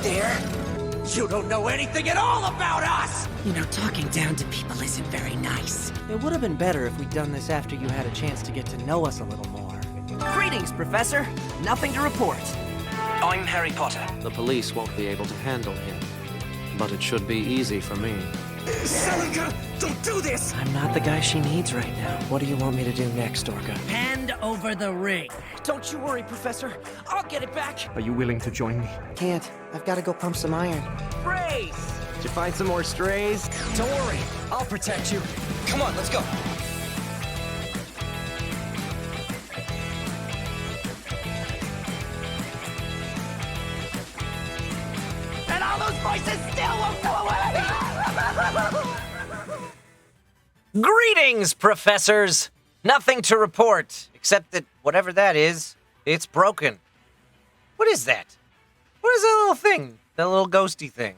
there? You don't know anything at all about us! You know, talking down to people isn't very nice. It would have been better if we'd done this after you had a chance to get to know us a little more. Greetings, Professor. Nothing to report. I'm Harry Potter. The police won't be able to handle him, but it should be easy for me. Celica, don't do this! I'm not the guy she needs right now. What do you want me to do next, Orca? Hand over the ring. Don't you worry, Professor. I'll get it back. Are you willing to join me? Can't. I've got to go pump some iron. Brace! Did you find some more strays? Don't worry, I'll protect you. Come on, let's go. And all those voices still won't go away! Greetings, professors! Nothing to report, except that whatever that is, it's broken. What is that? What is that little thing? That little ghosty thing?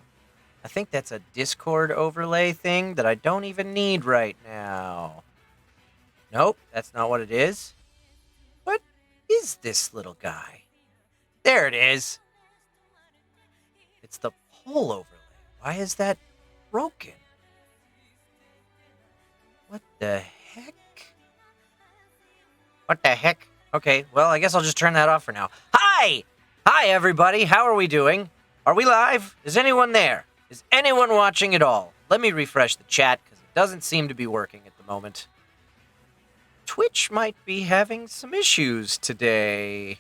I think that's a Discord overlay thing that I don't even need right now. Nope, that's not what it is. What is this little guy? There it is. It's the poll overlay. Why is that broken? What the heck? What the heck? Okay, well, I guess I'll just turn that off for now. Hi! Hi, everybody. How are we doing? Are we live? Is anyone there? Is anyone watching at all? Let me refresh the chat, because it doesn't seem to be working at the moment. Twitch might be having some issues today,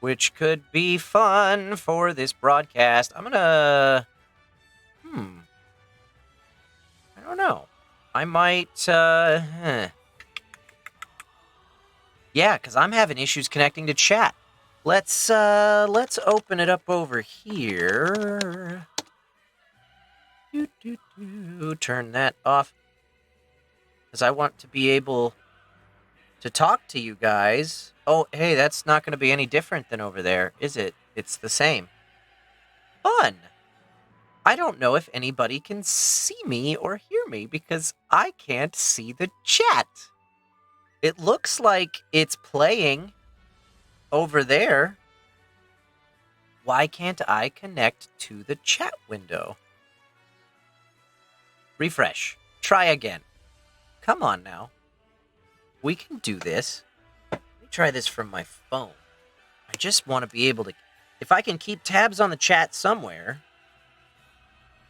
which could be fun for this broadcast. I'm gonna... I don't know. I might, Yeah, because I'm having issues connecting to chat. Let's open it up over here. Turn that off. Because I want to be able to talk to you guys. Oh, hey, that's not going to be any different than over there, is it? It's the same. Fun! I don't know if anybody can see me or hear me because I can't see the chat. It looks like it's playing over there. Why can't I connect to the chat window? Refresh. Try again. Come on now. We can do this. Let me try this from my phone. I just want to be able to... If I can keep tabs on the chat somewhere...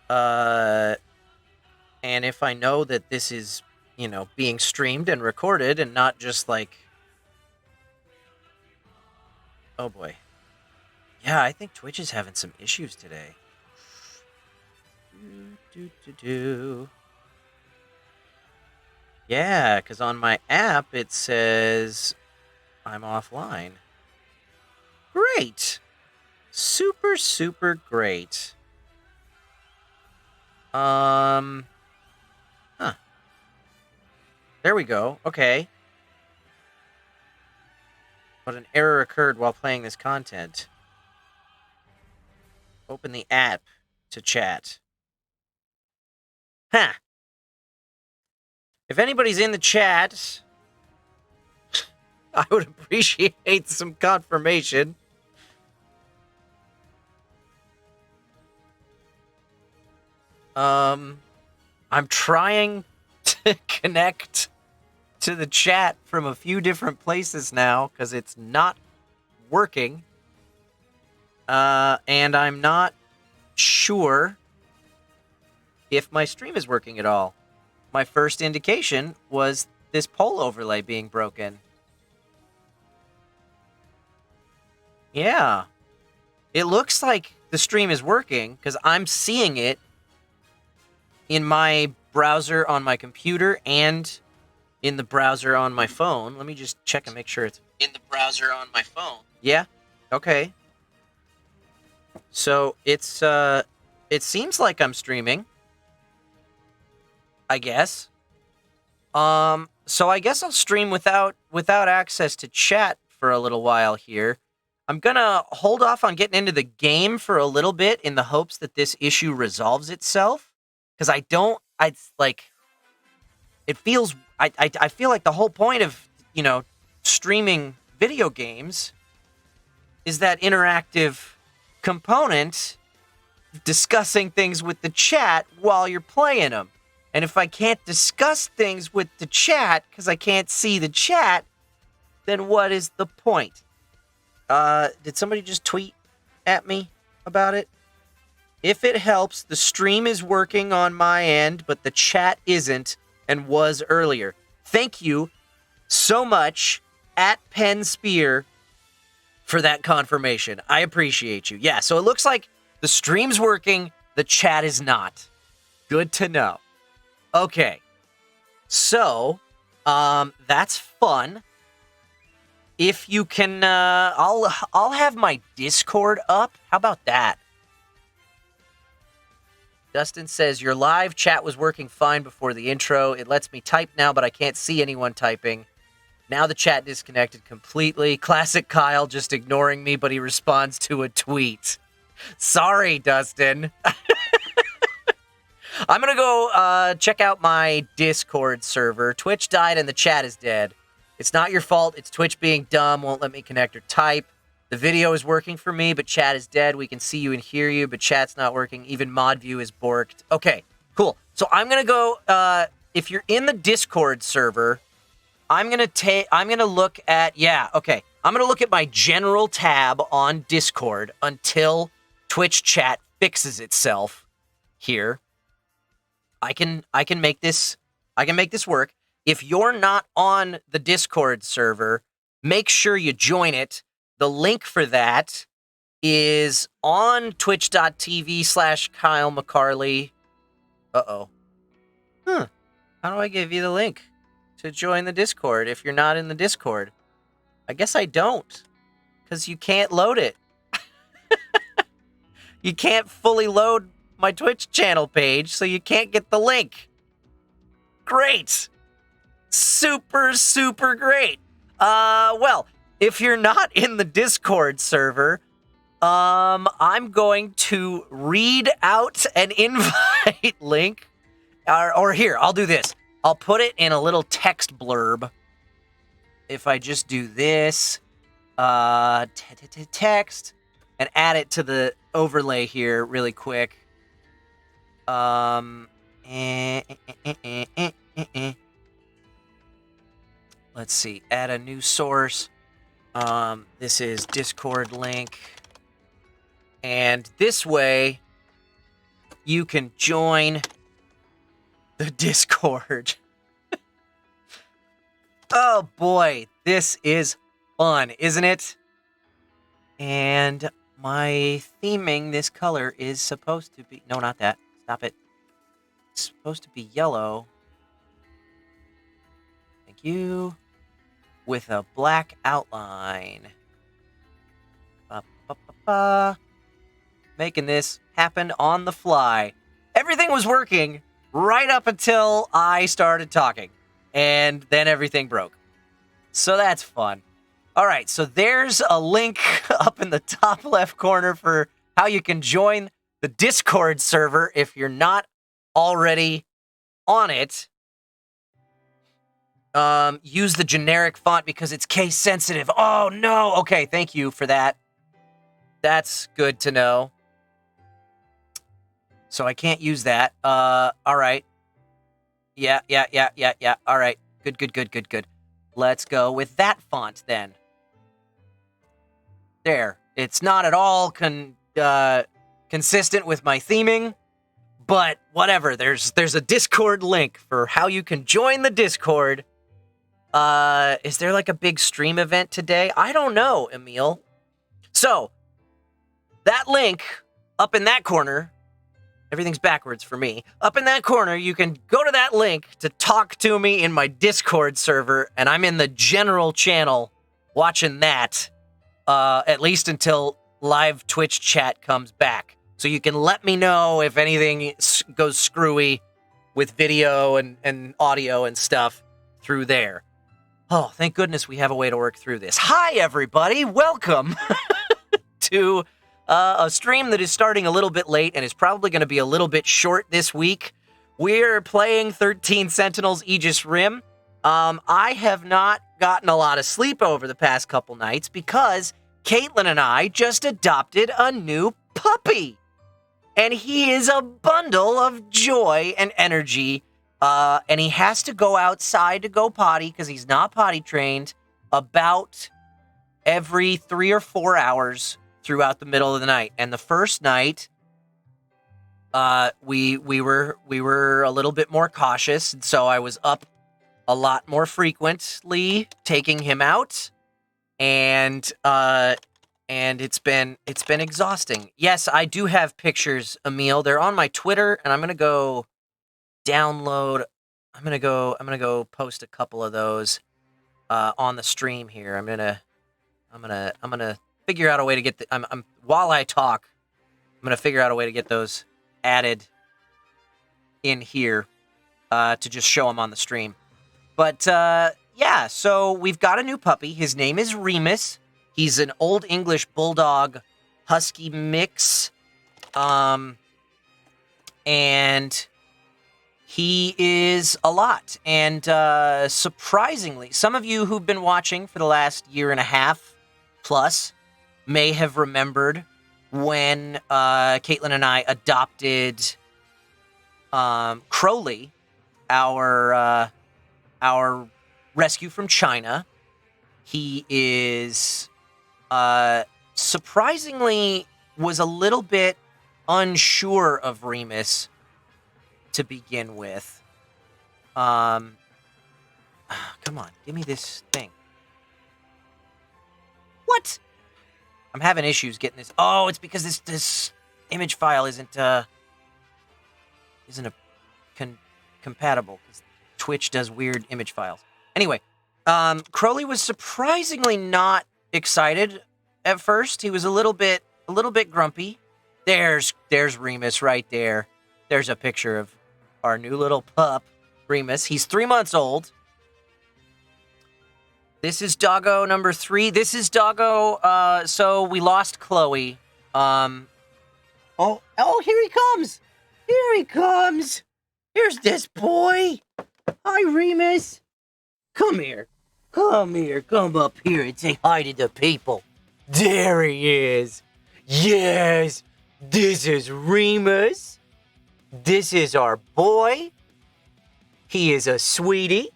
and if I know that this is, you know, being streamed and recorded and not just like... Oh boy. Yeah, I think Twitch is having some issues today. Yeah, because on my app it says I'm offline. Great. Super, super great. Huh. There we go. Okay. But an error occurred while playing this content. Open the app to chat. Huh. If anybody's in the chat, I would appreciate some confirmation. I'm trying to connect to the chat from a few different places now because it's not working. And I'm not sure if my stream is working at all. My first indication was this poll overlay being broken. Yeah. It looks like the stream is working because I'm seeing it in my browser on my computer and in the browser on my phone. Let me just check and make sure it's in the browser on my phone. Yeah? Okay. So it's it seems like I'm streaming. I guess. So I guess I'll stream without access to chat for a little while here. I'm gonna hold off on getting into the game for a little bit in the hopes that this issue resolves itself. Because I feel like the whole point of, you know, streaming video games is that interactive component discussing things with the chat while you're playing them. And if I can't discuss things with the chat because I can't see the chat, then what is the point? Did somebody just tweet at me about it? If it helps, the stream is working on my end, but the chat isn't and was earlier. Thank you so much, at Penn Spear, for that confirmation. I appreciate you. Yeah, so it looks like the stream's working, the chat is not. Good to know. Okay. So, that's fun. If you can, I'll have my Discord up. How about that? Dustin says, your live chat was working fine before the intro. It lets me type now, but I can't see anyone typing. Now the chat disconnected completely. Classic Kyle just ignoring me, but he responds to a tweet. Sorry, Dustin. I'm going to go check out my Discord server. Twitch died and the chat is dead. It's not your fault. It's Twitch being dumb, won't let me connect or type. The video is working for me, but chat is dead. We can see you and hear you, but chat's not working. Even mod view is borked. Okay, cool. So I'm going to go, if you're in the Discord server, I'm going to look at, I'm going to look at my general tab on Discord until Twitch chat fixes itself here. I can make this work. If you're not on the Discord server, make sure you join it. The link for that is on twitch.tv/Kyle McCarley. Uh-oh. How do I give you the link to join the Discord if you're not in the Discord? I guess I don't, because you can't load it. You can't fully load my Twitch channel page, so you can't get the link. Great. Super, super great. Well, if you're not in the Discord server, I'm going to read out an invite link. Or here, I'll do this. I'll put it in a little text blurb. If I just do this, text, and add it to the overlay here really quick. Let's see, add a new source. This is Discord link. And this way, you can join the Discord. Oh boy, this is fun, isn't it? And my theming, this color, is supposed to be... No, not that. Stop it. It's supposed to be yellow. Thank you. With a black outline. Making this happen on the fly. Everything was working right up until I started talking. And then everything broke. So that's fun. All right, so there's a link up in the top left corner for how you can join the Discord server if you're not already on it. Use the generic font because it's case sensitive. Oh, no. Okay, thank you for that. That's good to know. So I can't use that. All right. Yeah. All right. Good. Let's go with that font then. There. It's not at all consistent with my theming, but whatever. There's a Discord link for how you can join the Discord. Is there like a big stream event today? I don't know, Emil. So, that link up in that corner, everything's backwards for me. Up in that corner, you can go to that link to talk to me in my Discord server, and I'm in the general channel watching that, at least until live Twitch chat comes back. So you can let me know if anything goes screwy with video and audio and stuff through there. Oh, thank goodness we have a way to work through this. Hi, everybody. Welcome to a stream that is starting a little bit late and is probably going to be a little bit short this week. We're playing 13 Sentinels Aegis Rim. I have not gotten a lot of sleep over the past couple nights because Caitlin and I just adopted a new puppy. And he is a bundle of joy and energy. And he has to go outside to go potty because he's not potty trained about every 3 or 4 hours throughout the middle of the night. And the first night, we were a little bit more cautious, and so I was up a lot more frequently taking him out, and it's been exhausting. Yes, I do have pictures, Emil. They're on my Twitter, and I'm gonna go download. I'm gonna go post a couple of those on the stream here. I'm gonna figure out a way to get while I talk. I'm gonna figure out a way to get those added in here to just show them on the stream. But yeah, so we've got a new puppy. His name is Remus. He's an Old English Bulldog Husky mix. And he is a lot. And surprisingly, some of you who've been watching for the last year and a half plus may have remembered when Caitlin and I adopted Crowley, our rescue from China. He is surprisingly was a little bit unsure of Remus to begin with. Come on, give me this thing. What? I'm having issues getting this. Oh, it's because this image file isn't compatible. Twitch does weird image files. Anyway, Crowley was surprisingly not excited at first. He was a little bit grumpy. There's Remus right there. There's a picture of our new little pup, Remus. He's 3 months old. This is doggo number 3. This is doggo, so we lost Chloe. Oh, here he comes. Here he comes. Here's this boy. Hi, Remus. Come here. Come here. Come up here and say hi to the people. There he is. Yes, this is Remus. This is our boy. He is a sweetie.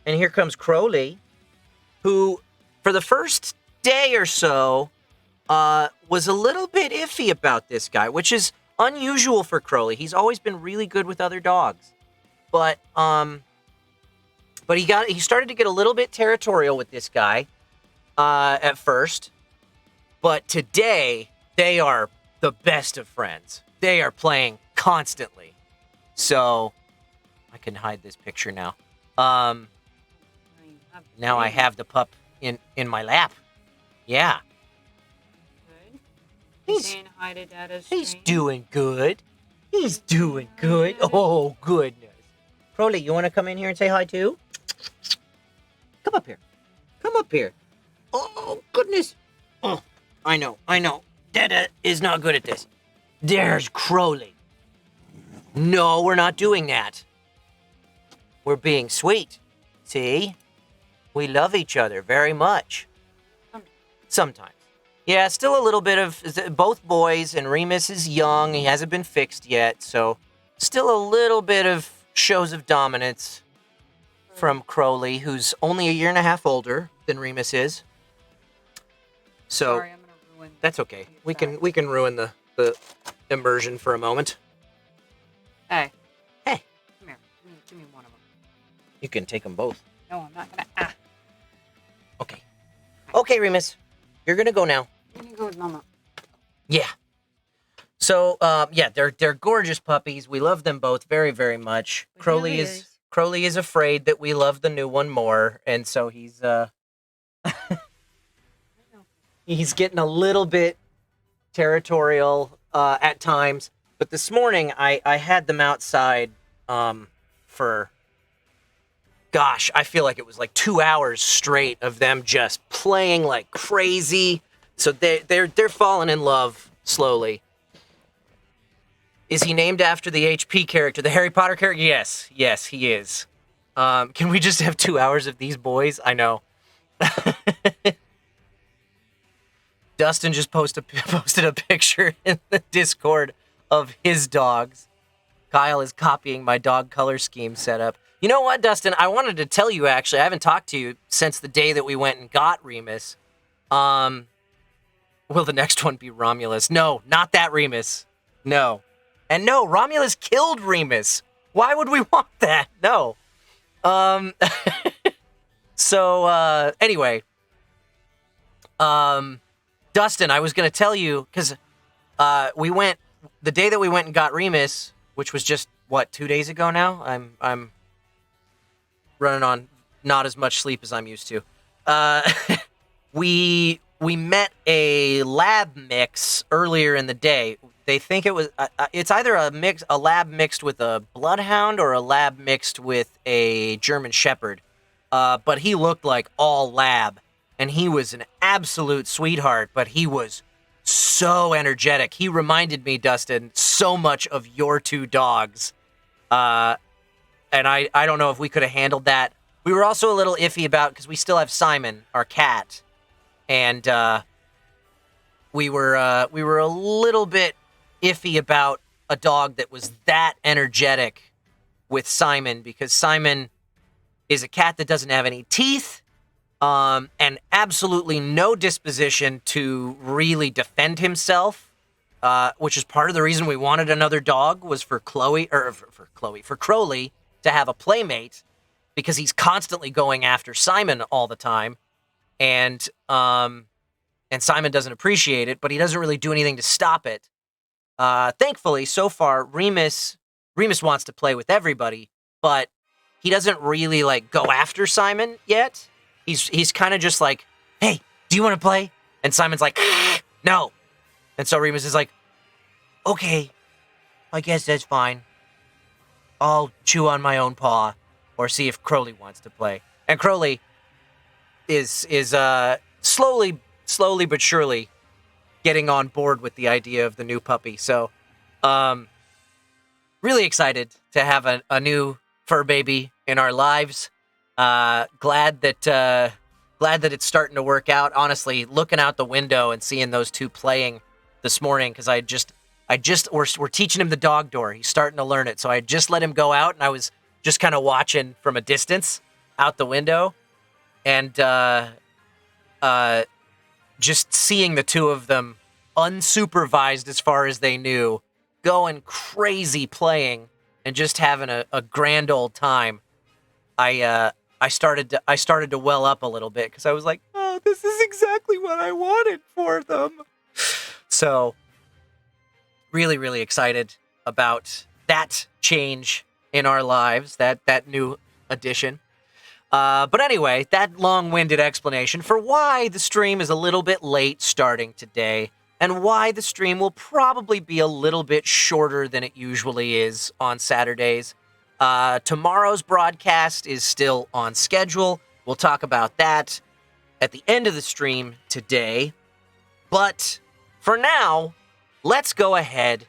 And here comes Crowley, who, for the first day or so, was a little bit iffy about this guy, which is unusual for Crowley. He's always been really good with other dogs. But he started to get a little bit territorial with this guy at first. But today, they are the best of friends. They are playing constantly. So, I can hide this picture now. Now I have the pup in my lap. Yeah. Good. He's saying hi to Dada's He's stream. doing good. He's doing good. Oh, goodness. Crowley, you want to come in here and say hi too? Come up here. Come up here. Oh, goodness. Oh, I know. Dada is not good at this. There's Crowley. No, we're not doing that. We're being sweet. See? We love each other very much. Sometimes. Yeah, still a little bit of both boys, and Remus is young. He hasn't been fixed yet, so still a little bit of shows of dominance from Crowley, who's only a year and a half older than Remus is. So Sorry, I'm gonna ruin. that's okay. We can ruin the immersion for a moment. Hey. Hey. Come here. Give me one of them. You can take them both. No, I'm not gonna. Okay. Okay, Remus. You're gonna go now. I'm gonna go with Mama. Yeah. So, yeah, they're gorgeous puppies. We love them both very, very much. But Crowley here he is is. Crowley is afraid that we love the new one more, and so he's he's getting a little bit territorial at times. But this morning, I had them outside for, gosh, I feel like it was like 2 hours straight of them just playing like crazy. So they're falling in love slowly. Is he named after the HP character, the Harry Potter character? Yes, he is. Can we just have 2 hours of these boys? I know. Dustin just posted a picture in the Discord of his dogs. Kyle is copying my dog color scheme setup. You know what, Dustin? I wanted to tell you, actually, I haven't talked to you since the day that we went and got Remus. Will the next one be Romulus? No, not that Remus. No. And no, Romulus killed Remus. Why would we want that? No. So, anyway. Dustin, I was going to tell you, because the day that we went and got Remus, which was just, 2 days ago now? I'm running on not as much sleep as I'm used to. We met a lab mix earlier in the day. They think it was it's either a lab mixed with a bloodhound or a lab mixed with a German Shepherd. But he looked like all lab, and he was an absolute sweetheart, but he was so energetic. He reminded me, Dustin, so much of your two dogs. And I don't know if we could have handled that. We were also a little iffy about, because we still have Simon, our cat, and we were a little bit iffy about a dog that was that energetic with Simon, because Simon is a cat that doesn't have any teeth, and absolutely no disposition to really defend himself, which is part of the reason we wanted another dog, was for Crowley to have a playmate, because he's constantly going after Simon all the time, and Simon doesn't appreciate it, but he doesn't really do anything to stop it. Thankfully, so far, Remus wants to play with everybody, but he doesn't really go after Simon yet. He's kind of just like, hey, do you want to play? And Simon's like, no. And so Remus is like, okay, I guess that's fine. I'll chew on my own paw, or see if Crowley wants to play. And Crowley is slowly but surely getting on board with the idea of the new puppy. So, really excited to have a new fur baby in our lives. Glad that it's starting to work out. Honestly, looking out the window and seeing those two playing this morning, because we're teaching him the dog door. He's starting to learn it. So I just let him go out, and I was just kind of watching from a distance out the window, and just seeing the two of them unsupervised as far as they knew, going crazy playing and just having a grand old time. I started to well up a little bit, because I was like, oh, this is exactly what I wanted for them. So really, really excited about that change in our lives, that new addition. But anyway, that long-winded explanation for why the stream is a little bit late starting today, and why the stream will probably be a little bit shorter than it usually is on Saturdays. Tomorrow's broadcast is still on schedule. We'll talk about that at the end of the stream today. But for now, let's go ahead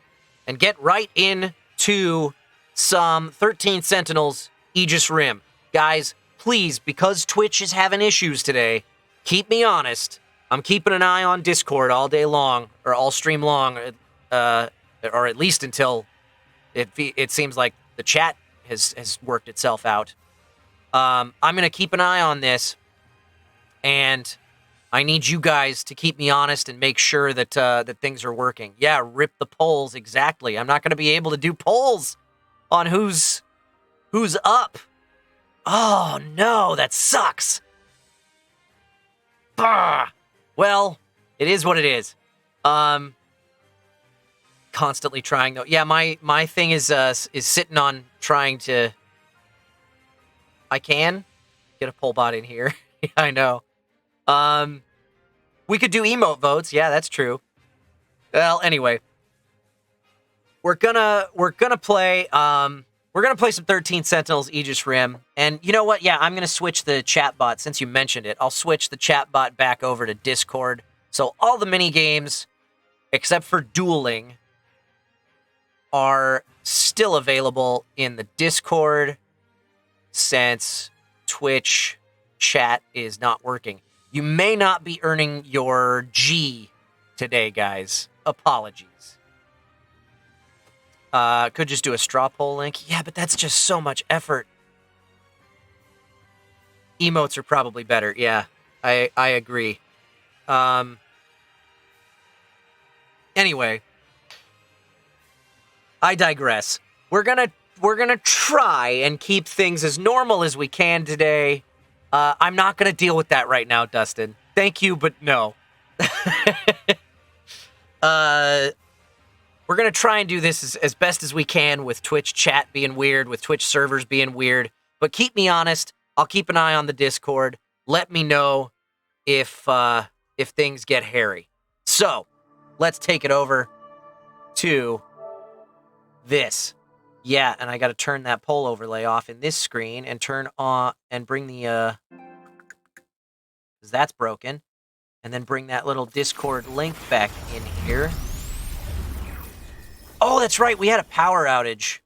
and get right into some 13 Sentinels Aegis Rim. Guys, please, because Twitch is having issues today, keep me honest. I'm keeping an eye on Discord all day long, or all stream long, or at least until it seems like the chat has worked itself out. I'm going to keep an eye on this, and I need you guys to keep me honest and make sure that things are working. Yeah, rip the polls, exactly. I'm not going to be able to do polls on who's up. Oh, no, that sucks. Bah! Well, it is what it is. Constantly trying, though. Yeah, my thing is sitting on trying to... I can get a poll bot in here. Yeah, I know. We could do emote votes. Yeah, that's true. Well, anyway. We're gonna play... We're going to play some 13 Sentinels Aegis Rim. And you know what? Yeah, I'm going to switch the chat bot. Since you mentioned it, I'll switch the chat bot back over to Discord. So all the mini games, except for dueling, are still available in the Discord, since Twitch chat is not working. You may not be earning your G today, guys. Apologies. Could just do a straw poll link. Yeah, but that's just so much effort. Emotes are probably better. Yeah, I agree. Anyway, I digress. We're gonna try and keep things as normal as we can today. I'm not gonna deal with that right now, Dustin. Thank you, but no. We're gonna try and do this as best as we can with Twitch chat being weird, with Twitch servers being weird. But keep me honest. I'll keep an eye on the Discord. Let me know if things get hairy. So, let's take it over to this. Yeah, and I got to turn that poll overlay off in this screen and turn on and bring the because that's broken, and then bring that little Discord link back in here. Oh, that's right. We had a power outage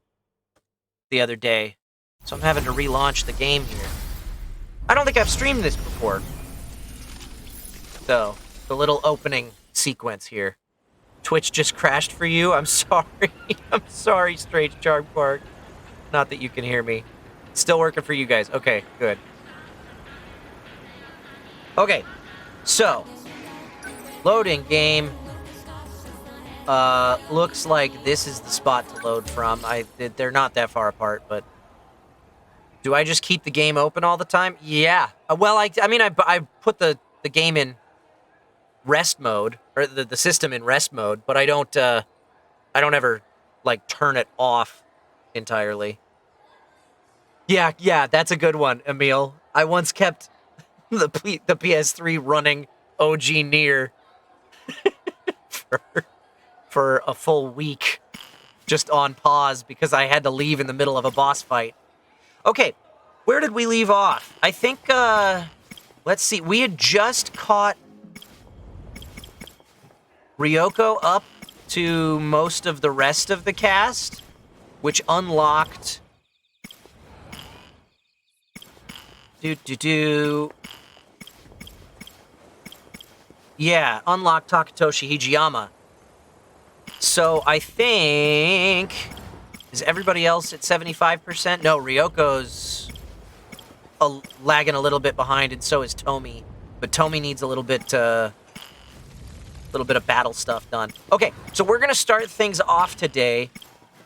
the other day, so I'm having to relaunch the game here. I don't think I've streamed this before. So, the little opening sequence here. Twitch just crashed for you? I'm sorry. I'm sorry, Strange Charm Park. Not that you can hear me. It's still working for you guys. Okay, good. Okay, so, loading game. Looks like this is the spot to load from. They're not that far apart, but do I just keep the game open all the time? Yeah. Well, I put the game in rest mode, or the system in rest mode, but I don't ever like turn it off entirely. Yeah, that's a good one, Emil. I once kept the PS3 running OG Nier for a full week, just on pause because I had to leave in the middle of a boss fight. Okay, where did we leave off? I think, let's see, we had just caught Ryoko up to most of the rest of the cast, which unlocked... Yeah, unlocked Takatoshi Hijiyama. So I think... Is everybody else at 75%? No, Ryoko's lagging a little bit behind, and so is Tomi. But Tomi needs a little bit of battle stuff done. Okay, so we're gonna start things off today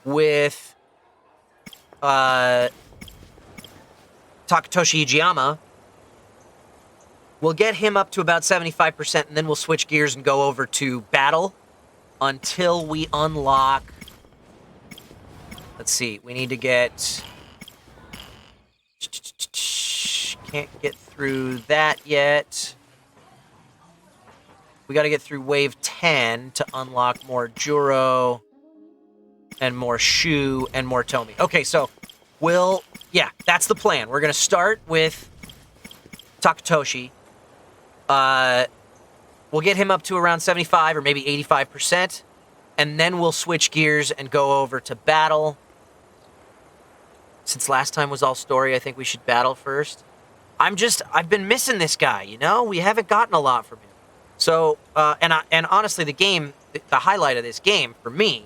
with Takatoshi Hijiyama. We'll get him up to about 75%, and then we'll switch gears and go over to battle until we unlock... Let's see, we need to get... Can't get through that yet. We gotta get through wave 10 to unlock more Juro, and more Shu, and more Tomi. Okay, so yeah, that's the plan. We're gonna start with Takatoshi. We'll get him up to around 75 or maybe 85%, and then we'll switch gears and go over to battle. Since last time was all story, I think we should battle first. I've been missing this guy, you know? We haven't gotten a lot from him. So, and honestly, the highlight of this game, for me,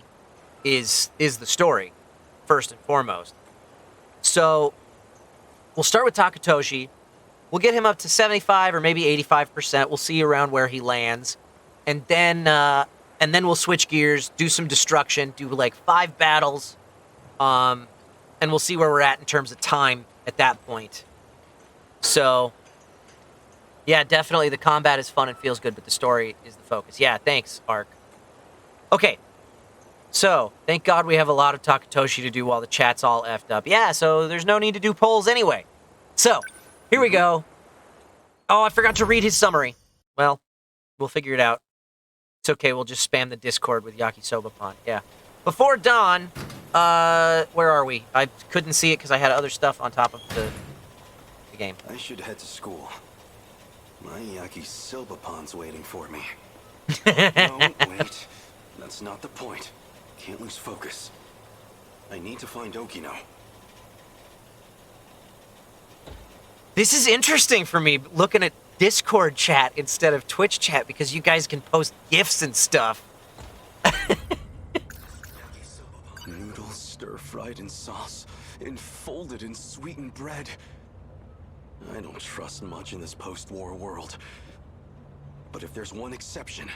is the story, first and foremost. So, we'll start with Takatoshi. We'll get him up to 75 or maybe 85%. We'll see around where he lands. And then we'll switch gears, do some destruction, do like 5 battles, and we'll see where we're at in terms of time at that point. So, yeah, definitely the combat is fun and feels good, but the story is the focus. Yeah, thanks, Ark. Okay, so, thank God we have a lot of Takatoshi to do while the chat's all effed up. Yeah, so there's no need to do polls anyway. So, here we go. Oh, I forgot to read his summary. Well, we'll figure it out. It's okay, we'll just spam the Discord with Yakisoba Pond. Yeah. Before dawn, where are we? I couldn't see it because I had other stuff on top of the game. I should head to school. My Yakisoba Pond's waiting for me. No, wait. That's not the point. Can't lose focus. I need to find Okino. This is interesting for me, looking at Discord chat instead of Twitch chat, because you guys can post GIFs and stuff. New stir-fried in sauce, enfolded in sweetened bread. I don't trust much in this post-war world. But if there's one exception,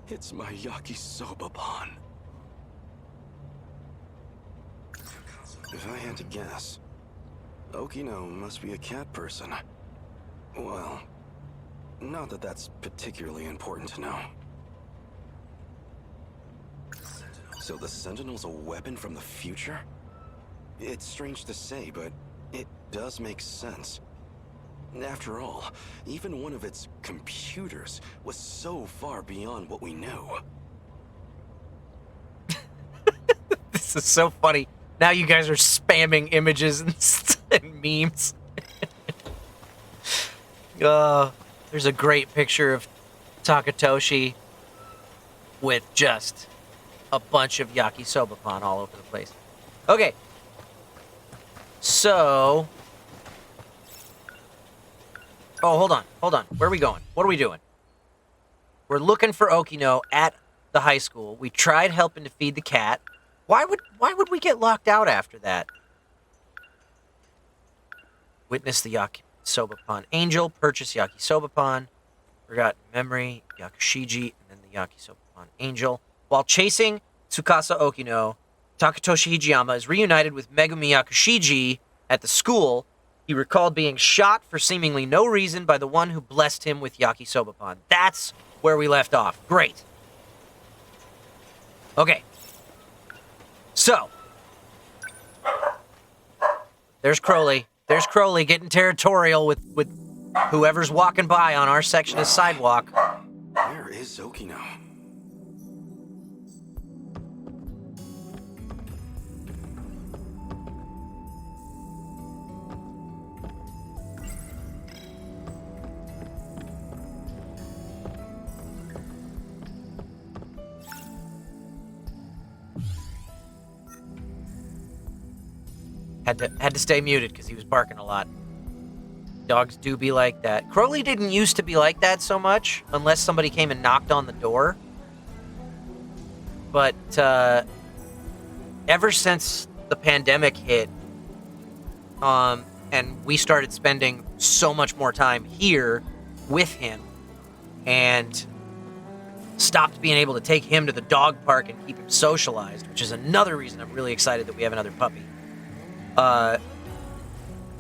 it's my yakisoba pan. If I had to guess, Okino must be a cat person. Well, not that that's particularly important to know. So the Sentinel's a weapon from the future? It's strange to say, but it does make sense. After all, even one of its computers was so far beyond what we knew. This is so funny. Now you guys are spamming images and memes. There's a great picture of Takatoshi with just a bunch of yakisoba pan all over the place. Okay. So... Oh, hold on. Where are we going? What are we doing? We're looking for Okino at the high school. We tried helping to feed the cat. Why would we get locked out after that? Witness the yakisoba pan angel. Purchase yakisoba pan. Forgotten memory. Yakushiji. And then the yakisoba pan angel. While chasing Tsukasa Okino, Takatoshi Hijiyama is reunited with Megumi Yakushiji at the school. He recalled being shot for seemingly no reason by the one who blessed him with yakisoba pan. That's where we left off. Great. Okay. So. There's Crowley. There's Crowley getting territorial with whoever's walking by on our section of sidewalk. Where is Okino? Had to stay muted because he was barking a lot. Dogs do be like that. Crowley didn't used to be like that so much, unless somebody came and knocked on the door. But ever since the pandemic hit, and we started spending so much more time here with him, and stopped being able to take him to the dog park and keep him socialized, which is another reason I'm really excited that we have another puppy.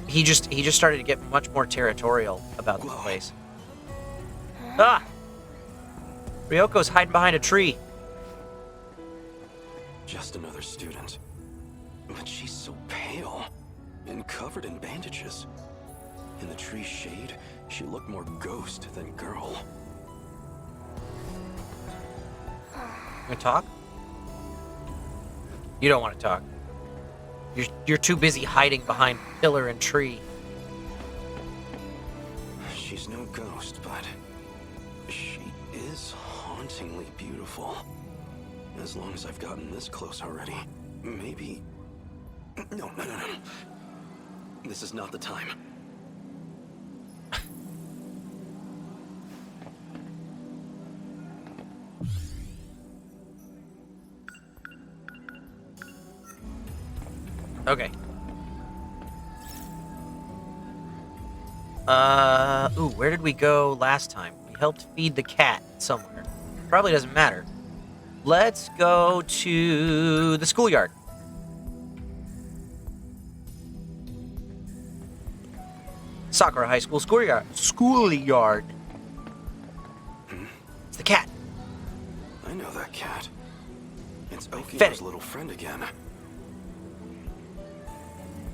He just started to get much more territorial about this place. Ah! Ryoko's hiding behind a tree. Just another student. But she's so pale and covered in bandages. In the tree's shade, she looked more ghost than girl. You wanna talk? You don't want to talk. You're too busy hiding behind pillar and tree. She's no ghost, but she is hauntingly beautiful. As long as I've gotten this close already, maybe... No. This is not the time. Okay. Ooh, where did we go last time? We helped feed the cat somewhere. Probably doesn't matter. Let's go to the schoolyard. Sakura High School schoolyard. Schoolyard. It's the cat. I know that cat. It's Fed Okino's it. little friend again.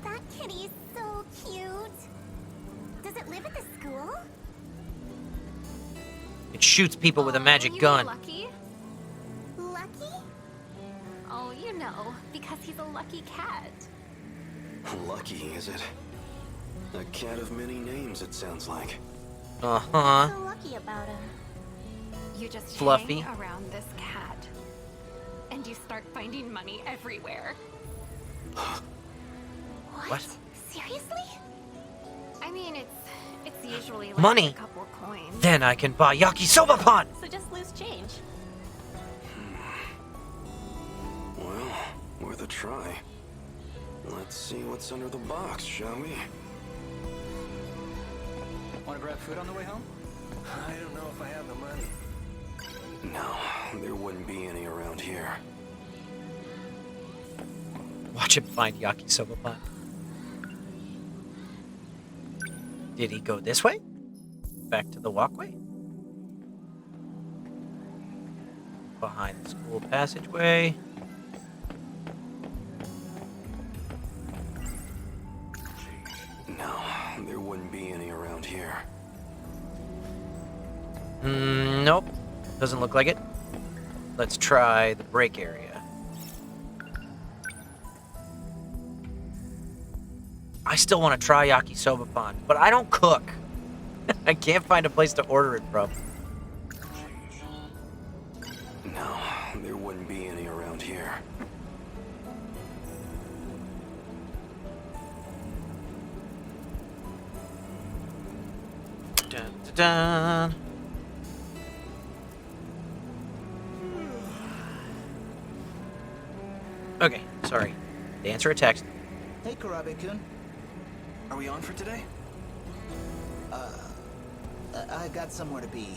That kitty is so cute. Does it live at the school? It shoots people with a magic you gun. Lucky? Lucky? Oh, you know, because he's a lucky cat. Lucky, is it? A cat of many names, it sounds like. Uh-huh. So lucky about him. You just Fluffy. hang around this cat, and you start finding money everywhere. What? Seriously? I mean, it's usually like Money? a couple coins. Then I can buy yakisoba pan. So just lose change. Well, worth a try. Let's see what's under the box, shall we? Want to grab food on the way home? I don't know if I have the money. No, there wouldn't be any around here. Watch him find Yakisoba Pan. Did he go this way? Back to the walkway? Behind the school passageway. No, there wouldn't be any around here. Nope. Doesn't look like it. Let's try the break area. I still want to try Yakisoba Pan, but I don't cook. I can't find a place to order it from. No, there wouldn't be any around here. Dun, dun, dun. Okay, sorry. To answer a text. Hey, Kurabe-kun. Are we on for today? I got somewhere to be.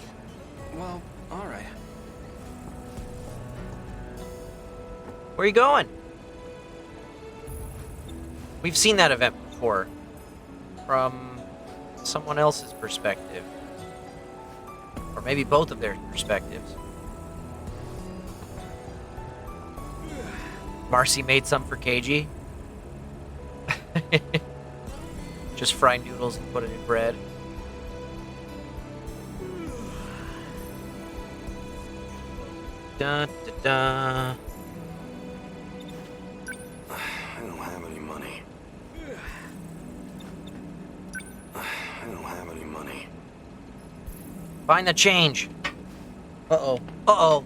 Well, alright. Where are you going? We've seen that event before. From someone else's perspective. Or maybe both of their perspectives. Marcy made some for KG. Just fry noodles and put it in bread. Dun, dun, dun. I don't have any money. I don't have any money. Find the change. Uh-oh. Uh-oh.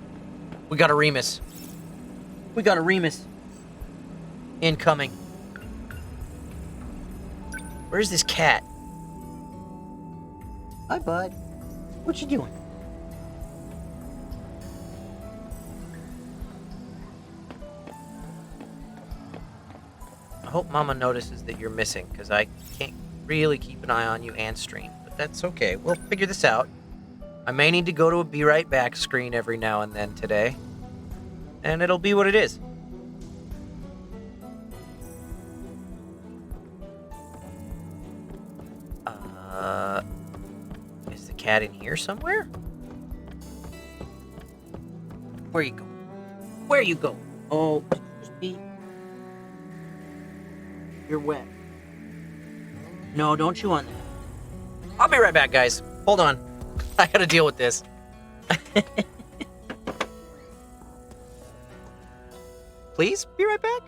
We got a Remus. We got a Remus. Incoming. Where's this cat? Hi, bud. What you doing? I hope Mama notices that you're missing, because I can't really keep an eye on you and stream. But that's okay. We'll figure this out. I may need to go to a be right back screen every now and then today. And it'll be what it is. Is the cat in here somewhere? Where you go? Where you go? Oh, excuse me. You're wet. No, don't chew on that. I'll be right back, guys. Hold on. I gotta deal with this. Please be right back.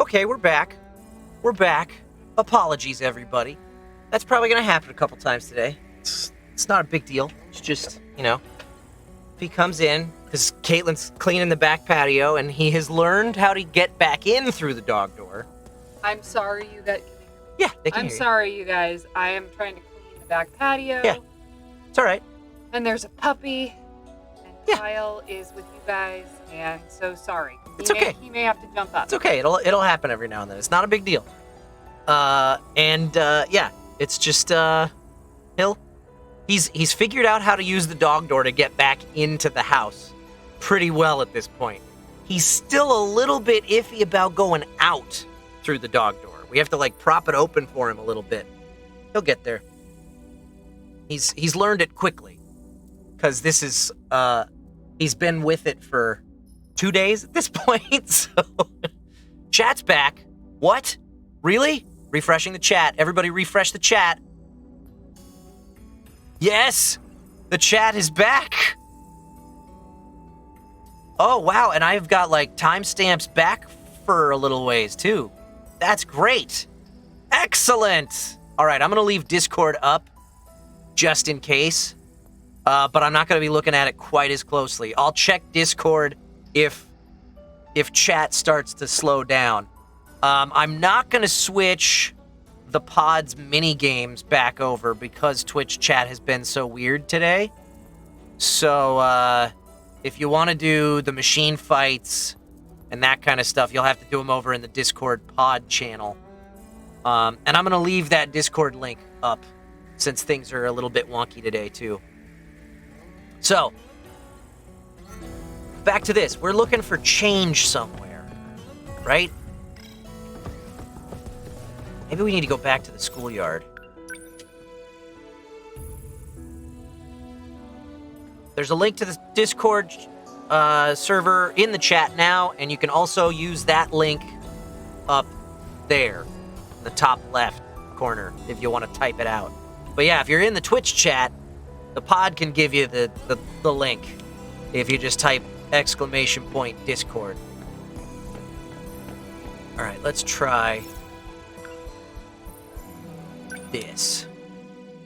Okay, we're back. We're back. Apologies, everybody. That's probably going to happen a couple times today. It's not a big deal. It's just, you know, if he comes in, because Caitlin's cleaning the back patio, and he has learned how to get back in through the dog door. I'm sorry you got... Yeah, they can I'm hear you. sorry, you guys. I am trying to clean the back patio. Yeah. It's all right. And there's a puppy. And Yeah. Kyle is with you guys. And so sorry. It's okay. He may have to jump up. It's okay. It'll happen every now and then. It's not a big deal. Yeah, it's just Hill. He's figured out how to use the dog door to get back into the house pretty well at this point. He's still a little bit iffy about going out through the dog door. We have to like prop it open for him a little bit. He'll get there. He's learned it quickly. Cause this is he's been with it for 2 days at this point. So chat's back. What? Really? Refreshing the chat. Everybody refresh the chat. Yes! The chat is back! Oh, wow, and I've got, like, timestamps back for a little ways, too. That's great! Excellent! Alright, I'm gonna leave Discord up, just in case. But I'm not gonna be looking at it quite as closely. I'll check Discord if chat starts to slow down. I'm not gonna switch the pod's mini games back over because Twitch chat has been so weird today. So if you want to do the machine fights and that kind of stuff, you'll have to do them over in the Discord pod channel. And I'm going to leave that Discord link up since things are a little bit wonky today too. So back to this. We're looking for change somewhere, right? Maybe we need to go back to the schoolyard. There's a link to the Discord server in the chat now, and you can also use that link up there, in the top left corner, if you want to type it out. But yeah, if you're in the Twitch chat, the pod can give you the link if you just type !Discord. Alright, let's try this,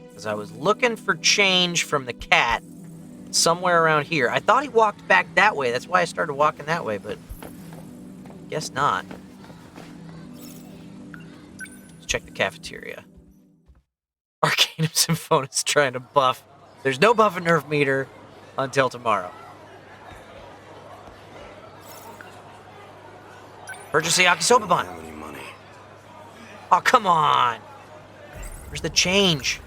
because I was looking for change from the cat somewhere around here. I thought he walked back that way. That's why I started walking that way, but guess not. Let's check the cafeteria. Arcanum Symphonis trying to buff. There's no buff and nerf meter until tomorrow. Purchase the Yakisoba bond. How many money? Oh, come on. Where's the change?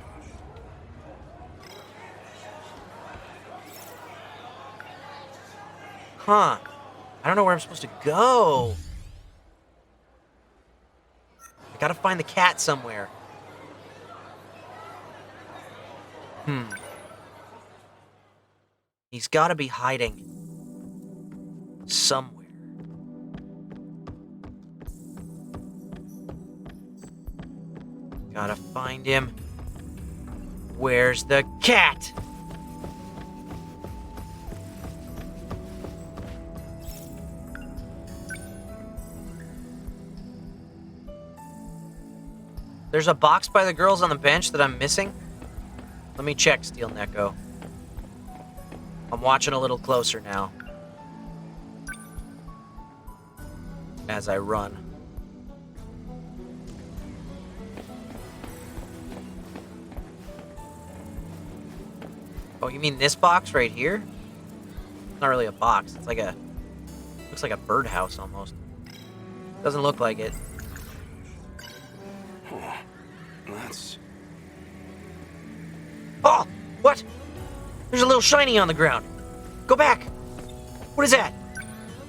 Huh. I don't know where I'm supposed to go. I gotta find the cat somewhere. He's gotta be hiding somewhere. Gotta find him. Where's the cat? There's a box by the girls on the bench that I'm missing. Let me check, Steel Neko. I'm watching a little closer now. As I run. Oh, you mean this box right here? It's not really a box. It's like looks like a birdhouse almost. Doesn't look like it. Oh, that's... Oh! What? There's a little shiny on the ground. Go back. What is that?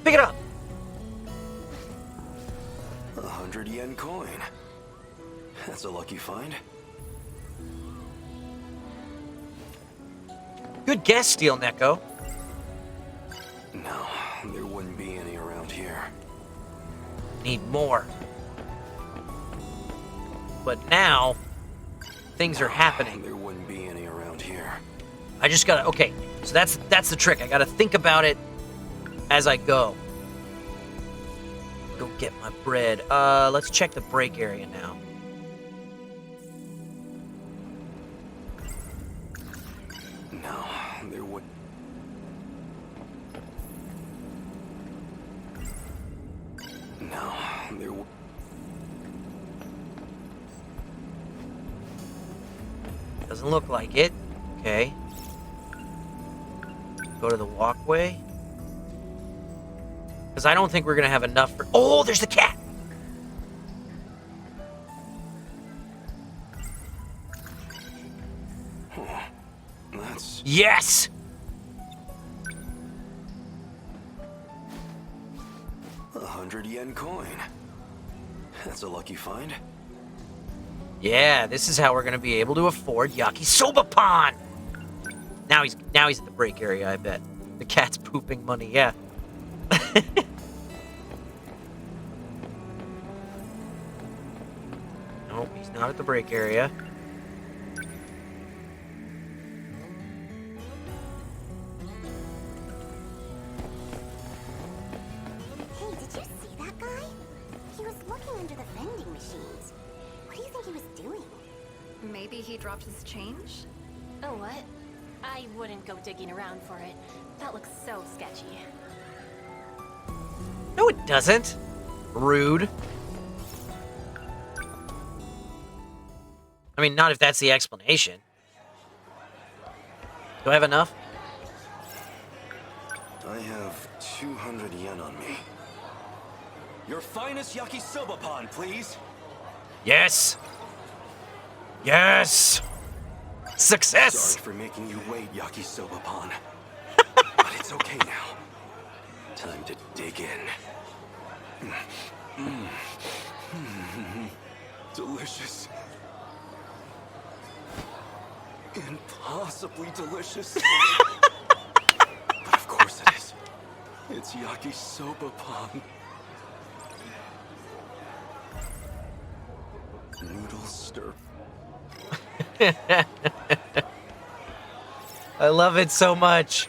Pick it up. 100 yen coin. That's a lucky find. Good guess, Steel Neko. No, there wouldn't be any around here. Need more. But now, things are happening. There wouldn't be any around here. I just gotta, okay, so that's the trick. I gotta think about it as I go. Go get my bread. Let's check the break area now. No, there would... No, there would... Doesn't look like it. Okay. Go to the walkway. Because I don't think we're going to have enough for... Oh, there's the cat! That's... Yes! a 100 yen coin. That's a lucky find. Yeah, this is how we're going to be able to afford Yakisoba Pond! Now he's at the break area, I bet. The cat's pooping money, yeah. Nope, he's not at the break area. Hey, did you see that guy? He was looking under the vending machines. What do you think he was doing? Maybe he dropped his change? Oh, what? I wouldn't go digging around for it. That looks so sketchy. No, it doesn't. Rude. I mean, not if that's the explanation. Do I have enough? I have 200 yen on me. Your finest yakisoba pan, please. Yes. Yes. Success. Sorry for making you wait, yakisoba pan. But it's okay now. Time to dig in. Delicious. Impossibly delicious. But of course it is. It's yakisoba pan. Noodle stir. I love it so much.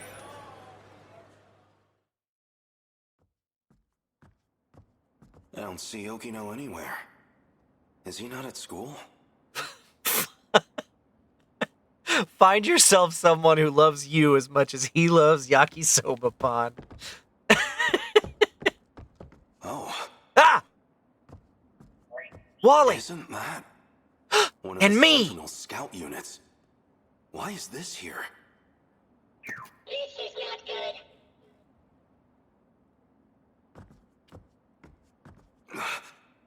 I don't see Okino anywhere. Is he not at school? Find yourself someone who loves you as much as he loves Yakisoba Pond. Oh. Ah! Wally! Isn't that one of And the me! Sentinel scout units? Why is this here? This is not good.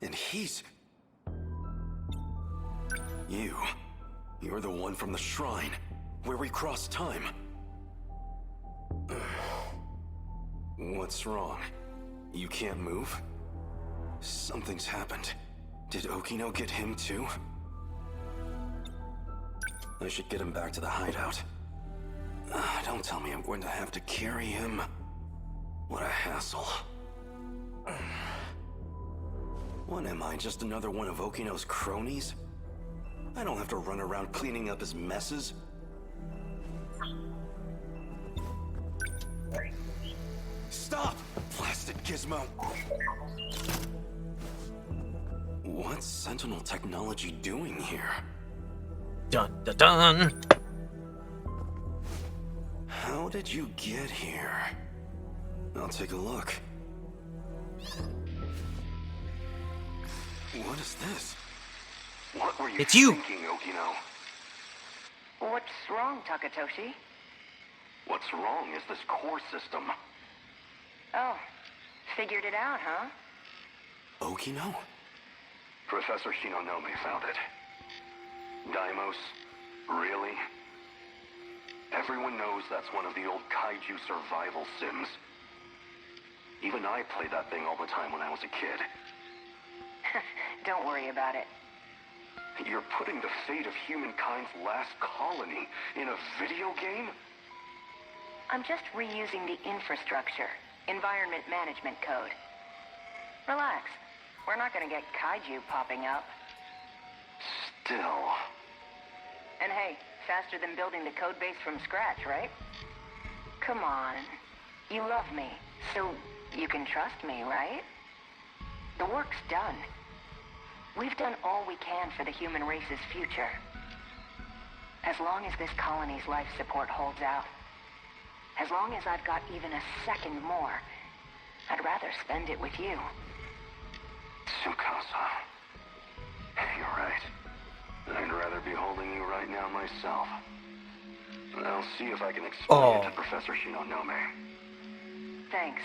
And he's... You're the one from the shrine, where we crossed time. What's wrong? You can't move? Something's happened. Did Okino get him too? I should get him back to the hideout. Don't tell me I'm going to have to carry him. What a hassle. What am I, just another one of Okino's cronies? I don't have to run around cleaning up his messes. Stop, blasted gizmo! What's Sentinel technology doing here? Dun dun dun! How did you get here? I'll take a look. What is this? What were you It's you. thinking, Okino? What's wrong, Takatoshi? What's wrong is this core system. Oh, figured it out, huh? Okino? Professor Shinonome found it. Daimos? Really? Everyone knows that's one of the old kaiju survival sims. Even I played that thing all the time when I was a kid. Don't worry about it. You're putting the fate of humankind's last colony in a video game? I'm just reusing the infrastructure, environment management code. Relax. We're not gonna get kaiju popping up. Still... And hey, faster than building the code base from scratch, right? Come on. You love me, so you can trust me, right? The work's done. We've done all we can for the human race's future. As long as this colony's life support holds out, as long as I've got even a second more, I'd rather spend it with you. Tsukasa. You're right. I'd rather be holding you right now myself. myself. I'll see if I can explain it to Professor Shinonome. Thanks.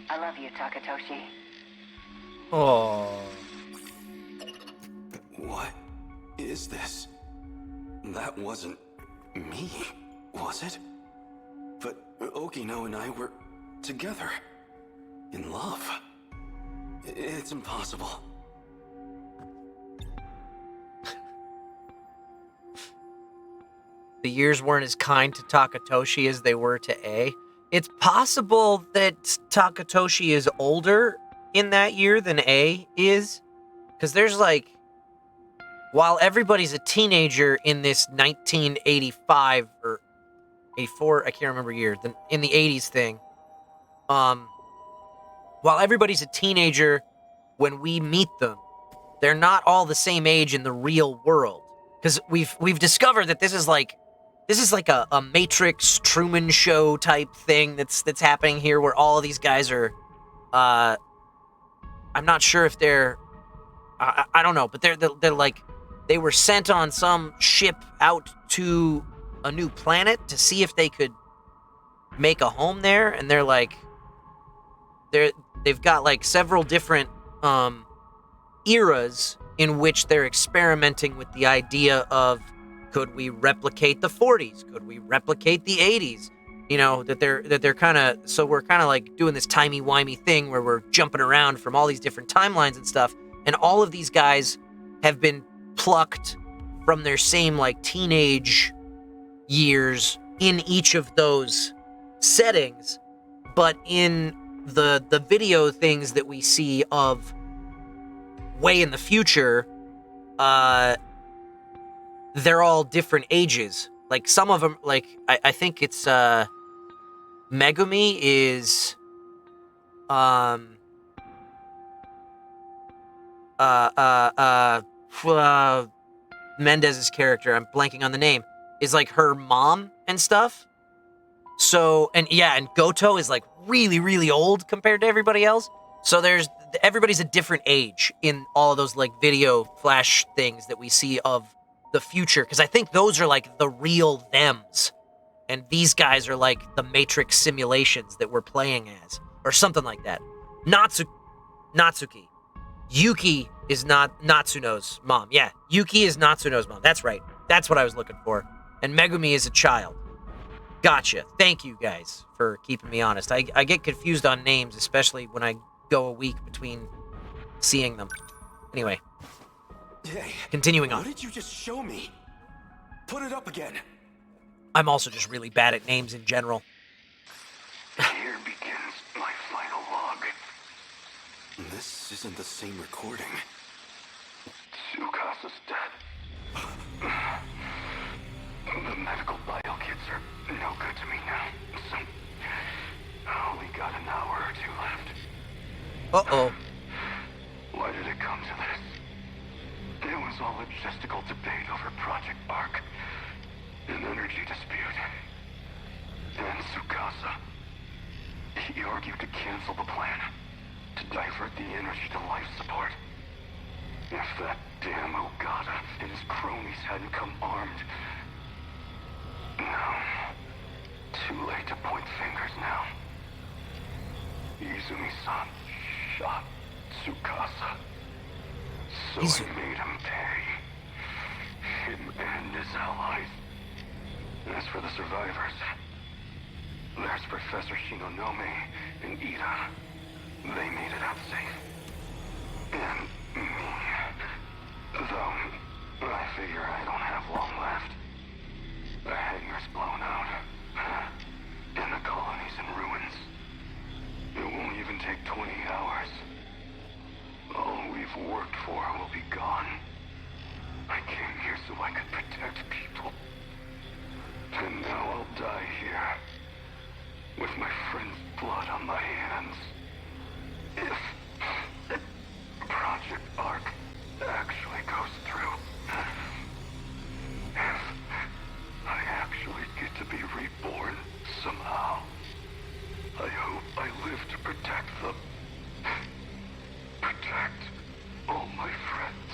I love you, Takatoshi. Oh. What is this? That wasn't me, was it? But Okino and I were together. In love. It's impossible. The years weren't as kind to Takatoshi as they were to Ei. It's possible that Takatoshi is older in that year than Ei is. Because there's like... While everybody's a teenager in this 1985 or 84, I can't remember year, in the 80s thing. While everybody's a teenager when we meet them, they're not all the same age in the real world. Because we've discovered that this is like a Matrix Truman Show type thing that's happening here, where all of these guys are, I'm not sure if they're, I don't know, but they're like, they were sent on some ship out to a new planet to see if they could make a home there, and they're like, they've got like several different eras in which they're experimenting with the idea of, could we replicate the 40s? Could we replicate the 80s? You know, that they're kind of, so we're kind of like doing this timey-wimey thing where we're jumping around from all these different timelines and stuff, and all of these guys have been plucked from their same like teenage years in each of those settings, but in the video things that we see of way in the future, they're all different ages. Like some of them, like I think it's Megumi is Mendez's character, I'm blanking on the name, is like her mom and stuff. So, and Goto is like really, really old compared to everybody else. So everybody's a different age in all of those like video flash things that we see of the future. Because I think those are like the real thems. And these guys are like the Matrix simulations that we're playing as. Or something like that. Natsuki. Yuki is not Natsuno's mom. Yeah, Yuki is Natsuno's mom. That's right. That's what I was looking for. And Megumi is a child. Gotcha. Thank you guys for keeping me honest. I get confused on names, especially when I go a week between seeing them. Anyway. Hey, continuing on. What did you just show me? Put it up again. I'm also just really bad at names in general. Here begins my final log. This isn't the same recording. Tsukasa's dead. The medical bio kits are no good to me now. So, we got an hour or two left. Uh-oh. Why did it come to this? It was all logistical debate over Project Arc. An energy dispute. And Tsukasa. He argued to cancel the plan. To divert the energy to life support. If that damn Ogata and his cronies hadn't come armed. No. Too late to point fingers now. Izumi-san shot Tsukasa. So I made him pay. Him and his allies. As for the survivors, there's Professor Shinonome and Ida. They made it out safe. And me. Though, I figure I don't have long left. The hangar's blown out. And the colony's in ruins. It won't even take 20 hours. All we've worked for will be gone. I came here so I could protect people. And now I'll die here. With my friend's blood on my hands. If Project Arc actually goes through. If I actually get to be reborn somehow. I hope I live to protect them. Protect all my friends.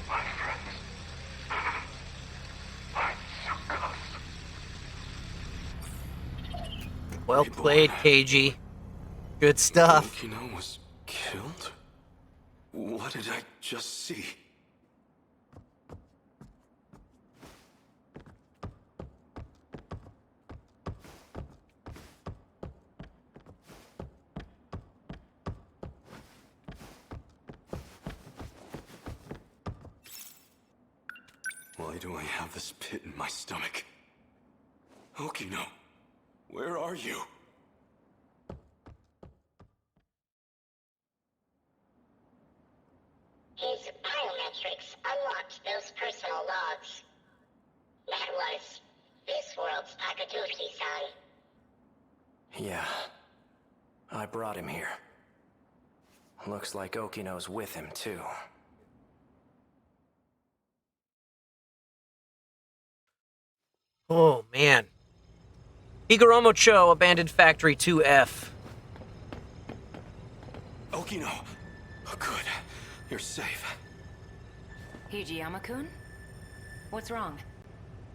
My Well Reborn. played, KG. Good stuff. Okino was killed? What did I just see? Why do I have this pit in my stomach? Okino, where are you? His biometrics unlocked those personal logs. That was this world's Takatoshi-san. Yeah. I brought him here. Looks like Okino's with him, too. Oh, man. Higoromo Cho, Abandoned Factory 2F. Okino! Oh, good. You're safe. Hijiyama-kun? What's wrong?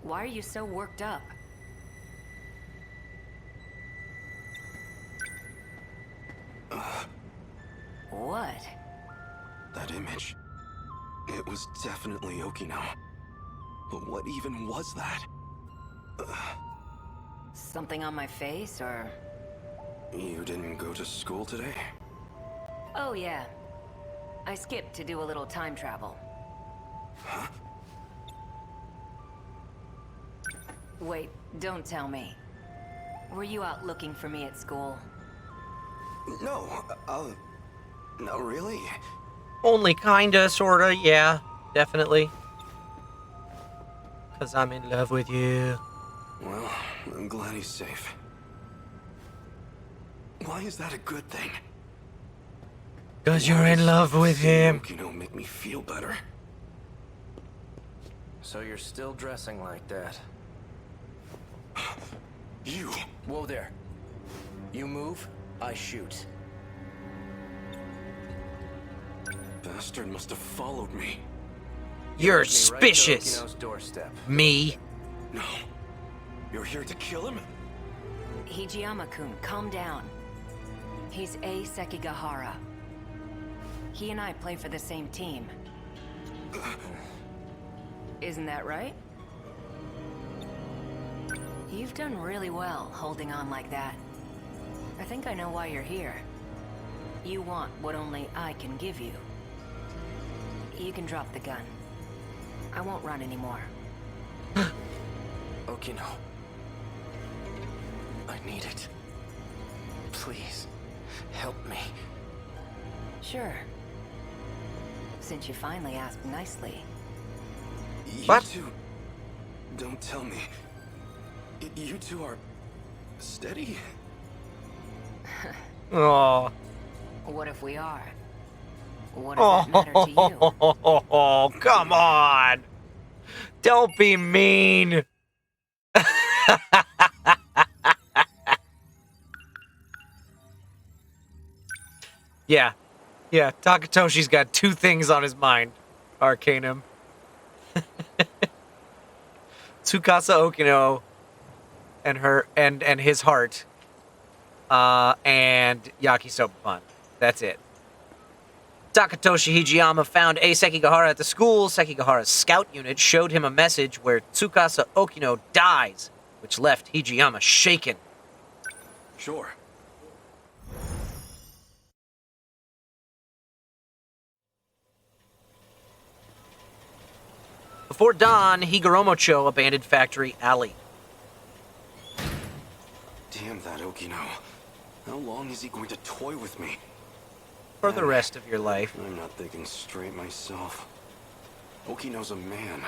Why are you so worked up? What? That image. It was definitely Okino. But what even was that? Something on my face, or...? You didn't go to school today? Oh, yeah. I skipped to do a little time travel. Huh? Wait, don't tell me. Were you out looking for me at school? No, not really. Only kinda, sorta, yeah. Definitely. 'Cause I'm in love with you. Well, I'm glad he's safe. Why is that a good thing? 'Cause you're in love with him. Okino make me feel better. So you're still dressing like that? You! Whoa there. You move, I shoot. Bastard must have followed me. You're Right to suspicious. Okino's doorstep. Me. No. You're here to kill him? Hijiyama-kun, calm down. He's Ei Sekigahara. He and I play for the same team. Isn't that right? You've done really well holding on like that. I think I know why you're here. You want what only I can give you. You can drop the gun. I won't run anymore. Okino. I need it. Please, help me. Sure. Since you finally asked nicely. You two... Don't tell me. You two are... steady? Oh. What if we are? What does that matter to you? Oh, come on. Don't be mean. Yeah. Yeah, Takatoshi's got two things on his mind. Arcanum. Tsukasa Okino and her and his heart. And Yakisoba. That's it. Takatoshi Hijiyama found Ei Sekigahara at the school. Sekigahara's scout unit showed him a message where Tsukasa Okino dies, which left Hijiyama shaken. Sure. Before dawn, Higoromo-cho abandoned Factory Alley. Damn that Okino. How long is he going to toy with me? For the rest of your life. I'm not thinking straight myself. Okino's a man.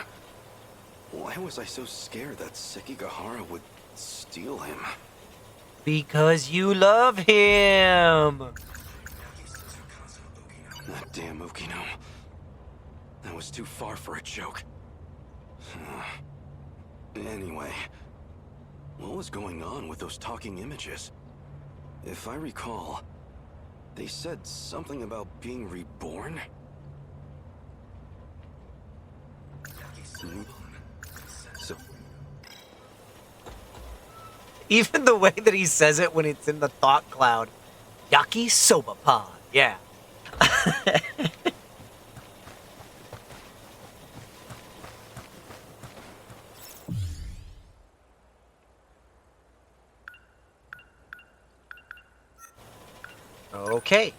Why was I so scared that Sekigahara would steal him? Because you love him! That damn Okino. That was too far for a joke. Anyway, what was going on with those talking images? If I recall, they said something about being reborn? So... Even the way that he says it when it's in the thought cloud. Yaki soba pan. Yeah. Okay.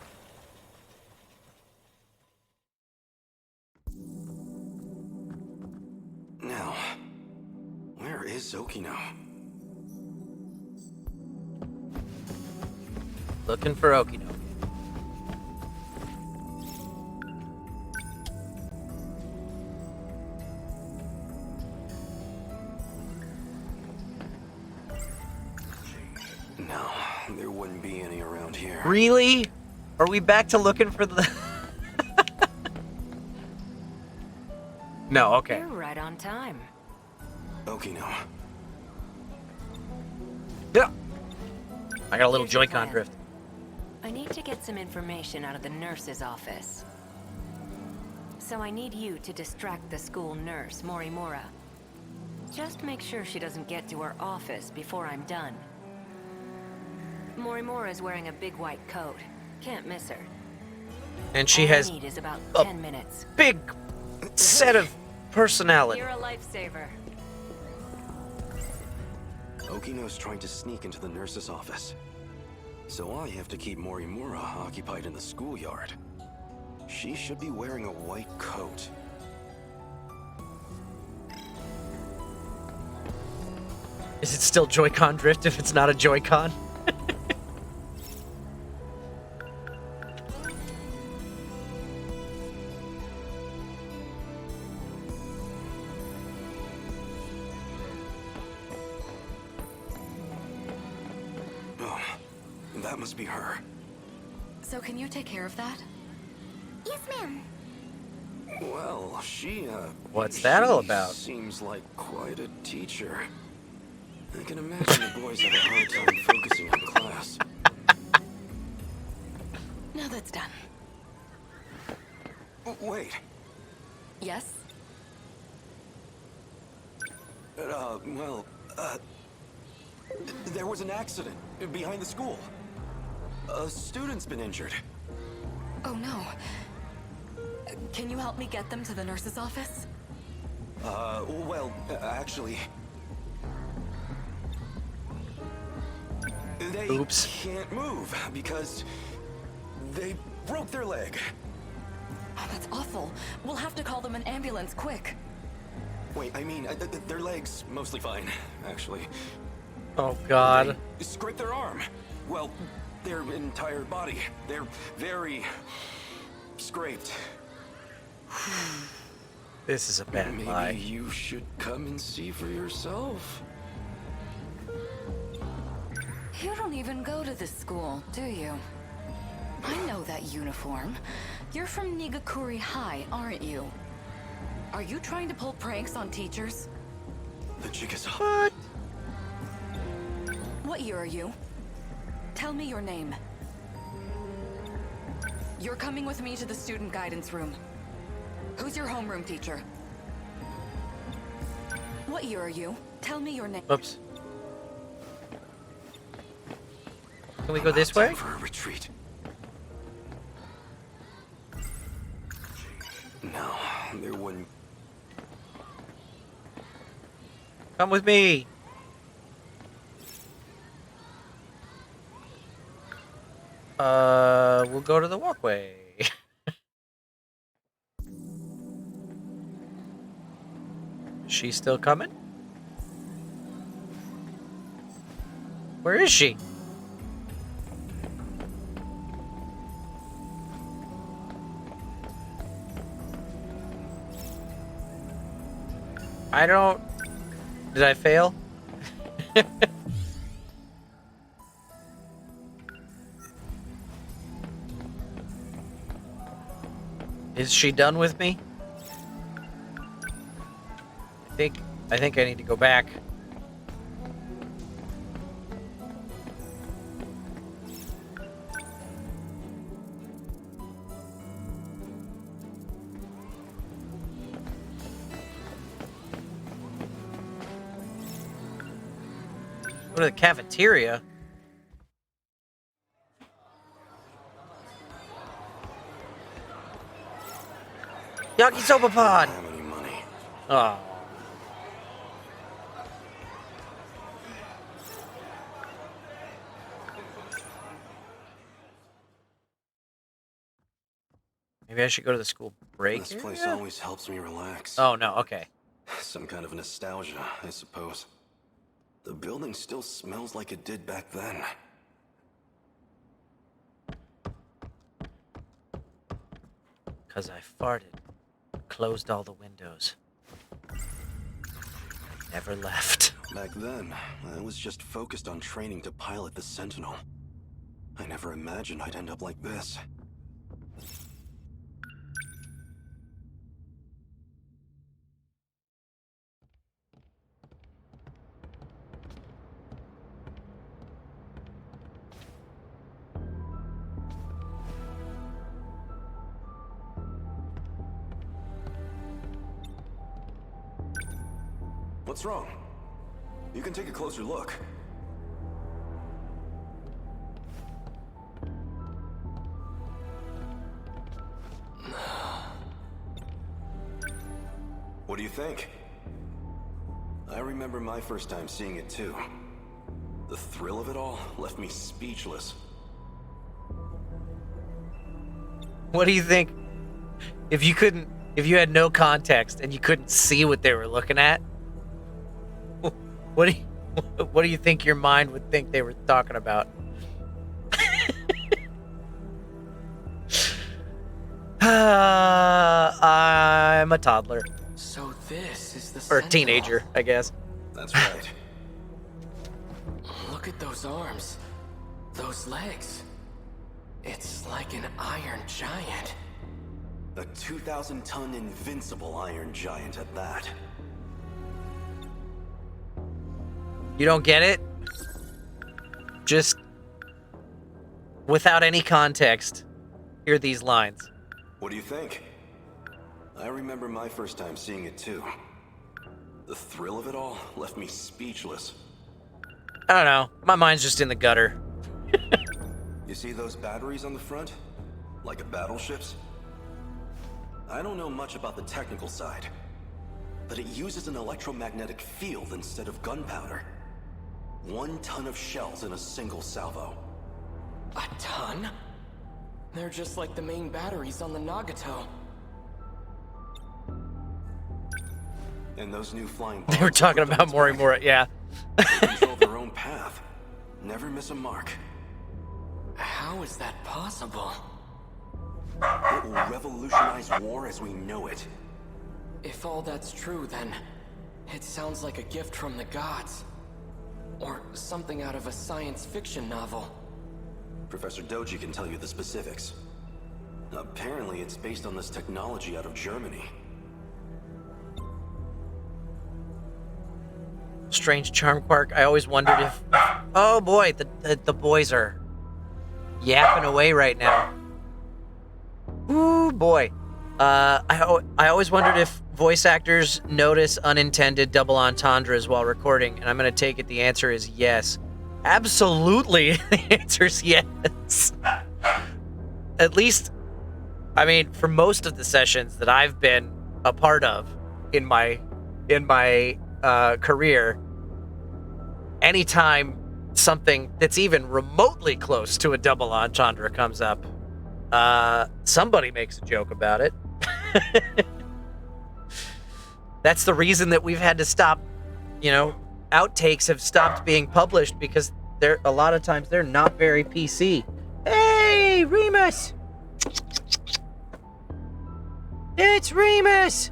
Now, where is Okino? Looking for Okino. No, there wouldn't be any around here. Really? Are we back to looking for the... No, okay. You're right on time. Okino. Yeah. I got a little Here's your Joy-Con plan. drift. I need to get some information out of the nurse's office. So I need you to distract the school nurse, Morimura. Just make sure she doesn't get to her office before I'm done. Morimura is wearing a big white coat. Can't miss her. And she All has I need is about a 10 minutes. big set of personality. You're a lifesaver. Okino's trying to sneak into the nurse's office. So I have to keep Morimura occupied in the schoolyard. She should be wearing a white coat. Is it still Joy-Con drift if it's not a Joy-Con? Oh, that must be her. So can you take care of that? Yes, ma'am. Well, What's that all about? Seems like quite a teacher. I can imagine the boys have a hard time focusing on class. Now that's done. Wait. Yes? There was an accident behind the school. A student's been injured. Oh no. Can you help me get them to the nurse's office? Actually... They Oops. can't move because they broke their leg. Oh, that's awful. We'll have to call them an ambulance, quick. Wait, I mean, their leg's mostly fine, actually. Oh, God. They scraped their arm. Well, their entire body. They're very scraped. This is a bad Maybe lie. you should come and see for yourself. You don't even go to this school, do you? I know that uniform. You're from Nigakuri High, aren't you? Are you trying to pull pranks on teachers? The jigsaw. What? What year are you? Tell me your name. You're coming with me to the student guidance room. Who's your homeroom teacher? What year are you? Tell me your name. Oops. Can we go this way? Time for a retreat. No, there wouldn't. Come with me. We'll go to the walkway. Is she still coming? Where is she? I don't... Did I fail? Is she done with me? I think I need to go back. Go to the cafeteria. Yakisoba pod. I don't have any money. Oh. Maybe I should go to the school break. This place always helps me relax. Oh no, okay. Some kind of nostalgia, I suppose. The building still smells like it did back then. Cause I farted. Closed all the windows. Never left. Back then, I was just focused on training to pilot the Sentinel. I never imagined I'd end up like this. What's wrong? You can take a closer look. What do you think? I remember my first time seeing it too. The thrill of it all left me speechless. What do you think? If you had no context and you couldn't see what they were looking at, what do you think your mind would think they were talking about? I'm a toddler. So this is the Or a Sentinel. teenager, I guess. That's right. Look at those arms. Those legs. It's like an iron giant. A 2,000-ton invincible iron giant at that. You don't get it? Just without any context, hear these lines. What do you think? I remember my first time seeing it too. The thrill of it all left me speechless. I don't know. My mind's just in the gutter. You see those batteries on the front? Like a battleship's? I don't know much about the technical side, but it uses an electromagnetic field instead of gunpowder. 1 ton of shells in a single salvo. A ton? They're just like the main batteries on the Nagato. And those new flying They were talking about Morimura, yeah. They control their own path. Never miss a mark. How is that possible? It will revolutionize war as we know it. If all that's true, then it sounds like a gift from the gods. Or something out of a science fiction novel. Professor Doji can tell you the specifics. Apparently, it's based on this technology out of Germany. Strange charm quark. I always wondered if... Oh boy, the boys are yapping away right now. Ooh boy. I always wondered if voice actors notice unintended double entendres while recording, and I'm gonna take it the answer is yes. Absolutely, the answer is yes. At least, I mean, for most of the sessions that I've been a part of in my career, anytime something that's even remotely close to a double entendre comes up, somebody makes a joke about it. That's the reason that we've had to stop, outtakes have stopped being published, because a lot of times they're not very PC. Hey, Remus! It's Remus!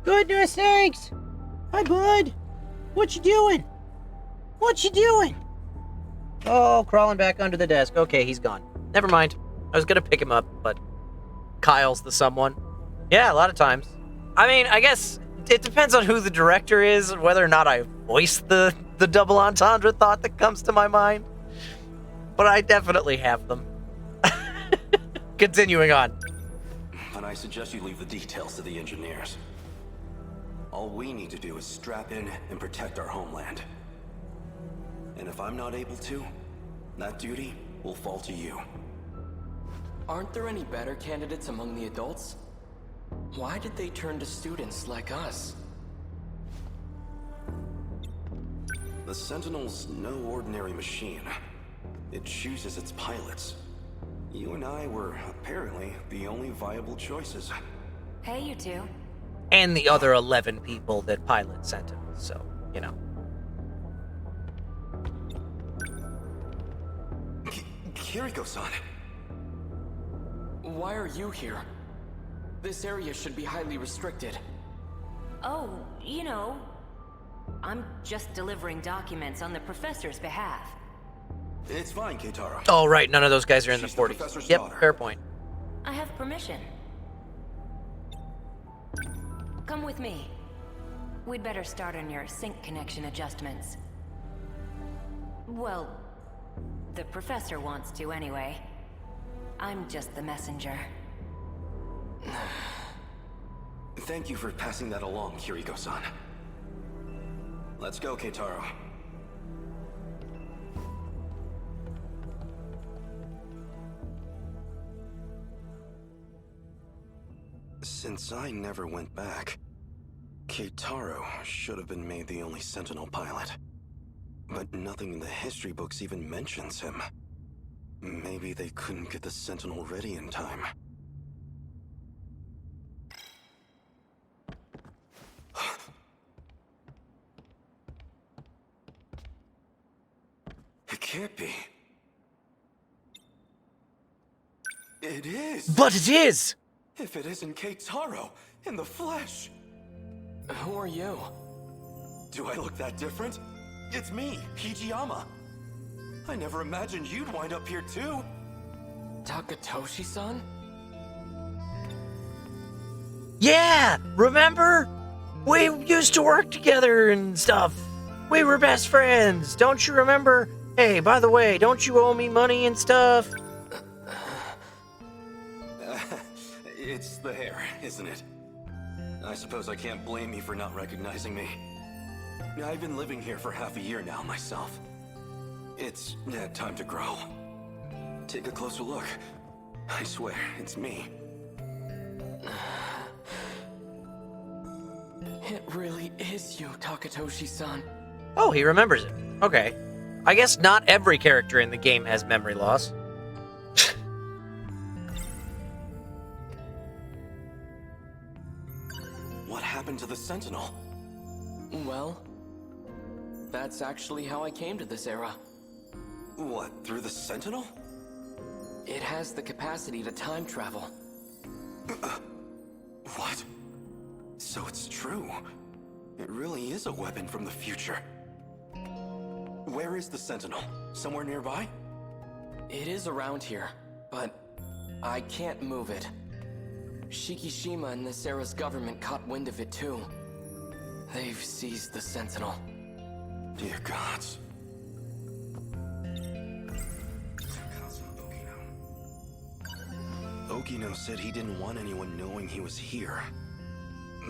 Goodness sakes! Hi, bud. What you doing? What you doing? Oh, crawling back under the desk. Okay, he's gone. Never mind. I was gonna pick him up, but Kyle's the someone. Yeah, a lot of times. I mean, I guess it depends on who the director is, and whether or not I voice the double entendre thought that comes to my mind. But I definitely have them. Continuing on. But I suggest you leave the details to the engineers. All we need to do is strap in and protect our homeland. And if I'm not able to, that duty will fall to you. Aren't there any better candidates among the adults? Why did they turn to students like us? The Sentinel's no ordinary machine. It chooses its pilots. You and I were apparently the only viable choices. Hey, you two. And the other 11 people that pilot Sentinels, so, you know. Kiriko-san. Why are you here? This area should be highly restricted. Oh, you know, I'm just delivering documents on the professor's behalf. It's fine, Keitaro. Oh, right, none of those guys are in the She's 40s. professor's Yep, daughter. fair point. I have permission. Come with me. We'd better start on your sync connection adjustments. Well, the professor wants to anyway. I'm just the messenger. Thank you for passing that along, Kiriko-san. Let's go, Keitaro. Since I never went back, Keitaro should have been made the only Sentinel pilot. But nothing in the history books even mentions him. Maybe they couldn't get the Sentinel ready in time. It can't be. It is! But it is! If it isn't Keitaro, in the flesh! Who are you? Do I look that different? It's me, Hijiyama. I never imagined you'd wind up here too. Takatoshi-san? Yeah! Remember? We used to work together and stuff. We were best friends. Don't you remember? Hey, by the way, don't you owe me money and stuff? It's the hair, isn't it? I suppose I can't blame you for not recognizing me. I've been living here for half a year now myself. It's time to grow. Take a closer look. I swear, it's me. It really is you, Takatoshi-san. Oh, he remembers it. Okay. I guess not every character in the game has memory loss. What happened to the Sentinel? Well, that's actually how I came to this era. What, through the Sentinel? It has the capacity to time travel. What? So it's true. It really is a weapon from the future. Where is the Sentinel? Somewhere nearby? It is around here, but I can't move it. Shikishima and this era's government caught wind of it too. They've seized the Sentinel. Dear gods. Okino said he didn't want anyone knowing he was here.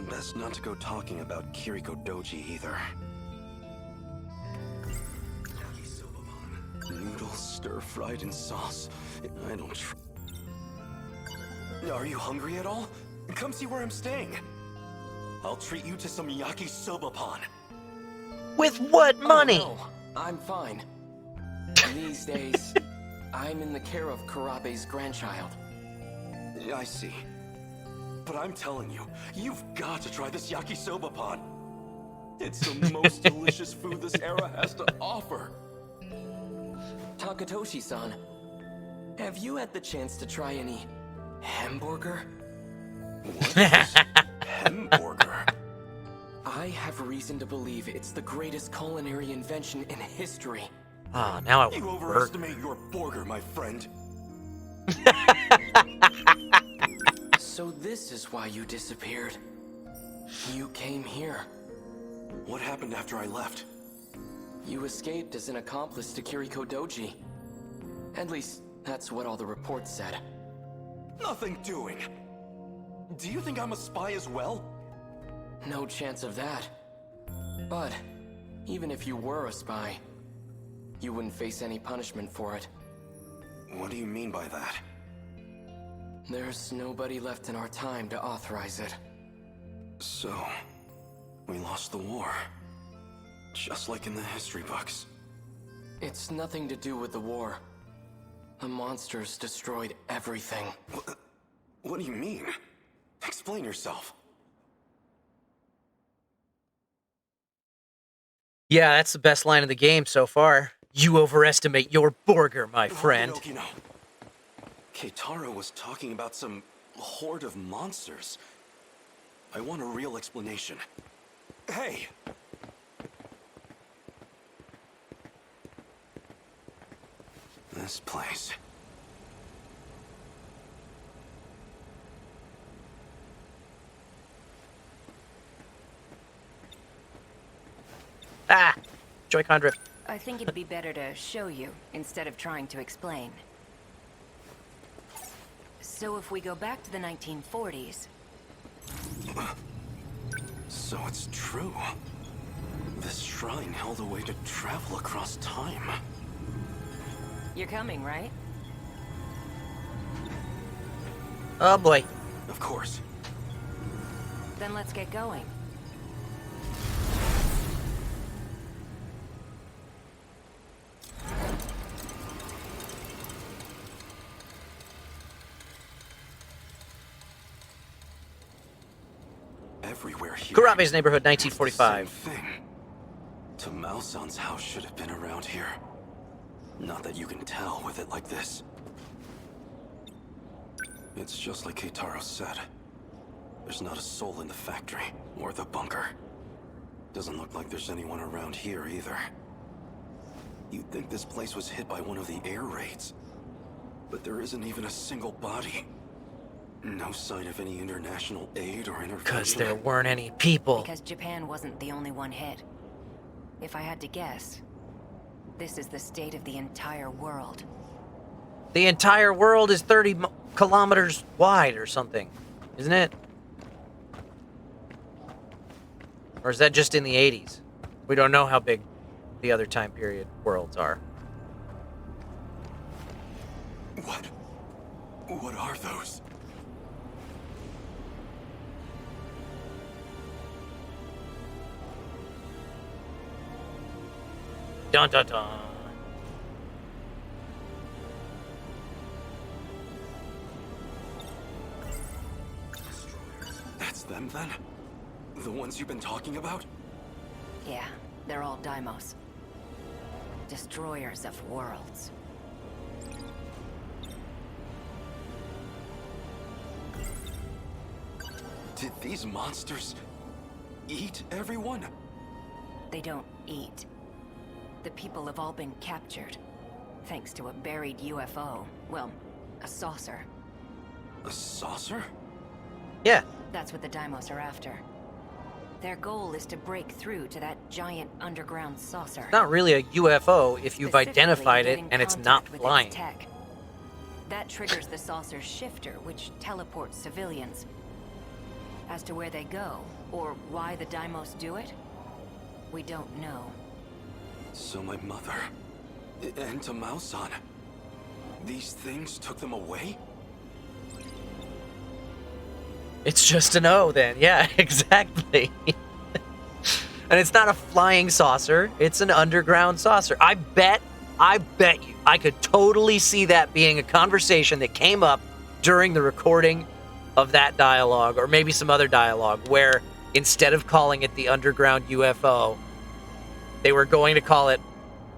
Best not to go talking about Kiriko Doji either. Noodles stir-fried in sauce. I don't Are you hungry at all? Come see where I'm staying. I'll treat you to some yakisoba pan. With what money? Oh, no, I'm fine. These days, I'm in the care of Kurabe's grandchild. I see. But I'm telling you, you've got to try this yakisoba pan. It's the most delicious food this era has to offer. Takatoshi-san, have you had the chance to try any hamburger? What is hamburger? I have reason to believe it's the greatest culinary invention in history. Ah, now I You want overestimate your burger, my friend. So this is why you disappeared. You came here. What happened after I left? You escaped as an accomplice to Kiriko Doji. At least, that's what all the reports said. Nothing doing. Do you think I'm a spy as well? No chance of that. But, even if you were a spy, you wouldn't face any punishment for it. What do you mean by that? There's nobody left in our time to authorize it. So, we lost the war. Just like in the history books. It's nothing to do with the war. The monsters destroyed everything. What do you mean? Explain yourself. Yeah, that's the best line of the game so far. You overestimate your burger, my friend. Okino. Keitaro was talking about some horde of monsters. I want a real explanation. Hey! This place. Ah! Joy-Con drift. I think it'd be better to show you instead of trying to explain. So if we go back to the 1940s... So it's true. This shrine held a way to travel across time. You're coming, right? Oh boy. Of course. Then let's get going. Everywhere here. Kurabe's neighborhood, 1945. Same thing. Tamao-san's house should have been around here. Not that you can tell with it like this. It's just like Keitaro said. There's not a soul in the factory, or the bunker. Doesn't look like there's anyone around here either. You'd think this place was hit by one of the air raids. But there isn't even a single body. No sign of any international aid or intervention. Because there weren't any people. Because Japan wasn't the only one hit. If I had to guess, this is the state of the entire world. The entire world is 30 kilometers wide or something, isn't it? Or is that just in the 80s? We don't know how big the other time period worlds are. What are those? Dun dun dun. That's them then? The ones you've been talking about? Yeah, they're all Daimos. Destroyers of worlds. Did these monsters eat everyone? They don't eat. The people have all been captured, thanks to a buried UFO. Well, a saucer. A saucer? Yeah. That's what the Daimos are after. Their goal is to break through to that giant underground saucer. It's not really a UFO if you've identified it and it's not flying. Tech. That triggers the saucer's shifter, which teleports civilians. As to where they go, or why the Daimos do it, we don't know. So my mother, and Tamao-san, these things took them away? It's just an O then. Yeah, exactly. And it's not a flying saucer. It's an underground saucer. I bet you, I could totally see that being a conversation that came up during the recording of that dialogue, or maybe some other dialogue, where instead of calling it the underground UFO, they were going to call it,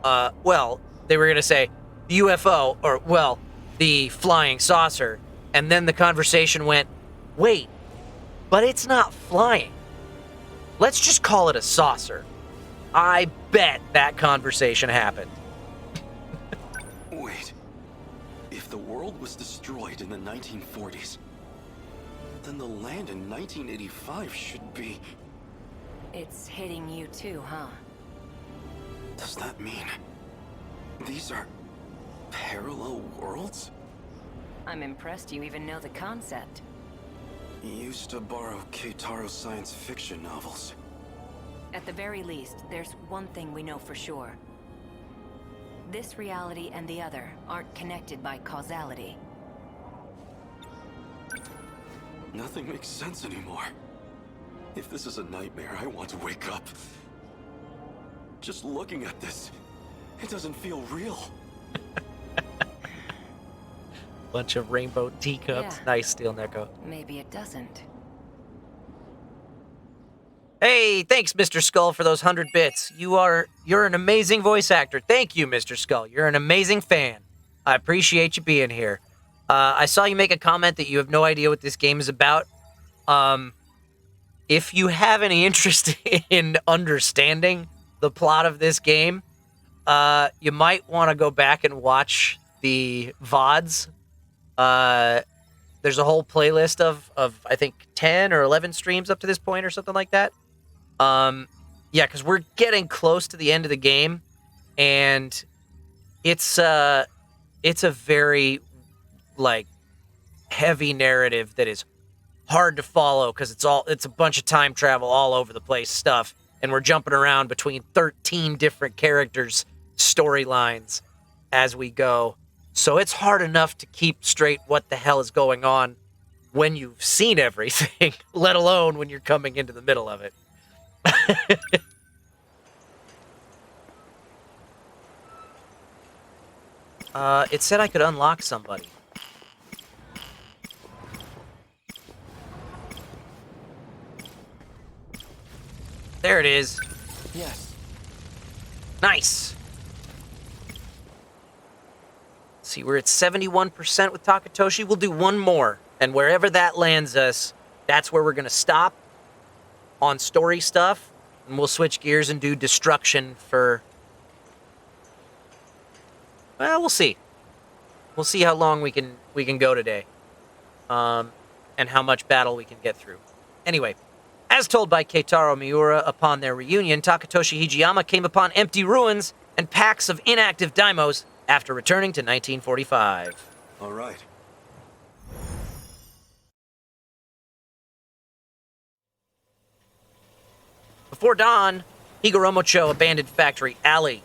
they were going to say the UFO, or, the flying saucer. And then the conversation went, wait, but it's not flying. Let's just call it a saucer. I bet that conversation happened. Wait. If the world was destroyed in the 1940s, then the land in 1985 should be... It's hitting you too, huh? Does that mean these are parallel worlds? I'm impressed you even know the concept. Used to borrow Keitaro's science fiction novels. At the very least, there's one thing we know for sure. This reality and the other aren't connected by causality. Nothing makes sense anymore. If this is a nightmare, I want to wake up. Just looking at this, it doesn't feel real. Bunch of rainbow teacups. Yeah. Nice, Steel Neko. Maybe it doesn't. Hey, thanks, Mr. Skull, for those 100 bits. You're an amazing voice actor. Thank you, Mr. Skull. You're an amazing fan. I appreciate you being here. I saw you make a comment that you have no idea what this game is about. If you have any interest in understanding the plot of this game, you might want to go back and watch the VODs. There's a whole playlist of I think 10 or 11 streams up to this point or something like that. Yeah, because we're getting close to the end of the game, and it's a very like heavy narrative that is hard to follow because it's a bunch of time travel all over the place stuff, and we're jumping around between 13 different characters' storylines as we go. So it's hard enough to keep straight what the hell is going on when you've seen everything, let alone when you're coming into the middle of it. It said I could unlock somebody. There it is. Yes. Nice. See, we're at 71% with Takatoshi. We'll do one more. And wherever that lands us, that's where we're going to stop on story stuff. And we'll switch gears and do destruction for... Well, we'll see. We'll see how long we can go today. And how much battle we can get through. Anyway, as told by Keitaro Miura upon their reunion, Takatoshi Hijiyama came upon empty ruins and packs of inactive daimos after returning to 1945. All right. Before dawn, Higoromocho abandoned Factory Alley.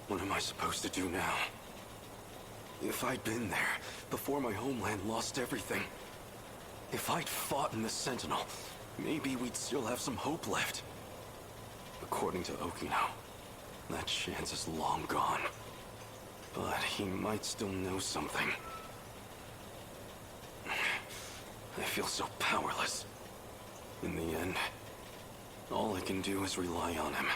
What am I supposed to do now? If I'd been there before my homeland lost everything, if I'd fought in the Sentinel, maybe we'd still have some hope left. According to Okino, that chance is long gone. But he might still know something. I feel so powerless. In the end, all I can do is rely on him.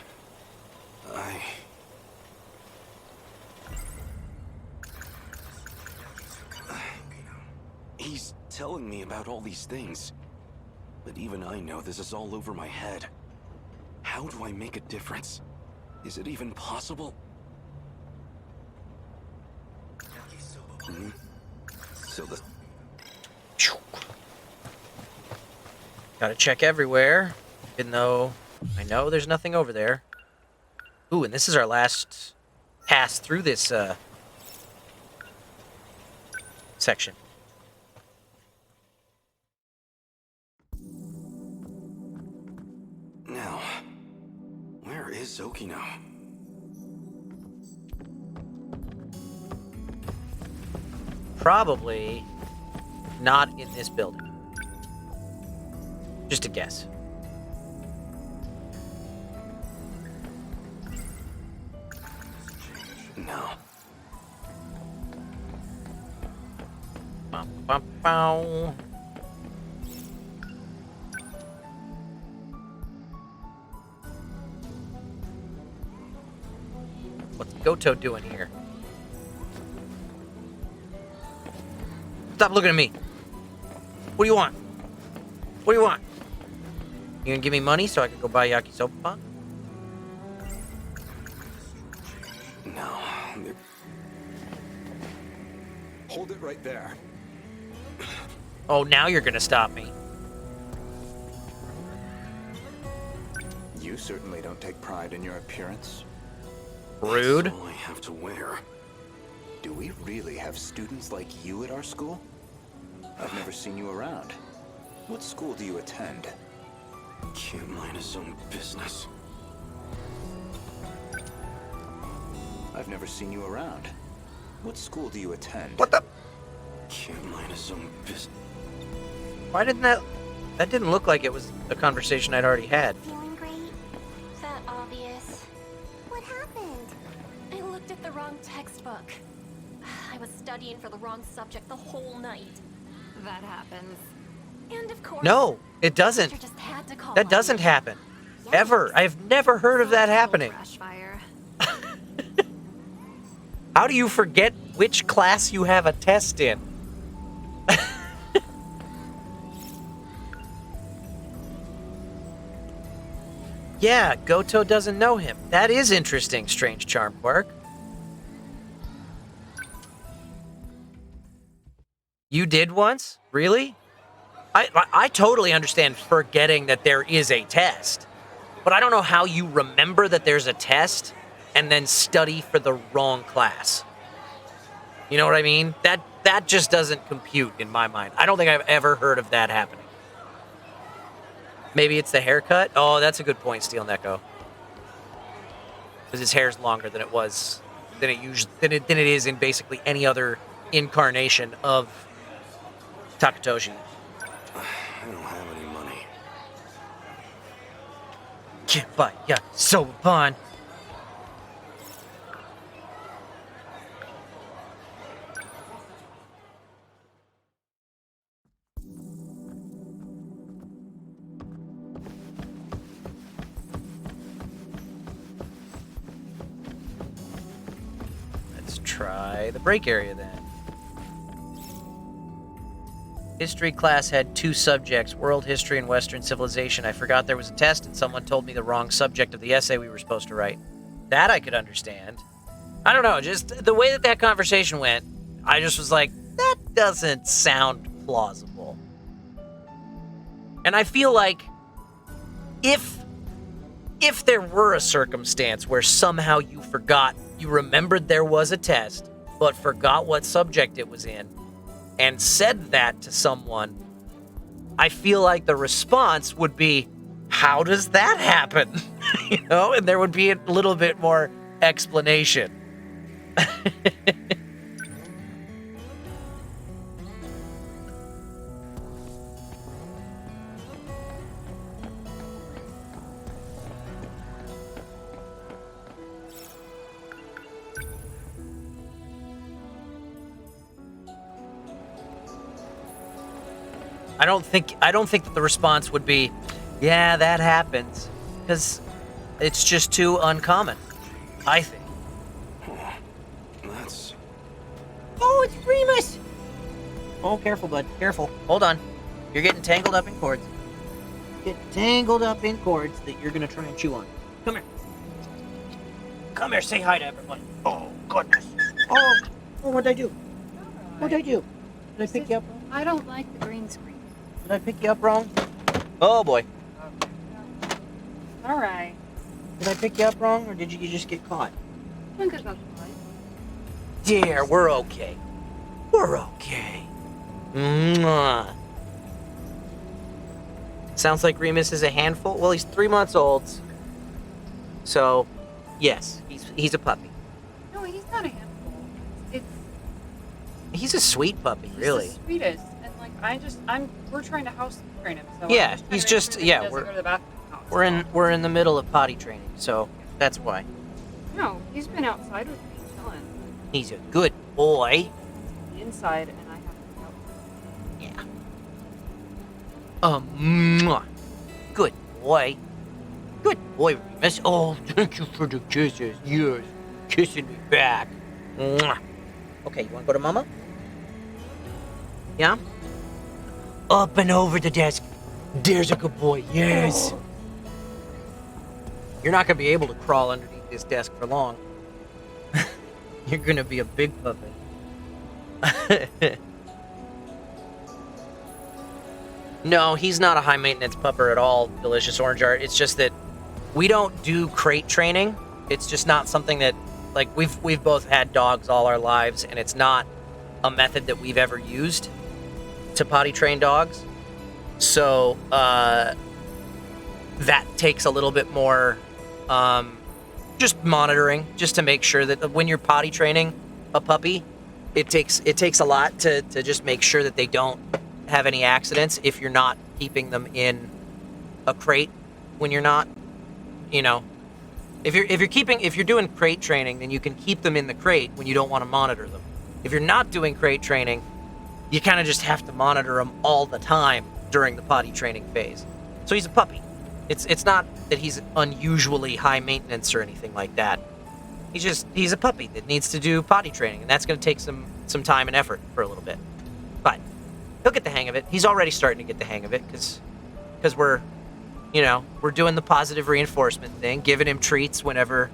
He's telling me about all these things. But even I know this is all over my head. How do I make a difference? Is it even possible? So the... Gotta check everywhere, even though I know there's nothing over there. Ooh, and this is our last pass through this section. Now, where is Okino? Probably not in this building. Just a guess. No. Bow, bow, bow. What's Goto doing here? Stop looking at me. What do you want? What do you want? You gonna give me money so I can go buy yakisoba? No. Hold it right there. Oh, now you're gonna stop me. You certainly don't take pride in your appearance. Rude. That's all I have to wear. Do we really have students like you at our school? I've never seen you around. What school do you attend? Can't mind his own business. I've never seen you around. What school do you attend? What the? Can't mind his own business. Why didn't that... That didn't look like it was a conversation I'd already had. Feeling great? Is that obvious? What happened? I looked at the wrong textbook. I was studying for the wrong subject the whole night. That happens. And of course... No, it doesn't. Just had to call That doesn't happen. Ever. I've never heard of that happening. How do you forget which class you have a test in? Yeah, Goto doesn't know him. That is interesting, Strange Charm Quirk. You did once? Really? I totally understand forgetting that there is a test. But I don't know how you remember that there's a test and then study for the wrong class. You know what I mean? That just doesn't compute in my mind. I don't think I've ever heard of that happening. Maybe it's the haircut? Oh, that's a good point, Steel Neko. Because his hair's longer than it was, than it is in basically any other incarnation of Takatoshi. I don't have any money. Can't buy ya Soban. Let's try the break area then. History class had 2 subjects, world history and Western civilization. I forgot there was a test and someone told me the wrong subject of the essay we were supposed to write. That I could understand. I don't know, just the way that conversation went, I just was like, that doesn't sound plausible. And I feel like if there were a circumstance where somehow you remembered there was a test, but forgot what subject it was in, and said that to someone, I feel like the response would be, how does that happen? You know, and there would be a little bit more explanation. I don't think that the response would be, yeah, that happens, because it's just too uncommon, I think. That's... Oh, it's Remus! Oh, careful, bud. Careful. Hold on. You're getting tangled up in cords. Get tangled up in cords that you're gonna try and chew on. Come here. Come here, say hi to everyone. Oh, goodness. Oh, what'd I do? What'd I do? Did I pick you up wrong? I don't like the green screen. Did I pick you up wrong? Oh, boy. All right. Did I pick you up wrong, or did you just get caught? I think I got the light. Dear, we're okay. We're okay. Mwah. Sounds like Remus is a handful. Well, he's 3 months old. So, yes, he's a puppy. No, he's not a handful. He's a sweet puppy, really. He's the sweetest. And like we're trying to house train him. So Yeah, he's just yeah, go to the bathroom. we're in the middle of potty training, so that's why. No, he's been outside with me chilling. He's a good boy. Inside, and I have to go. Yeah. Mwah. Good boy. Good boy, Remus. Oh, thank you for the kisses. Yes, kissing me back. Mwah. Okay, you want to go to Mama? Yeah? Up and over the desk. There's a good boy. Yes. You're not going to be able to crawl underneath this desk for long. You're going to be a big puppet. No, he's not a high-maintenance pupper at all, Delicious Orange Art. It's just that we don't do crate training. It's just not something that, like, we've both had dogs all our lives, and it's not a method that we've ever used to potty train dogs. So, that takes a little bit more just monitoring, just to make sure that when you're potty training a puppy, it takes a lot to just make sure that they don't have any accidents if you're not keeping them in a crate when you're not, you know, if you're doing crate training, then you can keep them in the crate when you don't want to monitor them. If you're not doing crate training, you kind of just have to monitor them all the time during the potty training phase. So he's a puppy. It's not that he's unusually high maintenance or anything like that. He's a puppy that needs to do potty training, and that's going to take some time and effort for a little bit. But he'll get the hang of it. He's already starting to get the hang of it because we're doing the positive reinforcement thing, giving him treats whenever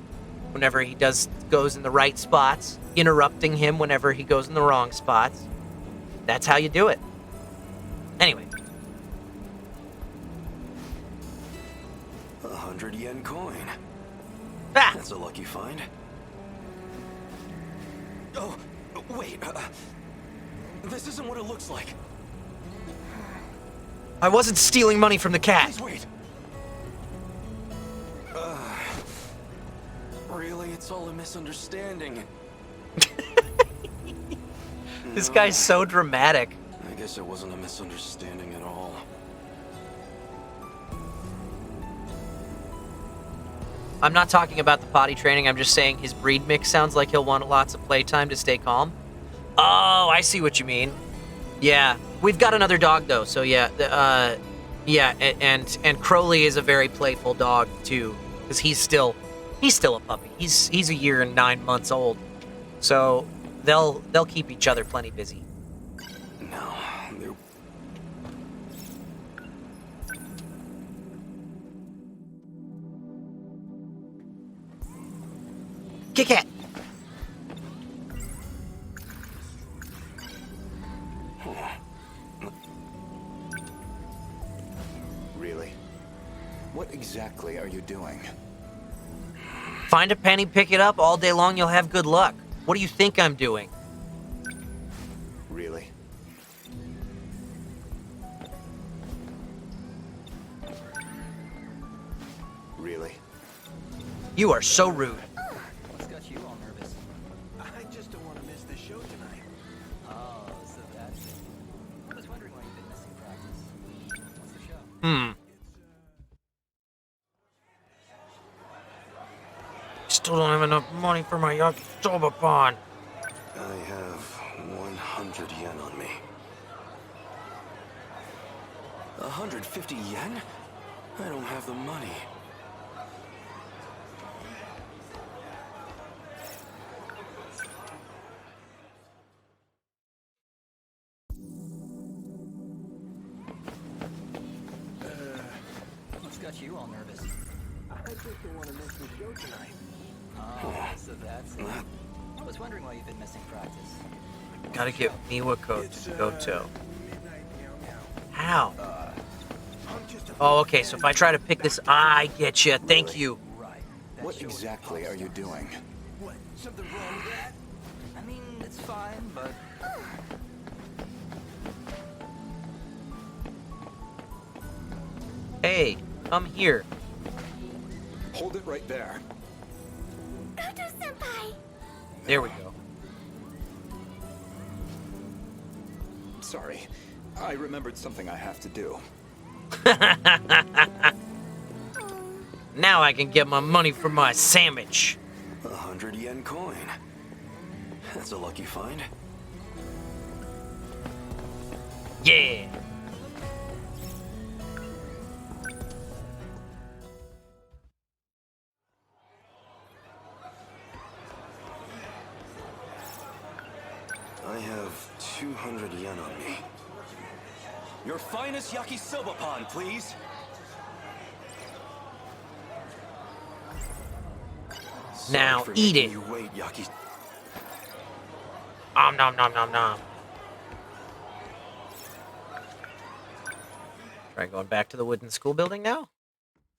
he goes in the right spots, interrupting him whenever he goes in the wrong spots. That's how you do it. Anyway. 100 yen coin. Ah! That's a lucky find. Oh, wait. This isn't what it looks like. I wasn't stealing money from the cat. Please wait. Really, it's all a misunderstanding. This guy's so dramatic. I guess it wasn't a misunderstanding at all. I'm not talking about the potty training. I'm just saying his breed mix sounds like he'll want lots of playtime to stay calm. Oh, I see what you mean. Yeah, we've got another dog though, so yeah, and Crowley is a very playful dog too, because he's still a puppy. He's a year and 9 months old, so they'll keep each other plenty busy. No, they're... Kit Kat. Really? What exactly are you doing? Find a penny, pick it up. All day long, you'll have good luck. What do you think I'm doing? Really? Really? You are so rude. What's got you all nervous? I just don't want to miss the show tonight. Oh, so that's it. I was wondering why you've been missing practice. What's the show? Still don't have enough money for my yakisoba pan. I have 100 yen on me. 150 yen? I don't have the money. What's got you all nervous? I just don't want to miss the show tonight. Oh, so that's it. I was wondering why you've been missing practice. Gotta get Miwako to Goto. Midnight meow meow. How? I'm just a Oh, okay, so if I try to pick this... I get you. Thank you. Right. What exactly are you doing? What? Something wrong with that? I mean, it's fine, but... Hey, come here. Hold it right there. Goto-senpai! There we go. Sorry. I remembered something I have to do. Now I can get my money for my sandwich. 100 yen coin. That's a lucky find. Yeah. I have 200 yen on me. Your finest yakisoba pan, please. Now Sorry for eat making it. You wait, Yaki. Nom nom nom nom nom. Try going back to the wooden school building now?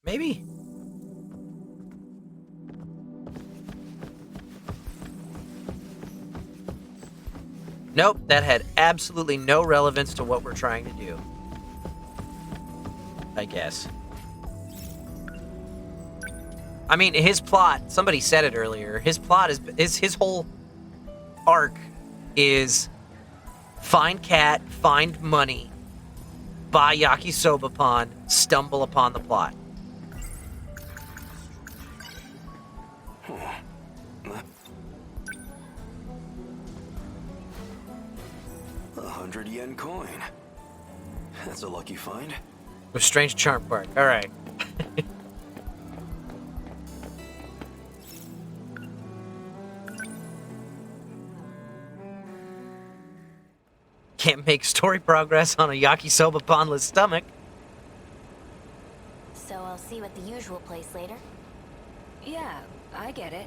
Maybe. Nope, that had absolutely no relevance to what we're trying to do. I guess. I mean, his plot, somebody said it earlier, his plot is his whole arc is find cat, find money, buy yakisoba pan, stumble upon the plot. 100 yen coin. That's a lucky find. With strange charm part. All right. Can't make story progress on a yakisoba panless stomach. So I'll see you at the usual place later? Yeah, I get it.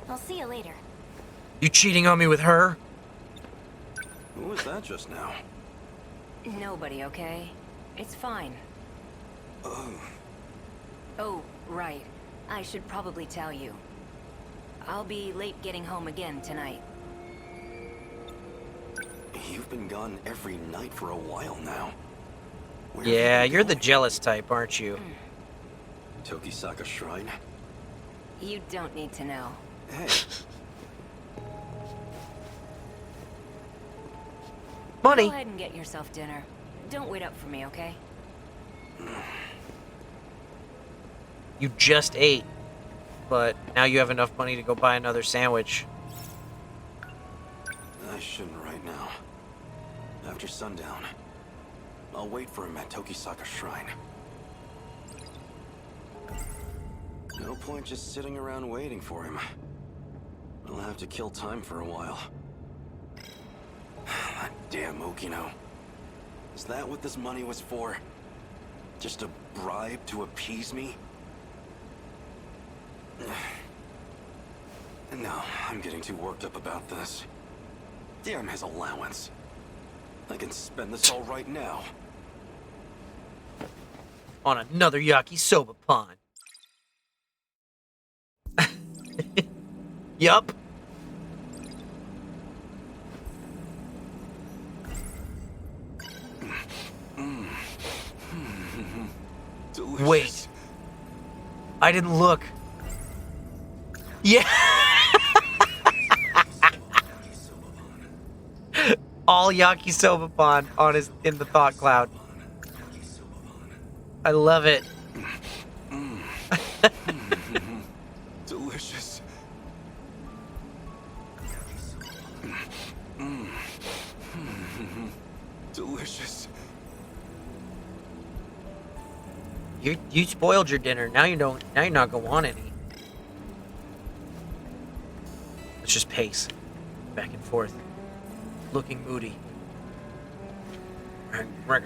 I'll see you later. You cheating on me with her? Who was that just now? Nobody, okay? It's fine. Oh, right. I should probably tell you. I'll be late getting home again tonight. You've been gone every night for a while now. Where Yeah, you're the jealous type, aren't you? Tokisaka Shrine? You don't need to know. Hey. Money. Go ahead and get yourself dinner. Don't wait up for me, okay? You just ate, but now you have enough money to go buy another sandwich. I shouldn't right now. After sundown, I'll wait for him at Tokisaka Shrine. No point just sitting around waiting for him. I'll have to kill time for a while. That damn Okino. Is that what this money was for? Just a bribe to appease me? No, I'm getting too worked up about this. Damn his allowance. I can spend this all right now. On another yakisoba pan. Yup. Delicious. Wait. I didn't look. Yeah. All yakisoba pan on his in the thought cloud. I love it. Delicious. Delicious. You spoiled your dinner. Now you don't. Now you're not gonna want any. Let's just pace back and forth, looking moody. Make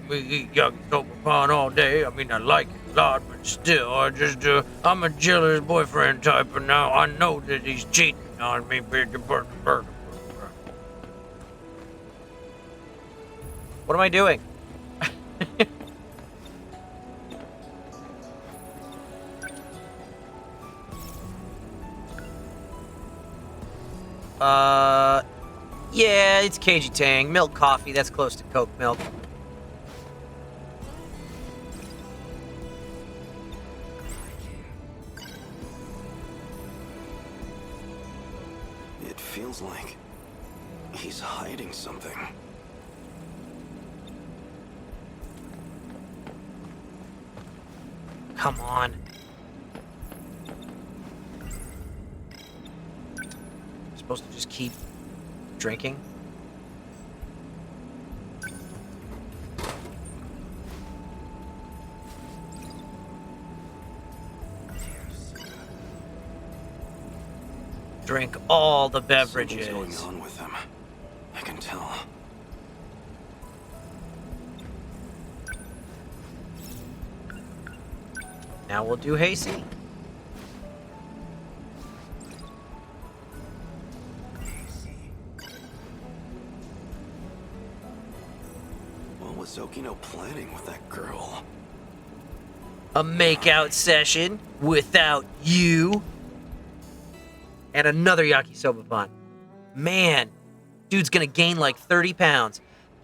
me eat yakisoba pan all day. I mean, I like it a lot, but still, I'm a jealous boyfriend type, and now I know that he's cheating on me. What am I doing? Yeah, it's Keiji Tang. Milk coffee, that's close to Coke milk. It feels like he's hiding something. Come on. Supposed to just keep drinking? Drink all the beverages. Something's going on with him. I can tell. Now we'll do Hasty. What was Okino planning with that girl? A makeout session without you. And another yakisoba pan. Man, dude's gonna gain like 30 pounds.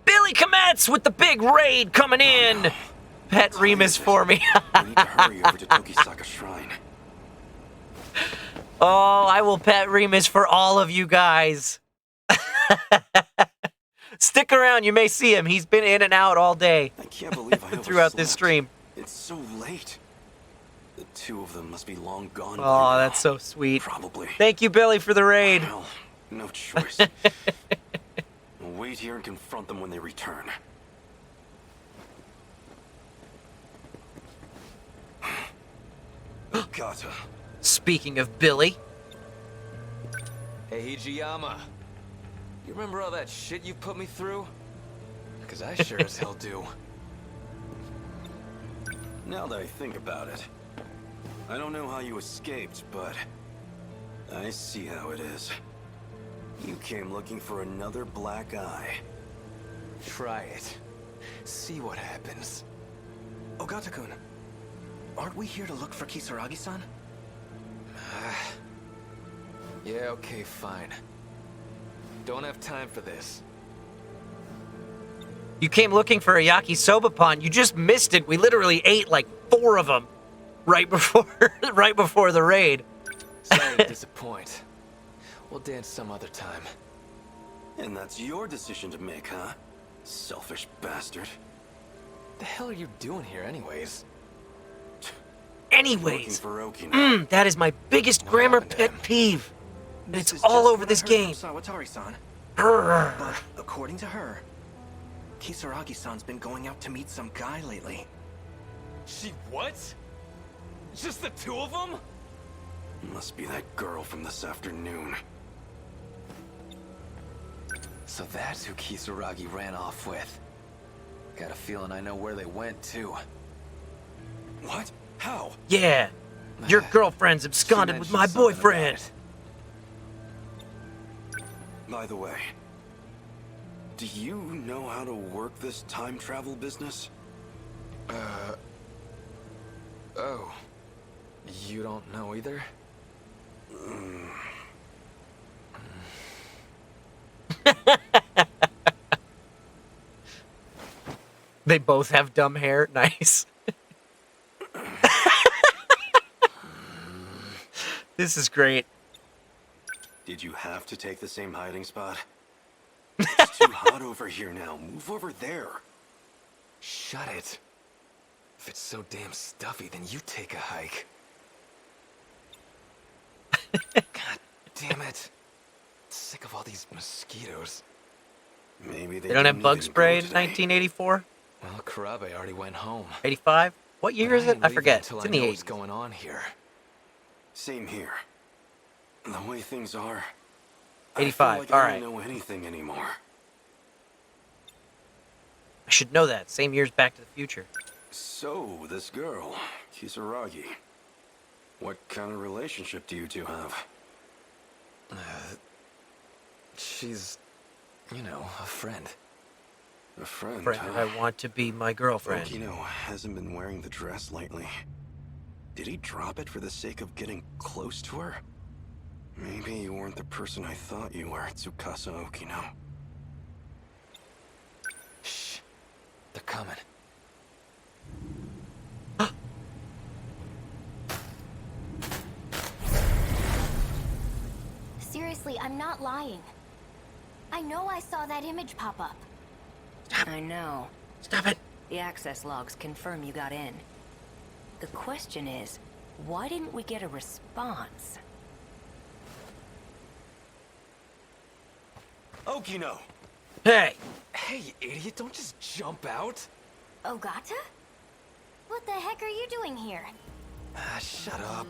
Billy Kometz with the big raid coming in. Pet Remus for me. We need to hurry over to Tokisaka Shrine. Oh, I will pet Remus for all of you guys. Stick around, you may see him. He's been in and out all day. I can't believe I throughout this overslept. stream. It's so late. The two of them must be long gone. Oh, that's so sweet. Probably. Thank you, Billy, for the raid. Well, no choice. I'll wait here and confront them when they return. Gata. Speaking of Billy. Hey, Hijiyama. You remember all that shit you put me through? Because I sure as hell do. Now that I think about it, I don't know how you escaped, but I see how it is. You came looking for another black eye. Try it. See what happens. Ogata-kun, aren't we here to look for Kisaragi-san? Yeah, okay, fine. Don't have time for this. You came looking for a yakisoba pon. You just missed it. We literally ate like 4 of them right before the raid. Sorry to disappoint. We'll dance some other time. And that's your decision to make, huh? Selfish bastard. The hell are you doing here anyways? Anyways, Looking for Okina. that is my biggest grammar pet peeve. And it's all over this game. Sawatari-san. Brr. But according to her, Kisaragi-san's been going out to meet some guy lately. She what? Just the two of them? Must be that girl from this afternoon. So that's who Kisaragi ran off with. Got a feeling I know where they went too. What? How? Yeah, your girlfriend's absconded with my boyfriend. By the way, do you know how to work this time travel business? Oh. You don't know either? They both have dumb hair. Nice. This is great. Did you have to take the same hiding spot? It's too hot over here now. Move over there. Shut it. If it's so damn stuffy, then you take a hike. God damn it. Sick of all these mosquitoes. Maybe They don't have bug spray in 1984? Well, Karabe already went home. 85? What year is it? I forget. It's in the 80s. What's going on here? Same here. The way things are, 85. I feel like All I right. don't know anything anymore. I should know that. Same year's Back to the Future. So, this girl, Kisaragi, what kind of relationship do you two have? She's, you know, a friend. A friend, Friend, huh? I want to be my girlfriend. Okino hasn't been wearing the dress lately. Did he drop it for the sake of getting close to her? Maybe you weren't the person I thought you were, Tsukasa Okino. Shh. They're coming. Seriously, I'm not lying. I know I saw that image pop up. I know. Stop it. The access logs confirm you got in. The question is, why didn't we get a response? Okino! Hey! Hey, idiot, don't just jump out. Ogata? What the heck are you doing here? Shut up.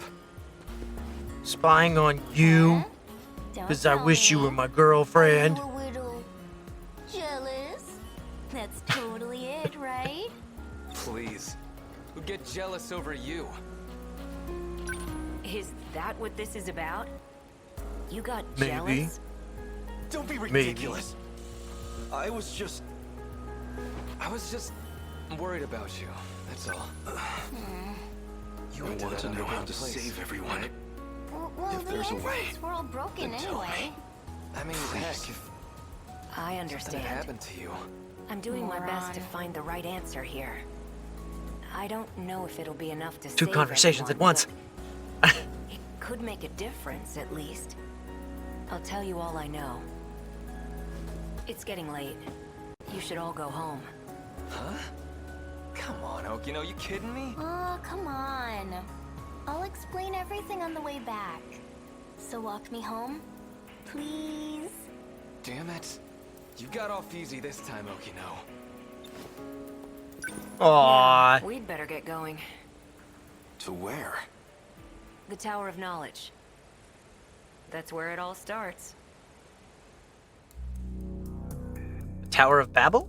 Spying on you? Because I wish you were my girlfriend. Are you a little jealous? That's totally it, right? Please. Who get jealous over you? Is that what this is about? You got Maybe. jealous? Don't be Maybe. ridiculous. I was just worried about you. That's all. You want to know how to save everyone. Well, If the there's a answer way, is we're all broken then tell anyway. I mean, heck, if I something understand. had happened to you, I'm doing my best to find the right answer here. I don't know if it'll be enough to Two save conversations everyone, at once. but it could make a difference, at least. I'll tell you all I know. It's getting late. You should all go home. Huh? Come on, Okino, you kidding me? Oh, come on. I'll explain everything on the way back. So walk me home, please. Damn it. You got off easy this time, Okino. Aww. We'd better get going. To where? The Tower of Knowledge. That's where it all starts. Tower of Babel?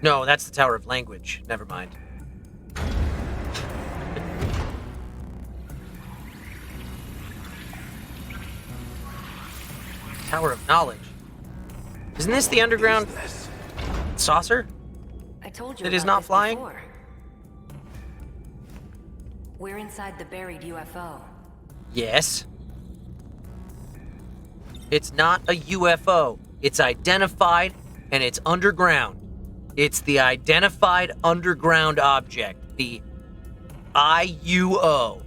No, that's the Tower of Language. Never mind. Tower of Knowledge. Isn't this the underground saucer? I told you That is about not this flying? before. We're inside the buried UFO. Yes. It's not a UFO. It's identified and it's underground. It's the identified underground object. The IUO.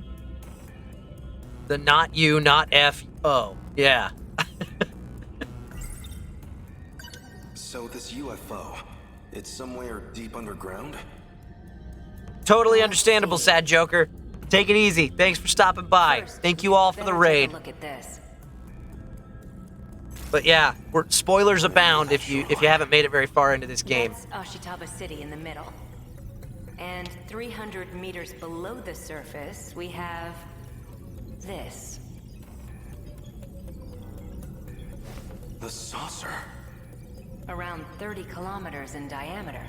The not U, not FO. Yeah. So this UFO, it's somewhere deep underground? Totally understandable, Sad Joker. Take it easy. Thanks for stopping by. Thank you all for the raid. Look at this. But yeah, spoilers abound if you haven't made it very far into this game. That's Ashitaba City in the middle. And 300 meters below the surface, we have this. The saucer. Around 30 kilometers in diameter.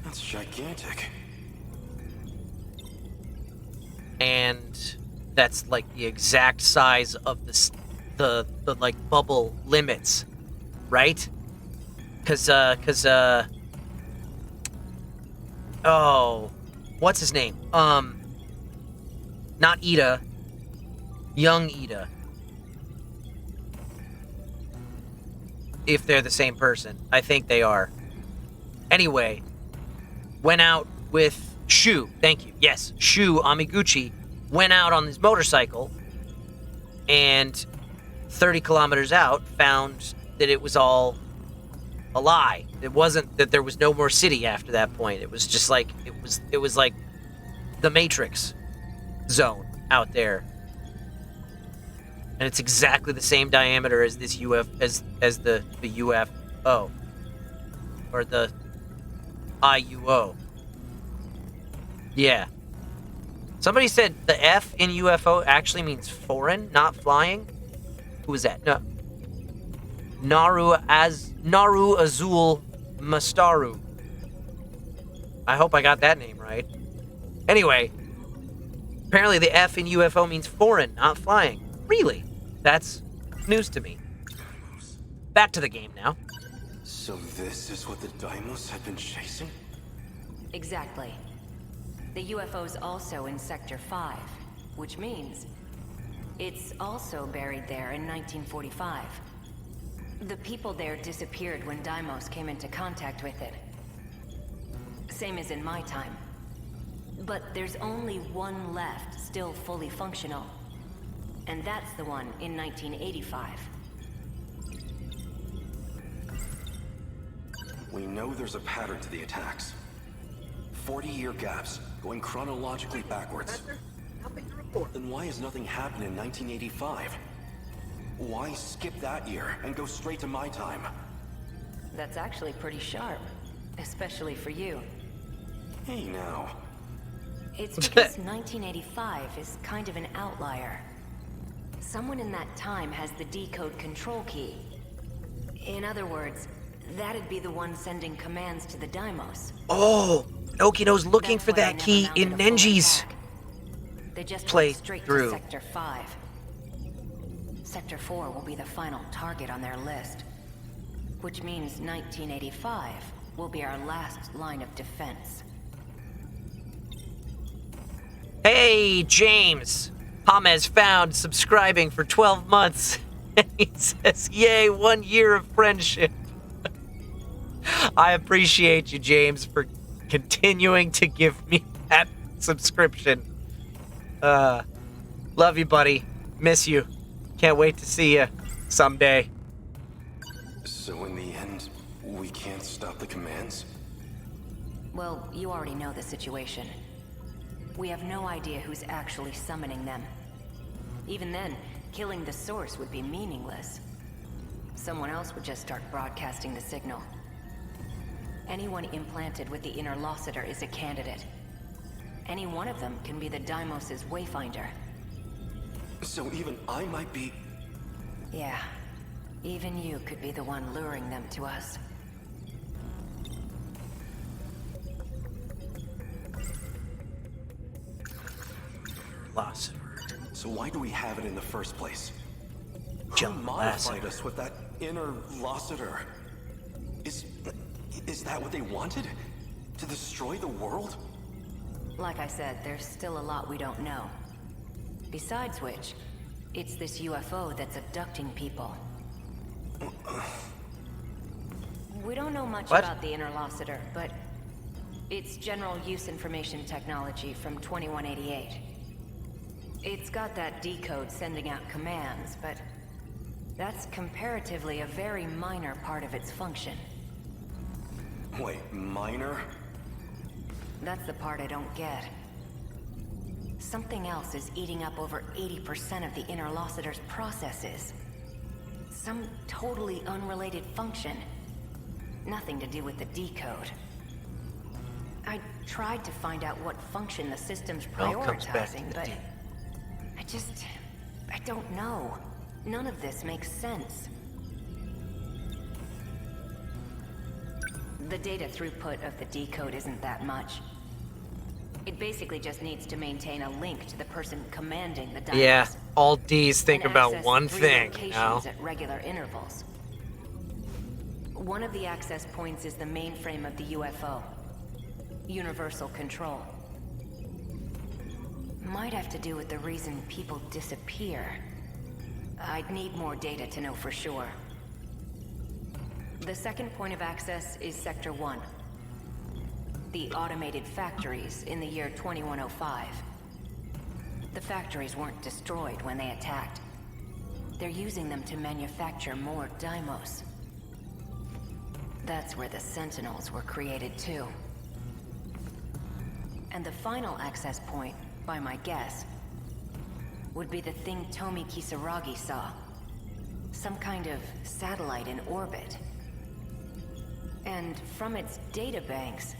That's gigantic. And that's like the exact size of the like bubble limits, right? Cause oh, what's his name? Not Ida, young Ida. If they're the same person, I think they are. Anyway, went out with Shu. Thank you. Yes, Shu Amiguchi went out on his motorcycle and 30 kilometers out found that it was all a lie. It wasn't that there was no more city after that point. It was just like it was like the Matrix zone out there. And it's exactly the same diameter as this as the UFO or the IUO. Yeah. Somebody said the F in UFO actually means foreign, not flying. Who was that? No. Naru Azul Mastaru. I hope I got that name right. Anyway, apparently the F in UFO means foreign, not flying. Really? That's news to me. Back to the game now. So this is what the Daimos had been chasing? Exactly. The UFO's also in Sector 5, which means it's also buried there in 1945. The people there disappeared when Deimos came into contact with it. Same as in my time. But there's only one left, still fully functional. And that's the one in 1985. We know there's a pattern to the attacks. 40-year gaps, going chronologically backwards. Then why has nothing happened in 1985? Why skip that year and go straight to my time? That's actually pretty sharp, especially for you. Hey now. It's because 1985 is kind of an outlier. Someone in that time has the decode control key. In other words, that'd be the one sending commands to the Deimos. Oh, Okino's looking for that key in Nenji's They just play went straight through. to Sector 5. Sector 4 will be the final target on their list. Which means 1985 will be our last line of defense. Hey, James. Hamez found subscribing for 12 months. He says, yay, 1 year of friendship. I appreciate you, James, for continuing to give me that subscription. Love you, buddy. Miss you. Can't wait to see you someday. So in the end, we can't stop the commands? Well, you already know the situation. We have no idea who's actually summoning them. Even then, killing the source would be meaningless. Someone else would just start broadcasting the signal. Anyone implanted with the interlocutor is a candidate. Any one of them can be the Deimos' wayfinder. So even I might be... Yeah. Even you could be the one luring them to us. Lost. So why do we have it in the first place? Who Jump modified us with that inner Lossiter? Is that what they wanted? To destroy the world? Like I said, there's still a lot we don't know. Besides which, it's this UFO that's abducting people. We don't know much about the interlocutor, but it's general use information technology from 2188. It's got that decode sending out commands, but that's comparatively a very minor part of its function. Wait, minor? That's the part I don't get. Something else is eating up over 80% of the interlocutor's processes. Some totally unrelated function. Nothing to do with the decode. I tried to find out what function the system's prioritizing, but I don't know. None of this makes sense. The data throughput of the decode isn't that much. It basically just needs to maintain a link to the person commanding the Deimos. Yeah, all D's think and about access one 3 thing, locations you know? at regular intervals. One of the access points is the mainframe of the UFO. Universal control. Might have to do with the reason people disappear. I'd need more data to know for sure. The second point of access is Sector 1. The automated factories in the year 2105. The factories weren't destroyed when they attacked. They're using them to manufacture more Deimos. That's where the Sentinels were created too. And the final access point, by my guess, would be the thing Tomi Kisaragi saw. Some kind of satellite in orbit. And from its data banks,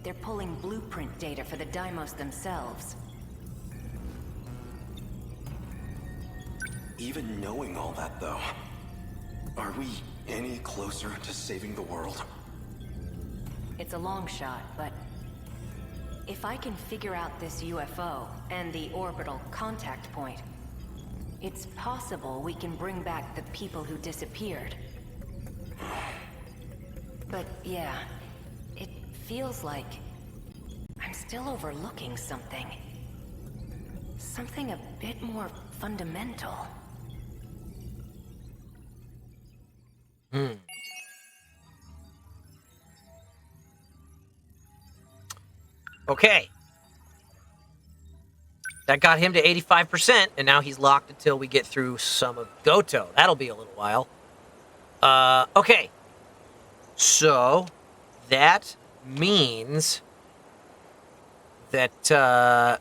they're pulling blueprint data for the Deimos themselves. Even knowing all that, though, are we any closer to saving the world? It's a long shot, but if I can figure out this UFO and the orbital contact point, it's possible we can bring back the people who disappeared. But yeah, it feels like I'm still overlooking something. Something a bit more fundamental. Okay. That got him to 85%, and now he's locked until we get through some of Goto. That'll be a little while. Okay. So, that means that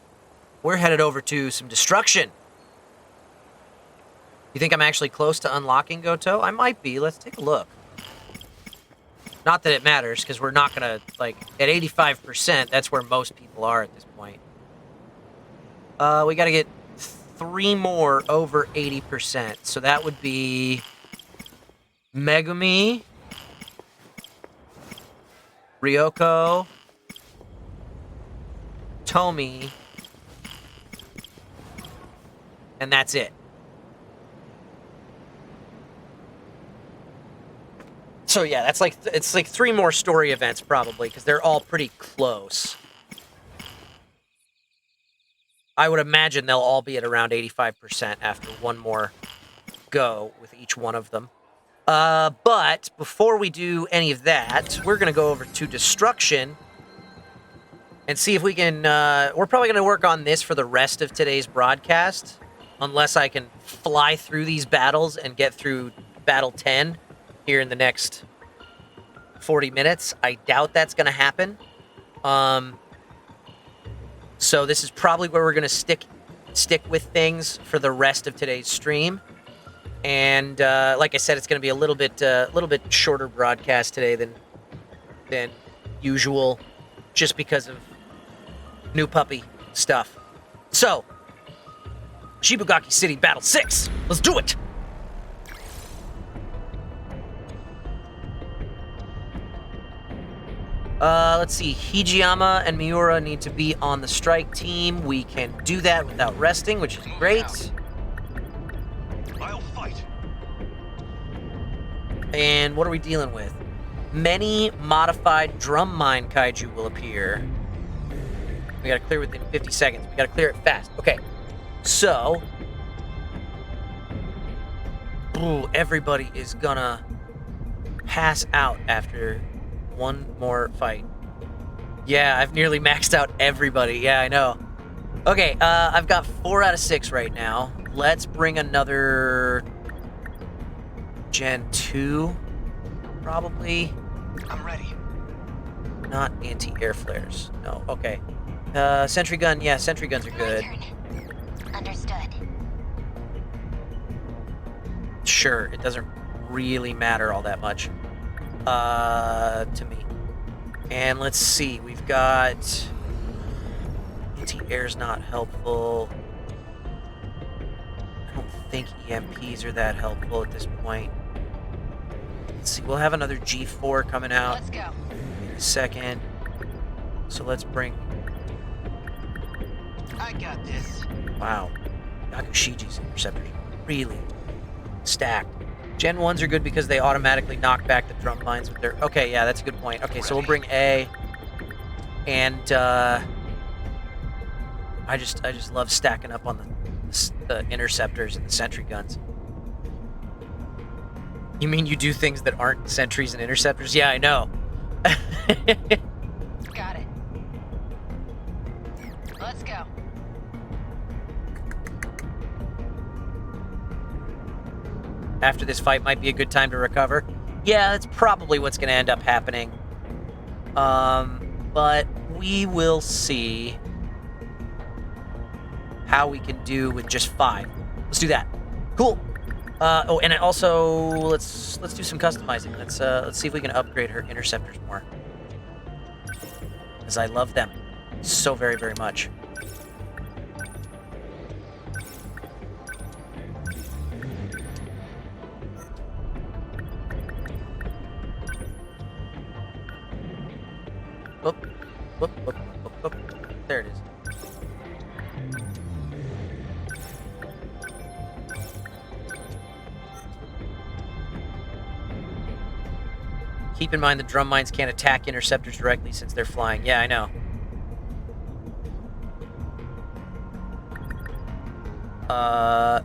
we're headed over to some destruction. You think I'm actually close to unlocking Goto? I might be. Let's take a look. Not that it matters, because we're not going to, like, at 85%, that's where most people are at this point. We got to get 3 more over 80%. So that would be Megumi, Ryoko, Tomi, and that's it. So yeah, it's like 3 more story events probably, because they're all pretty close. I would imagine they'll all be at around 85% after one more go with each one of them. But before we do any of that, we're going to go over to Destruction and see if we can... we're probably going to work on this for the rest of today's broadcast, unless I can fly through these battles and get through Battle 10 here in the next 40 minutes. I doubt that's going to happen. So this is probably where we're going to stick with things for the rest of today's stream. And like I said, it's going to be a little bit shorter broadcast today than usual, just because of new puppy stuff. So, Shibugaki City Battle 6. Let's do it! Let's see. Hijiyama and Miura need to be on the strike team. We can do that without resting, which is great. I'll fight. And what are we dealing with? Many modified drum mine kaiju will appear. We gotta clear within 50 seconds. We gotta clear it fast. Okay. So... Ooh, everybody is gonna pass out after one more fight. Yeah, I've nearly maxed out everybody. Yeah, I know. Okay, I've got 4 out of 6 right now. Let's bring another Gen 2, probably. I'm ready. Not anti-air flares. No, okay. Sentry gun, yeah, sentry guns are good. Understood. Sure, it doesn't really matter all that much. To me. And let's see, we've got... Anti-air's not helpful. I don't think EMPs are that helpful at this point. Let's see, we'll have another G4 coming out. Let's go. In a second. So let's bring... I got this. Wow. Yakushiji's interceptors really stacked. Gen 1s are good because they automatically knock back the drum mines with their... Okay, yeah, that's a good point. Okay, so we'll bring A. And, I just love stacking up on the interceptors and the sentry guns. You mean you do things that aren't sentries and interceptors? Yeah, I know. Got it. Let's go. After this fight might be a good time to recover. Yeah, that's probably what's going to end up happening. But we will see how we can do with just 5. Let's do that. Cool. Oh, and also let's do some customizing. Let's see if we can upgrade her interceptors more, because I love them so very, very much. Whoop, whoop, whoop, whoop, whoop. There it is. Keep in mind the drum mines can't attack interceptors directly since they're flying. Yeah, I know. I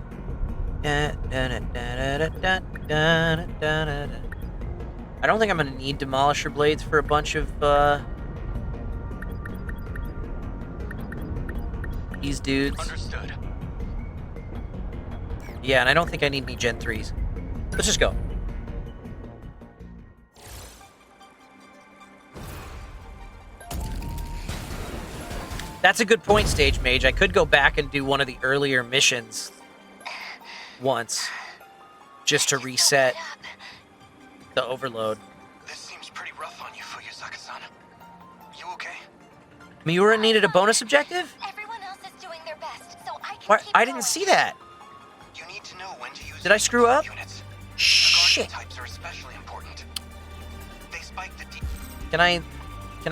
don't think I'm going to need Demolisher Blades for a bunch of these dudes. Understood. Yeah, and I don't think I need any Gen 3s. Let's just go. That's a good point, Stage Mage. I could go back and do one of the earlier missions once, just to reset the overload. This seems pretty rough on you, Fuyusaka-san. You okay? Miura needed a bonus objective? Everyone else is doing their best, so I can Why, keep I didn't see that. You need to know when to use Did I screw up? units. Shit. The guardian types are especially important. They spike the Can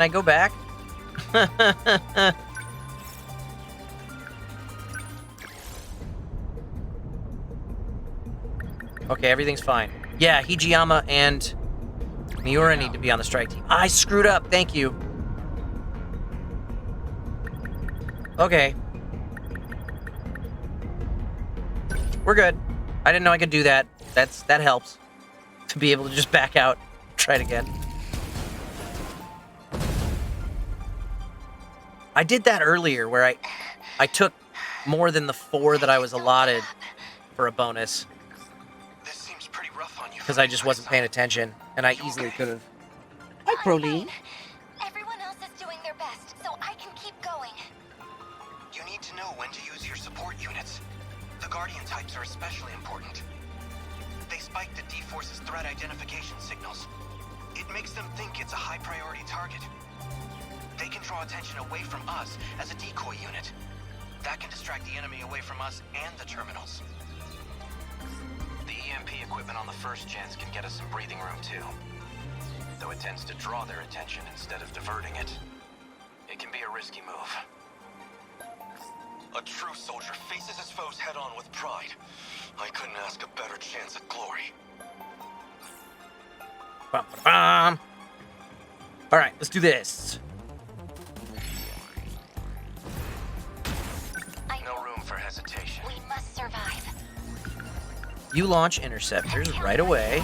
I go back? Okay, everything's fine. Yeah, Hijiyama and Miura need to be on the strike team. I screwed up, thank you. Okay. We're good. I didn't know I could do that. That helps. to be able to just back out, try it again. I did that earlier where I took more than the 4 that I was allotted for a bonus. This seems pretty rough on you. Because I just wasn't paying attention, and I easily could have. Hi, Proline. Everyone else is doing their best, so I can keep going. You need to know when to use your support units. The Guardian types are especially important. They spike the D-Force's threat identification signals. It makes them think it's a high-priority target. They can draw attention away from us as a decoy unit. That can distract the enemy away from us and the terminals. The EMP equipment on the first gens can get us some breathing room too. Though it tends to draw their attention instead of diverting it. It can be a risky move. A true soldier faces his foes head-on with pride. I couldn't ask a better chance at glory. Bum, ba, bum. All right, let's do this. No room for hesitation. We must survive. You launch interceptors right away.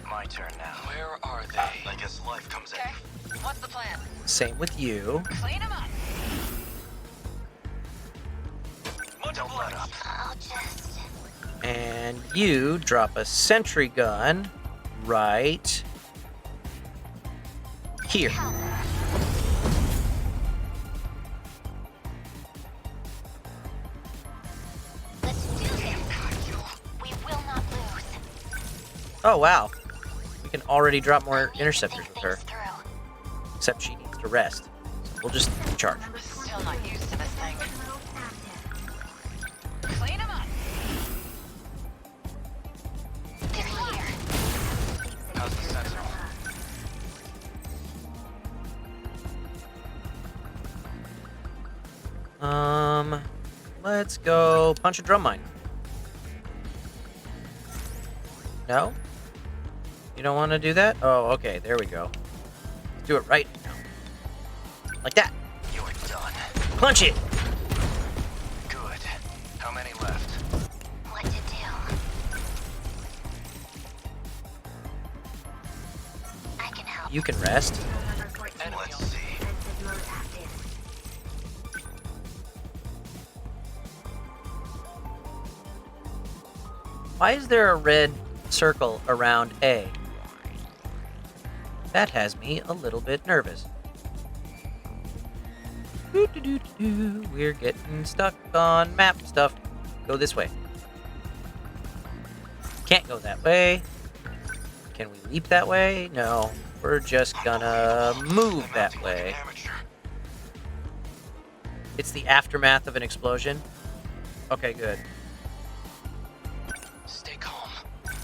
My turn now. Where are they? I guess life comes Okay, what's the plan? Same with you. Clean them up. Don't let up. I'll just... And you drop a sentry gun right here. Let's do this. We will not lose. Oh, wow. We can already drop more interceptors with her. Through. Except she needs to rest. So we'll just charge. Still not used to this thing. Clean them up. They're here. How's the sensor? Let's go punch a drum mine. No? You don't want to do that? Oh, okay, there we go. Let's do it right now. Like that. You're done. Punch it! Good. How many left? What to do? I can help. You can rest. Let's see. Why is there a red circle around A? That has me a little bit nervous. Doo-doo-doo-doo-doo. We're getting stuck on map stuff. Go this way. Can't go that way. Can we leap that way? No. We're just gonna move that way. It's the aftermath of an explosion. Okay, good. Stay calm.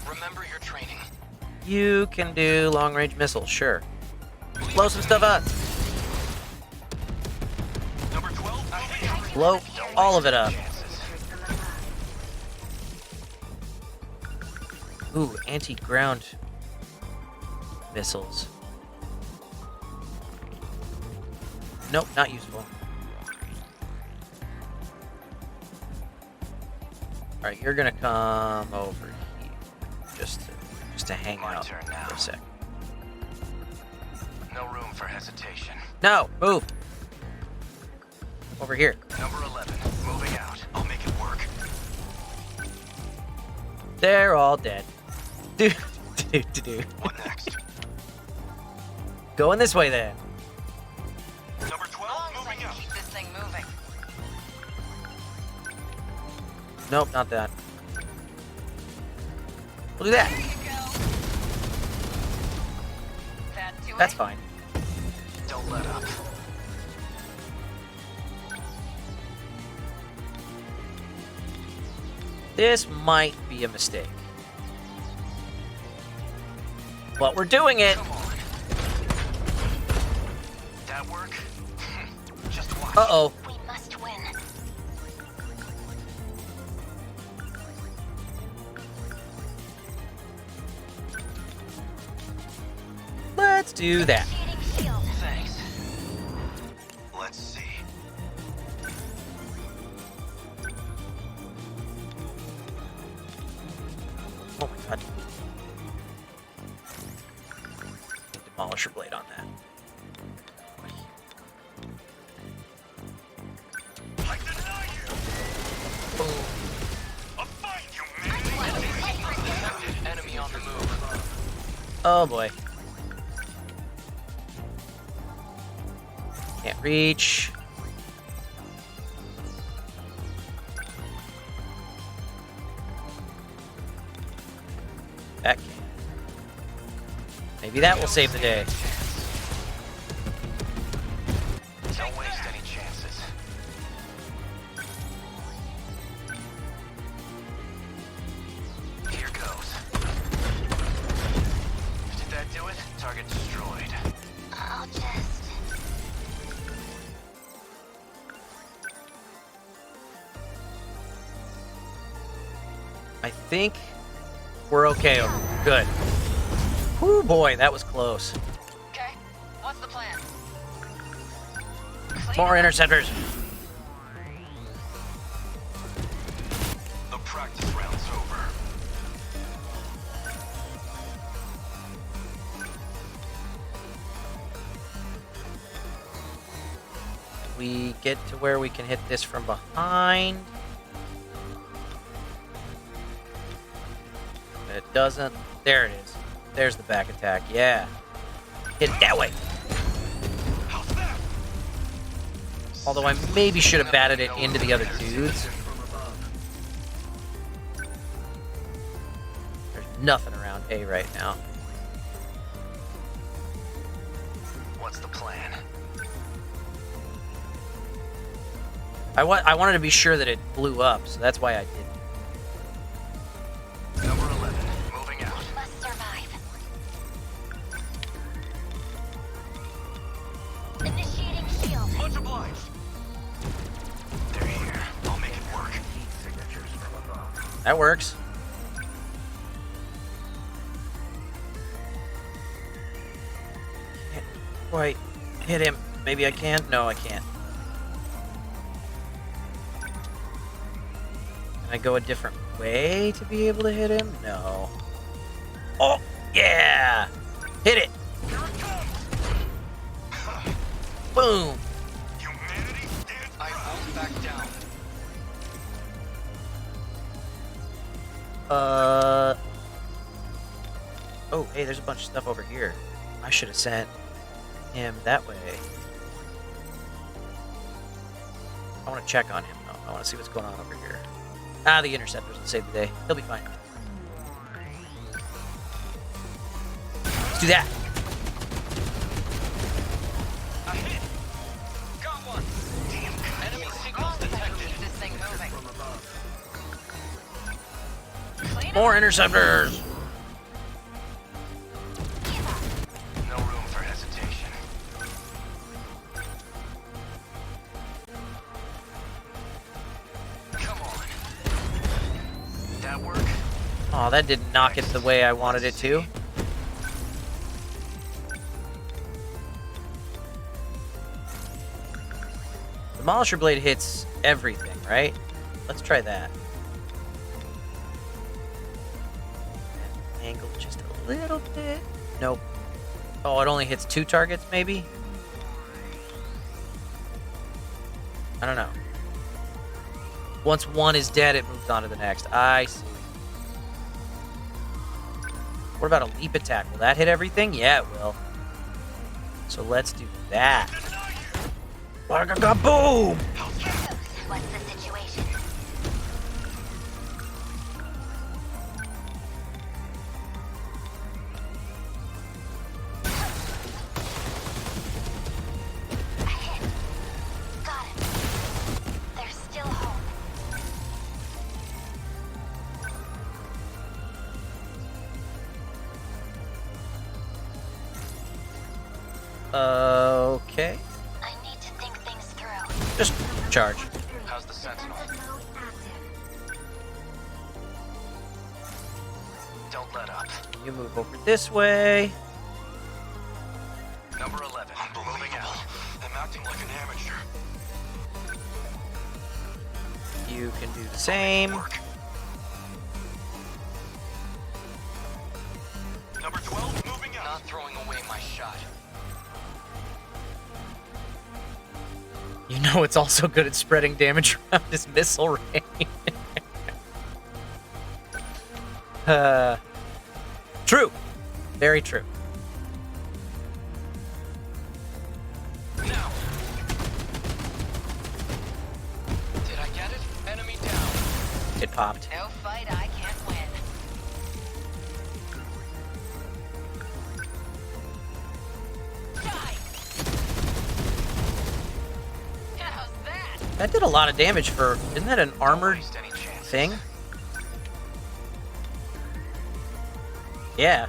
Remember your training. You can do long-range missiles, sure. Blow some stuff up. Number 12. Blow all of it up. Ooh, anti-ground missiles. Nope, not useful. Alright, you're gonna come over here. Just to hang out for a sec. No room for hesitation. No, move. Over here. Number 11. Moving out. I'll make it work. They're all dead. Do. What next? Going this way then. Number 12. Moving out. Keep this thing moving. Nope, not that. We'll do that. There you go. That do That's it? fine. Don't let up. This might be a mistake. But we're doing it. Come on. That work? Just watch. Uh-oh. We must win. Let's do that. Initiating shield. Thanks. Let's see. Oh my god. Demolisher blade on that. Enemy on the move. Oh boy. Can't reach. That can. Maybe that will save the day. Don't waste any chances. Here goes. Did that do it? Target destroyed. I'll just... I think we're okay. Good. Whoo boy, that was close. Okay, what's the plan? More interceptors. The practice round's over. We get to where we can hit this from behind. It doesn't. There it is. There's the back attack. Yeah. Hit it that way. Although I maybe should have batted it into the other dudes. There's nothing around A right now. What's the plan? I wanted to be sure that it blew up, so that's why I did. Number 11, moving out. Must survive. Initiating shield. Much obliged. They're here. I'll make it work. That works. Can't quite hit him. Maybe I can? No, I can't. Can I go a different way to be able to hit him? No. Oh, yeah! Hit it! Boom! Humanity stands. I won't back down. Oh, hey, there's a bunch of stuff over here. I should have sent him that way. I want to check on him, though. I want to see what's going on over here. Ah, the interceptors will save the day. He'll be fine. Let's do that. A hit. Got one. Damn. Enemy signals detected. Keep this thing moving. More interceptors. No room for hesitation. Come on. That work? Oh, that didn't knock it the way I wanted it to. Demolisher blade hits everything, right? Let's try that. Angle just a little bit. Nope. Oh, it only hits 2 targets, maybe? I don't know. Once one is dead, it moves on to the next. I see. What about a leap attack? Will that hit everything? Yeah, it will. So let's do that. Boom! What's the situation? A hit. Got it. There's still hope. Okay. I need to think things through. Just charge. How's the Sentinel? Don't let up. You move over this way. Number 11, moving out. I'm acting like an amateur. You can do the same. shot. You know it's also good at spreading damage around his missile range. True. Very true. Now. Did I get it? Enemy down. It popped. No fight I can't win. Die. How's that? That did a lot of damage for... Isn't that an armored thing? Yeah.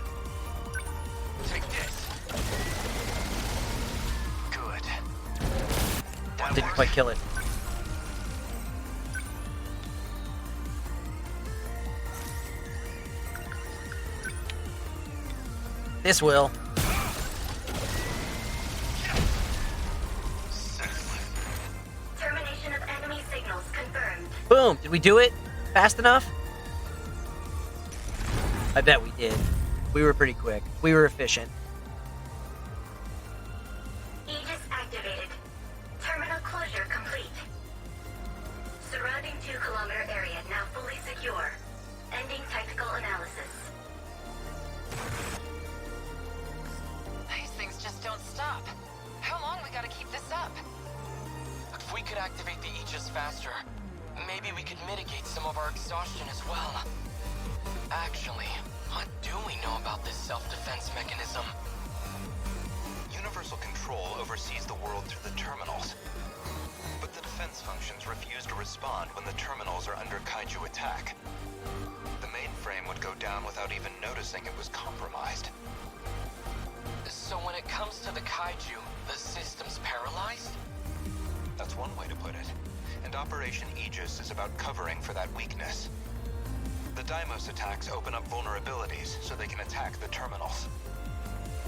Take this. Good. Didn't quite kill it. This will. Termination of enemy signals confirmed. Boom! Did we do it fast enough? I bet we did. We were pretty quick. We were efficient. Aegis activated. Terminal closure complete. Surrounding 2-kilometer area now fully secure. Ending tactical analysis. These things just don't stop. How long we gotta keep this up? If we could activate the Aegis faster, maybe we could mitigate some of our exhaustion as well. Actually, what do we know about this self-defense mechanism? Universal Control oversees the world through the terminals. But the defense functions refuse to respond when the terminals are under kaiju attack. The mainframe would go down without even noticing it was compromised. So when it comes to the kaiju, the system's paralyzed? That's one way to put it. And Operation Aegis is about covering for that weakness. The Deimos attacks open up vulnerabilities so they can attack the terminals.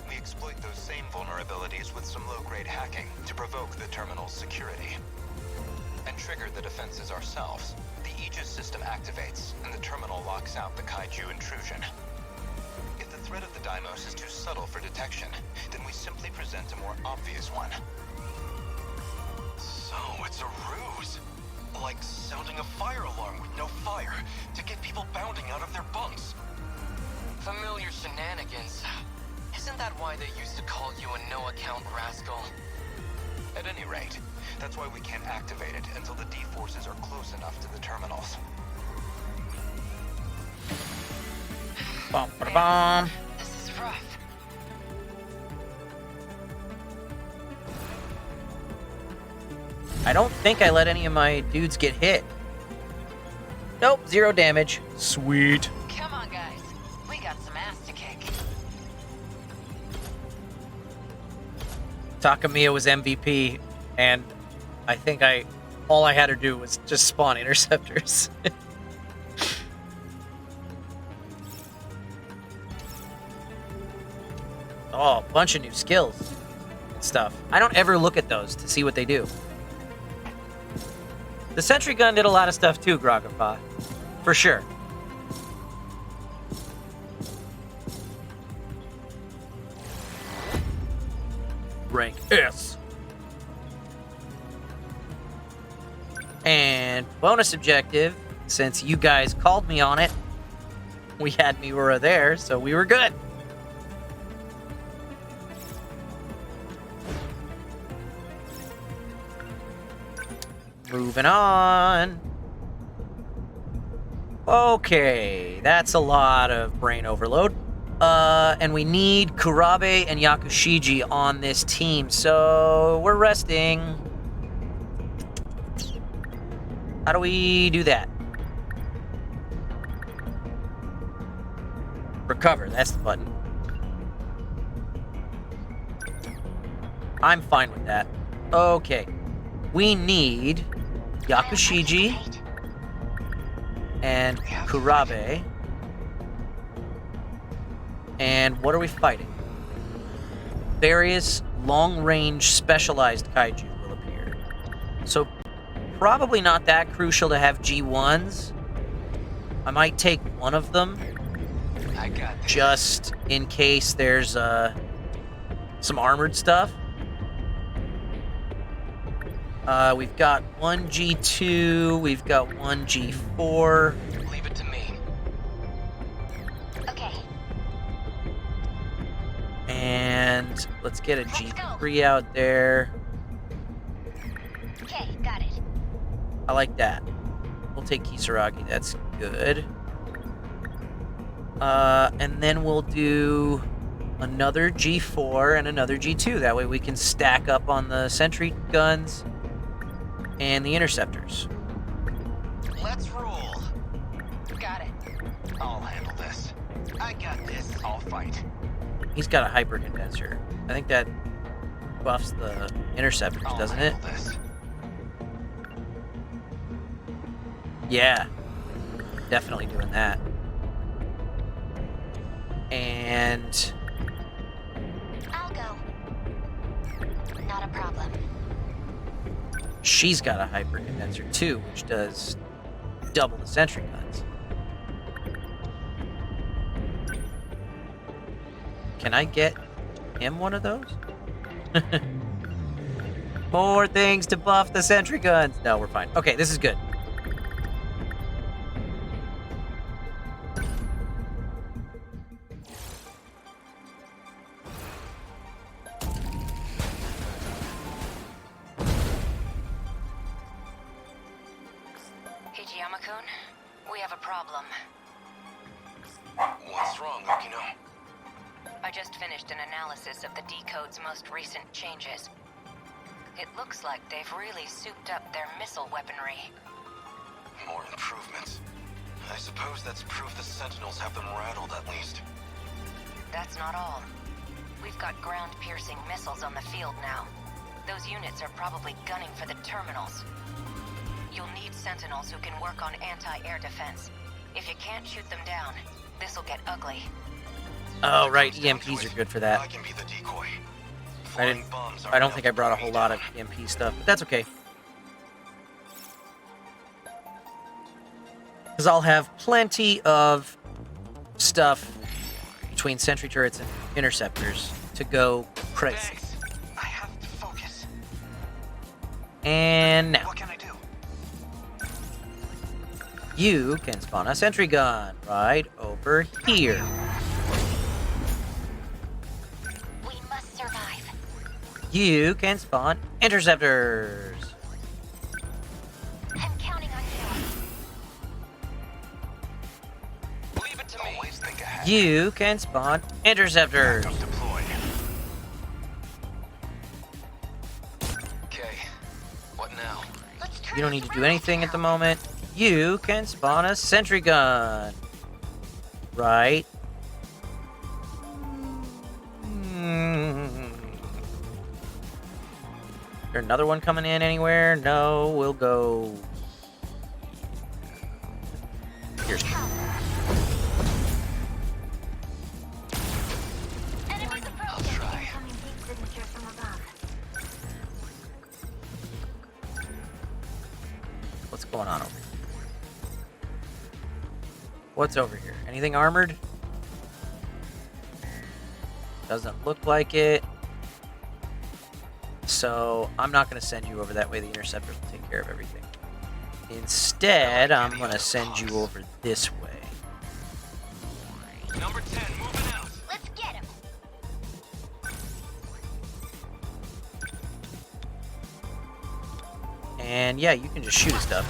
We exploit those same vulnerabilities with some low-grade hacking to provoke the terminal's security. And trigger the defenses ourselves. The Aegis system activates, and the terminal locks out the kaiju intrusion. If the threat of the Deimos is too subtle for detection, then we simply present a more obvious one. So it's a ruse. Like sounding a fire alarm with no fire to get people bounding out of their bunks. Familiar shenanigans. Isn't that why they used to call you a no-account rascal? At any rate, that's why we can't activate it until the D-forces are close enough to the terminals. Bum, ba-da-bum. This is rough. I don't think I let any of my dudes get hit. Nope, 0 damage. Sweet. Come on, guys. We got some ass to kick. Takamiya was MVP, and I think all I had to do was just spawn interceptors. Oh, a bunch of new skills and stuff. I don't ever look at those to see what they do. The sentry gun did a lot of stuff too, Groggerpaw. For sure. Rank S. And bonus objective, since you guys called me on it, we had Miura there, so we were good. Moving on. Okay, that's a lot of brain overload. And we need Kurabe and Yakushiji on this team, so we're resting. How do we do that? Recover, that's the button. I'm fine with that. Okay. We need Yakushiji and Kurabe. And what are we fighting? Various long-range specialized kaiju will appear. So probably not that crucial to have G1s. I might take one of them I got this. just in case there's some armored stuff. We've got one G2, we've got one G4. Leave it to me. Okay. And let's get a G3 out there. Okay, got it. I like that. We'll take Kisaragi, that's good. And then we'll do another G4 and another G2. That way we can stack up on the sentry guns and the interceptors. Let's roll. Got it. I'll handle this. I got this. I'll fight. He's got a hyper condenser. I think that buffs the interceptors, doesn't it? This. Yeah. Definitely doing that. And I'll go. Not a problem. she's got a hyper condenser too, which does double the sentry guns. Can I get him one of those? More things to buff the sentry guns. No, we're fine. Okay, this is good. Hijiyama-kun, we have a problem. What's wrong, Okino? I just finished an analysis of the Decode's most recent changes. It looks like they've really souped up their missile weaponry. More improvements. I suppose that's proof the Sentinels have them rattled at least. That's not all. We've got ground-piercing missiles on the field now. Those units are probably gunning for the terminals. You'll need Sentinels who can work on anti-air defense. If you can't shoot them down, this'll get ugly. Oh, right. EMPs are good for that. I can be the decoy. I don't think I brought a whole lot of EMP stuff, but that's okay. Because I'll have plenty of stuff between sentry turrets and interceptors to go crazy. Thanks. I have to focus. And now. What can I do? You can spawn a sentry gun right over here. We must survive. You can spawn interceptors. I'm counting on you. Leave it to me. Always think ahead. You can spawn interceptors. Deployed. Okay. What now? You don't need to do anything at the moment. You can spawn a sentry gun. Right. Is there another one coming in anywhere? No, we'll go here. Enemies approaching. Incoming deep signature from above. What's going on over here? What's over here? Anything armored? Doesn't look like it. So I'm not going to send you over that way. The interceptors will take care of everything. Instead, I'm going to send you over this way. Number 10, moving out. Let's get him. And yeah, you can just shoot at stuff.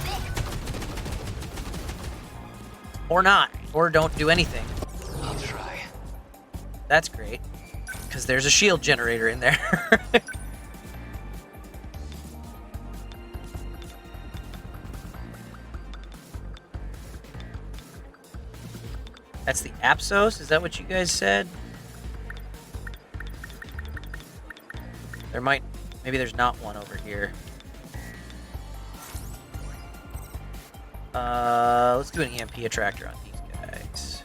Or not. Or don't do anything. I'll try. That's great. Because there's a shield generator in there. That's the Apsos? Is that what you guys said? There might... Maybe there's not one over here. Let's do an EMP attractor on these guys.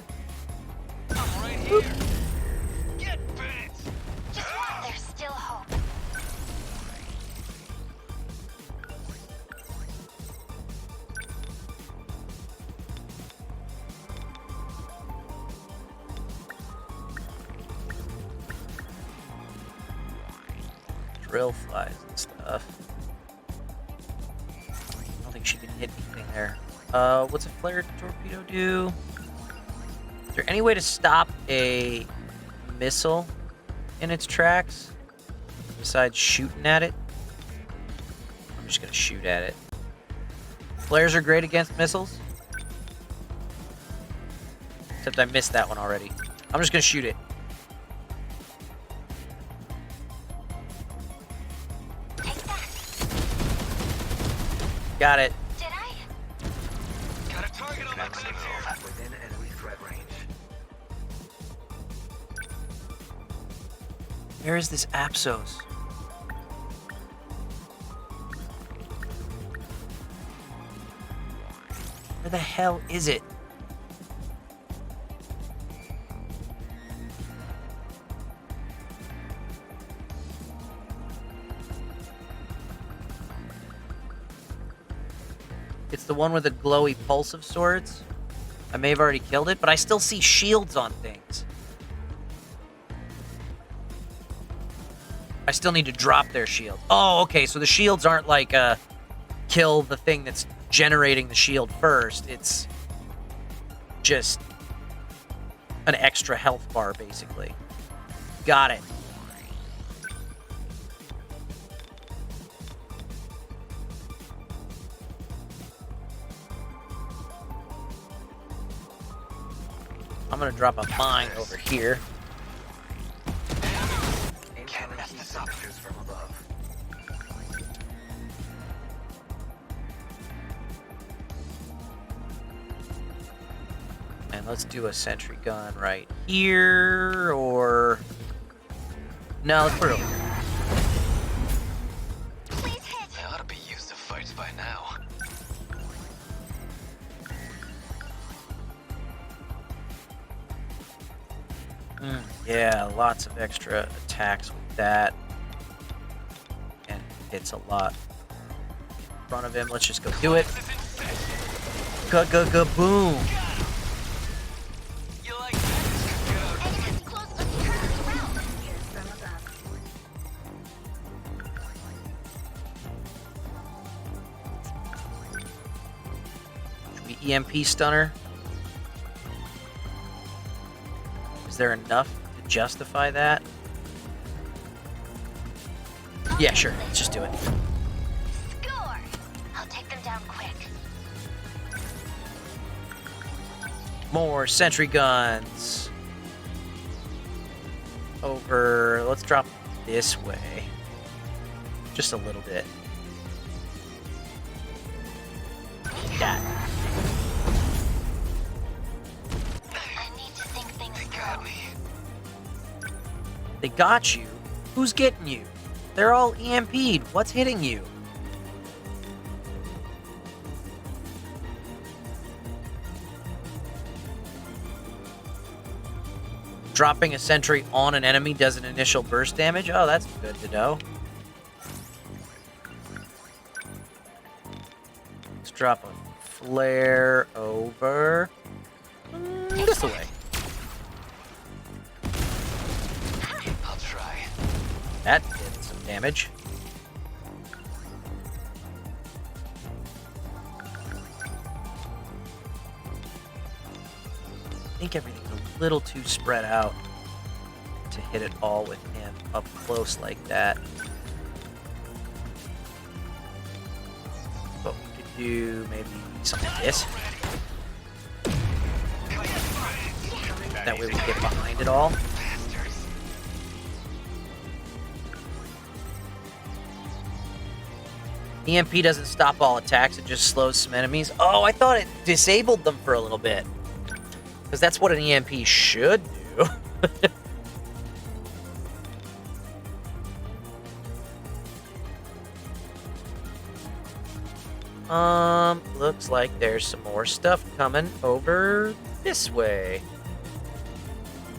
I'm right here. Get bent. Just one. There's still hope. drill flies and stuff. I don't think she can hit anything there. What's a flare torpedo do? Is there any way to stop a missile in its tracks besides shooting at it? I'm just gonna shoot at it. Flares are great against missiles. Except I missed that one already. I'm just gonna shoot it. Got it. Did I? Got a target on my back here. Within enemy threat range. Where is this Apsos? Where the hell is it? It's the one with the glowy pulse of swords. I may have already killed it, but I still see shields on things. I still need to drop their shield. Oh, okay, so the shields aren't like, kill the thing that's generating the shield first. It's just an extra health bar, basically. Got it. I'm gonna drop a mine over here. Can't mess this up. From above. And let's do a sentry gun right here, or... No, let's put it over here. They ought to be used to fights by now. Yeah, lots of extra attacks with that. And hits a lot in front of him. Let's just go do it. Boom. Should we EMP stunner? Is there enough to justify that? Yeah, sure. Let's just do it. Score! I'll take them down quick. More sentry guns. Over. Let's drop this way. Just a little bit. That. They got you? Who's getting you? They're all EMP'd. What's hitting you? Dropping a sentry on an enemy does an initial burst damage? Oh, that's good to know. Let's drop a flare over this way. I'll try. That did some damage. I think everything's a little too spread out to hit it all with him up close like that. But we could do maybe something like this. That way we get behind it all. EMP doesn't stop all attacks, it just slows some enemies. Oh, I thought it disabled them for a little bit. Because that's what an EMP should do. Looks like there's some more stuff coming over this way.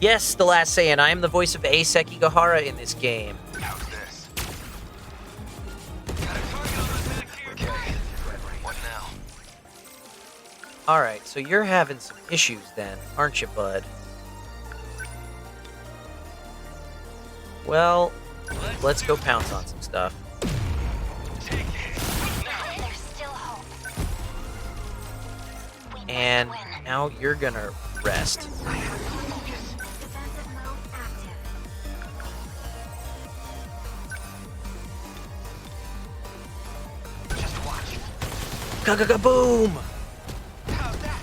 Yes, the last Saiyan. I am the voice of Ei Sekigahara in this game. How's this? Got a target on the back here. Okay. What now? Alright, so you're having some issues then, aren't you, bud? Well, Let's let's go pounce on some stuff. There's still hope. And now you're gonna rest. Defensive mode active. Just watch. Boom! How's that?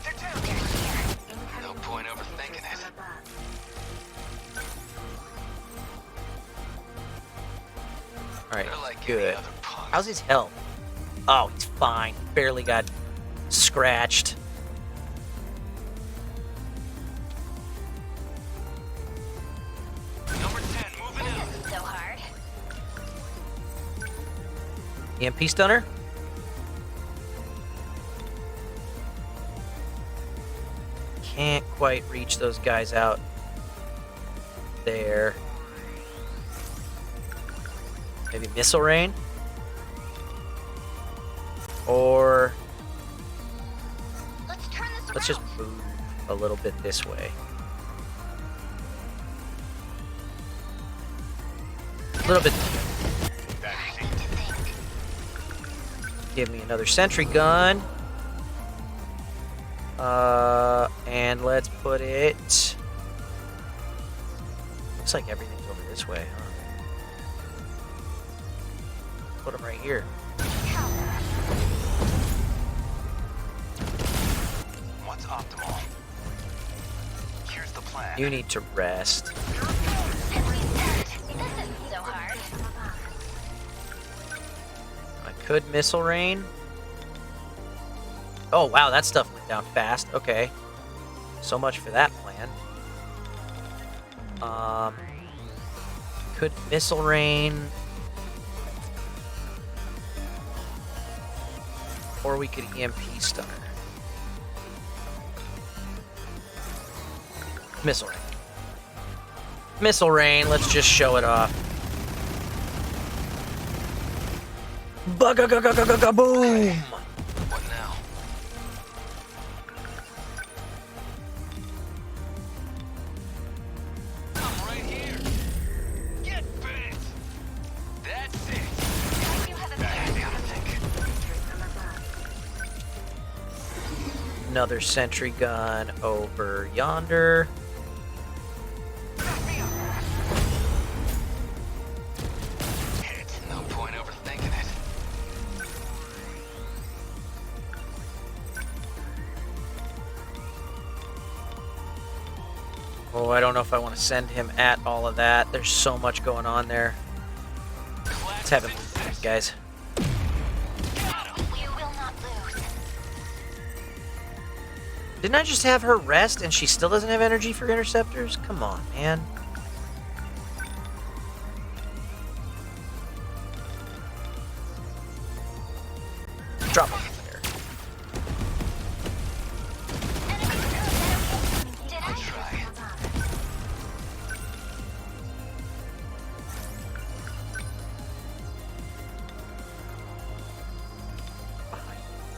They're down. They're here. No point overthinking it. From above. Alright, They're like any good. other punk. How's his health? Oh, he's fine. Barely got scratched. Number 10, moving This out. isn't so hard. EMP stunner? Can't quite reach those guys out there. Maybe missile rain? Or Let's turn this let's just move a little bit this way. A little bit. Give me another sentry gun. And let's put it. Looks like everything's over this way, huh? Put them right here. What's optimal? Here's the plan. You need to rest. This isn't so hard. I could missile rain. Oh wow, that stuff went down fast. Okay. So much for that plan. Could missile rain. Or we could EMP stunner. Missile rain. Missile rain, let's just show it off. Boom! What now? I'm right here. Get bit. That's it. That's it. Another sentry gun over yonder. No point overthinking it. Oh, I don't know if I want to send him at all of that. There's so much going on there. Let's have him move, guys. You will not lose. Didn't I just have her rest and she still doesn't have energy for interceptors? Come on, man. Drop him there. I'll try.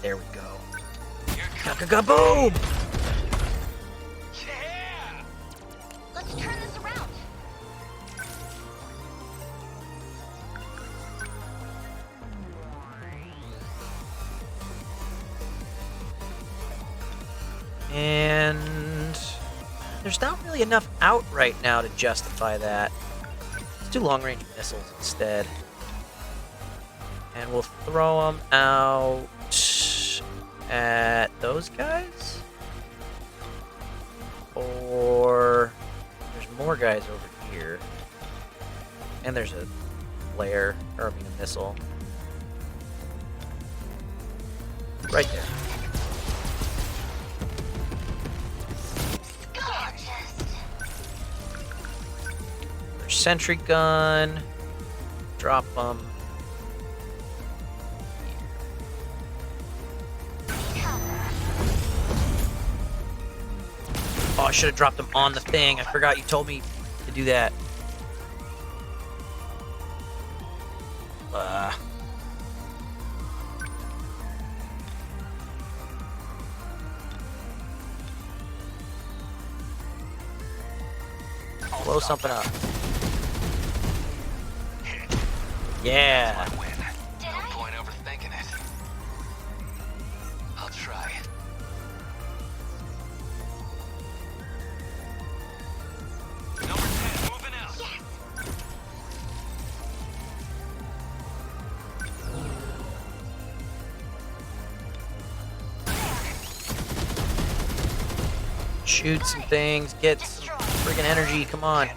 There we go. Boom! Yeah! Let's turn this around. And there's not really enough out right now to justify that. Let's do long-range missiles instead. And we'll throw them out at those guys? Or there's more guys over here. And there's a flare, or I mean a missile. Right there. There's sentry gun. Drop them. Oh, I should have dropped them on the thing. I forgot you told me to do that. Blow something up. Yeah. No point overthinking it. I'll try. Number 10, moving out. Yes. Shoot some things, get some friggin' energy, come on.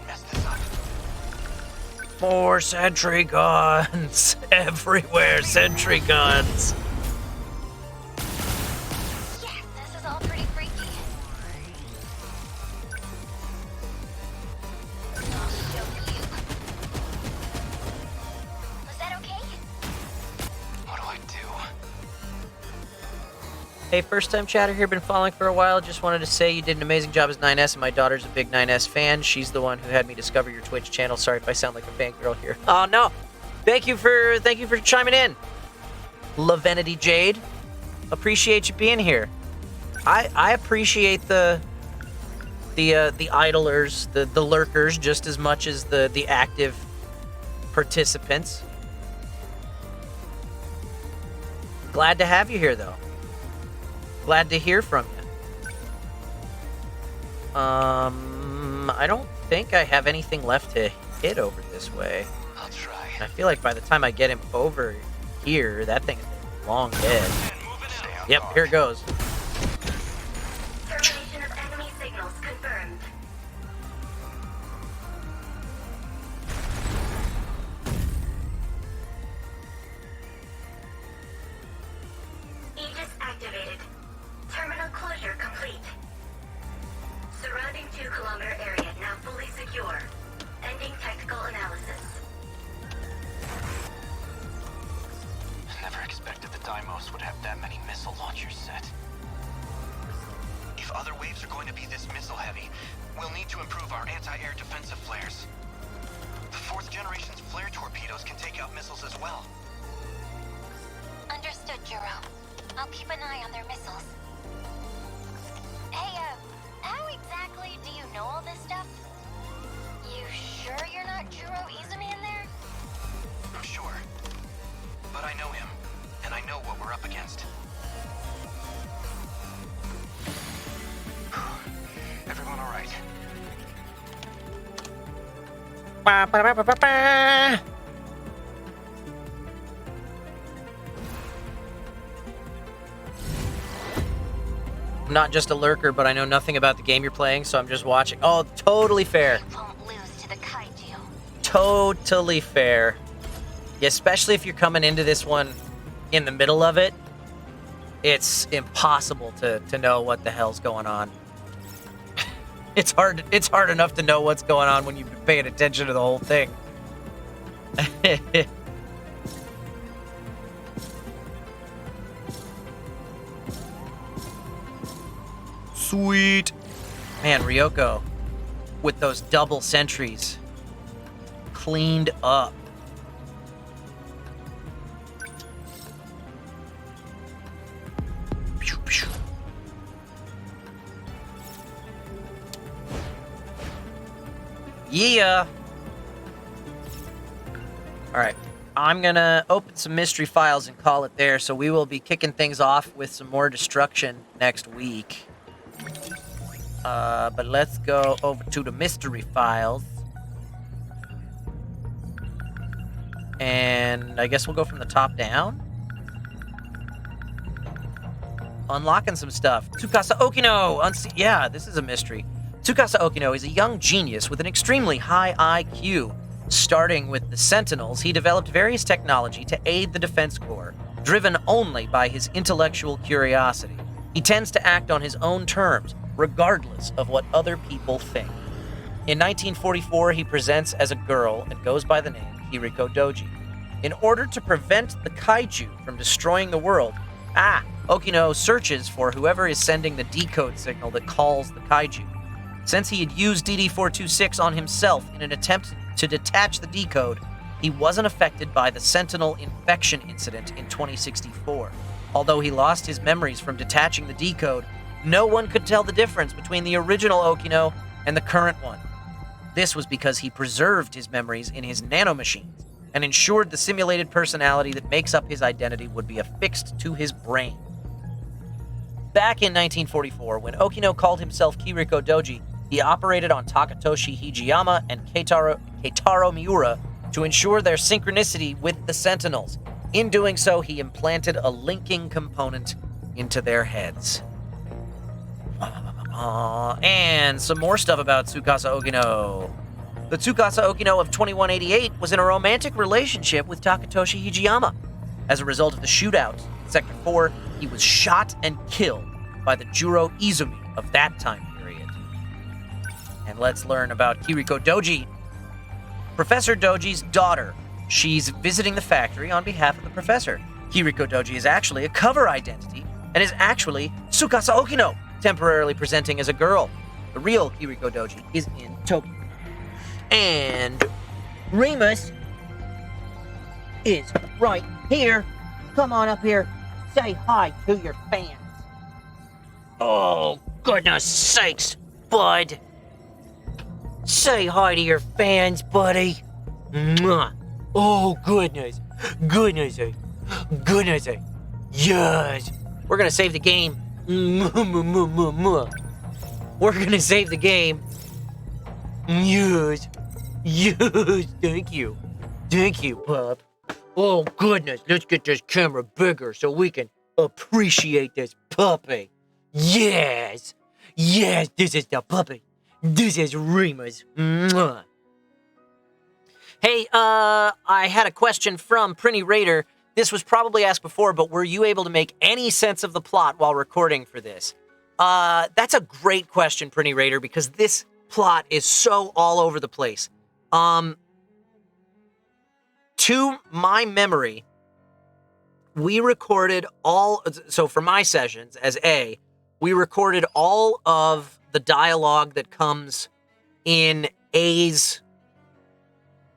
More sentry guns! Everywhere, sentry guns! Yes, this is all pretty freaky. I'll show you. Was that okay? What do I do? Hey, first time chatter here, been following for a while. Just wanted to say you did an amazing job as 9S, and my daughter's a big 9S fan. She's the one who had me discover your Twitch channel. Sorry if I sound like a fangirl here. Oh no. Thank you for chiming in. Lavenity Jade. Appreciate you being here. I appreciate the idlers, the lurkers just as much as the active participants. Glad to have you here though. Glad to hear from you. I don't think I have anything left to hit over this way. I'll try. I feel like by the time I get him over here, that thing is long dead. Yep, here it goes. Termination of enemy signals confirmed. Aegis activated. Terminal closure complete. Surrounding 2-kilometer area now fully secure. Ending technical analysis. Never expected the Deimos would have that many missile launchers set. If other waves are going to be this missile-heavy, we'll need to improve our anti-air defensive flares. The 4th generation's flare torpedoes can take out missiles as well. Understood, Juro. I'll keep an eye on their missiles. Hey, how exactly do you know all this stuff? You sure you're not Juro Izumi in there? I'm sure. But I know him, and I know what we're up against. Everyone all right? Ba-ba-ba-ba-ba. I'm not just a lurker, but I know nothing about the game you're playing, so I'm just watching. Oh, totally fair. Won't lose to the kaiju. Totally fair. Yeah, especially if you're coming into this one in the middle of it, it's impossible to know what the hell's going on. It's hard enough to know what's going on when you've been paying attention to the whole thing. Sweet. Man, Ryoko, with those double sentries, cleaned up. Pew, pew. Yeah. All right. I'm going to open some mystery files and call it there. So we will be kicking things off with some more destruction next week. But let's go over to the mystery files. And I guess we'll go from the top down. Unlocking some stuff. Tsukasa Okino. Yeah, this is a mystery. Tsukasa Okino is a young genius with an extremely high IQ. Starting with the Sentinels, he developed various technology to aid the Defense Corps, driven only by his intellectual curiosity. He tends to act on his own terms, regardless of what other people think. In 1944, he presents as a girl and goes by the name Hiriko Doji. In order to prevent the kaiju from destroying the world, Okino searches for whoever is sending the decode signal that calls the kaiju. Since he had used DD-426 on himself in an attempt to detach the decode, he wasn't affected by the Sentinel infection incident in 2064. Although he lost his memories from detaching the decode, no one could tell the difference between the original Okino and the current one. This was because he preserved his memories in his nanomachines, and ensured the simulated personality that makes up his identity would be affixed to his brain. Back in 1944, when Okino called himself Kiriko Doji, he operated on Takatoshi Hijiyama and Keitaro Miura to ensure their synchronicity with the Sentinels. In doing so, he implanted a linking component into their heads. And some more stuff about Tsukasa Okino. The Tsukasa Okino of 2188 was in a romantic relationship with Takatoshi Hijiyama. As a result of the shootout in Sector 4, he was shot and killed by the Juro Izumi of that time period. And let's learn about Kiriko Doji. Professor Doji's daughter. She's visiting the factory on behalf of the professor. Kiriko Doji is actually a cover identity and is actually Tsukasa Okino, temporarily presenting as a girl. The real Kiriko Doji is in Tokyo. And Remus is right here. Come on up here. Say hi to your fans. Oh, goodness sakes, bud. Say hi to your fans, buddy. Mwah. Oh, goodness. Goodness. Yes. We're going to save the game. We're going to save the game. Yes. Thank you. Thank you, pup. Oh, goodness. Let's get this camera bigger so we can appreciate this puppy. Yes. Yes, this is the puppy. This is Remus. Mwah. Hey, I had a question from Prinny Raider. This was probably asked before, but were you able to make any sense of the plot while recording for this? That's a great question, Prinny Raider, because this plot is so all over the place. To my memory, we recorded so for my sessions as A, we recorded all of the dialogue that comes in A's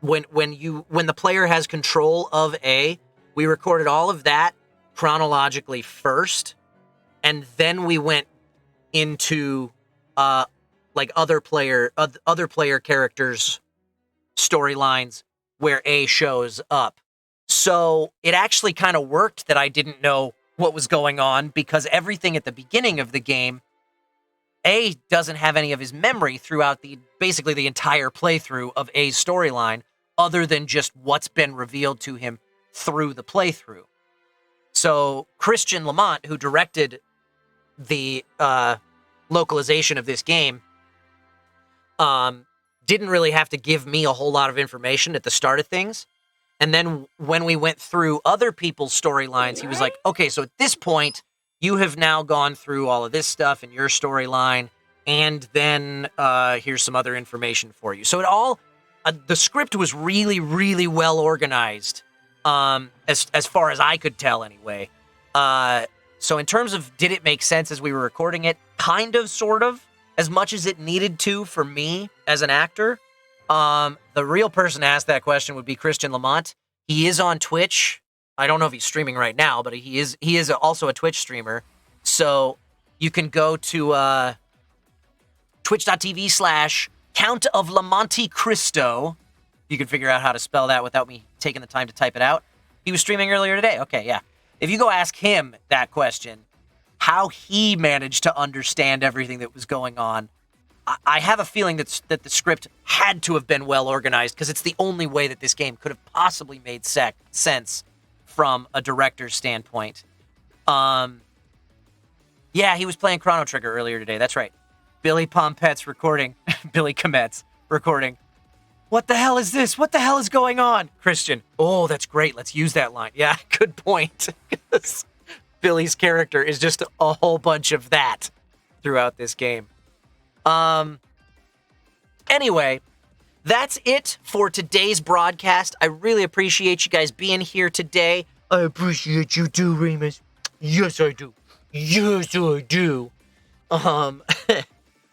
when the player has control of A, we recorded all of that chronologically first, and then we went into like other player characters' storylines where A shows up. So it actually kind of worked that I didn't know what was going on, because everything at the beginning of the game, A doesn't have any of his memory throughout basically the entire playthrough of A's storyline, other than just what's been revealed to him through the playthrough. So Christian Lamont, who directed the localization of this game, didn't really have to give me a whole lot of information at the start of things. And then when we went through other people's storylines, he was like, okay, so at this point, you have now gone through all of this stuff in your storyline, and then here's some other information for you. So it all, the script was really, really well organized, as far as I could tell anyway. So in terms of did it make sense as we were recording it, kind of, sort of, as much as it needed to for me as an actor. The real person to ask that question would be Christian Lamont. He is on Twitch. I don't know if he's streaming right now, but he is also a Twitch streamer. So you can go to twitch.tv/Count of Lamonte Cristo. You can figure out how to spell that without me taking the time to type it out. He was streaming earlier today. Okay, yeah. If you go ask him that question, how he managed to understand everything that was going on, I have a feeling that the script had to have been well organized, because it's the only way that this game could have possibly made sense from a director's standpoint. Yeah, he was playing Chrono Trigger earlier today. That's right. Billy Pompet's recording. Billy Komet's recording. What the hell is this? What the hell is going on? Christian. Oh, that's great. Let's use that line. Yeah, good point. Billy's character is just a whole bunch of that throughout this game. Anyway, that's it for today's broadcast. I really appreciate you guys being here today. I appreciate you too, Remus. Yes, I do. Yes, I do.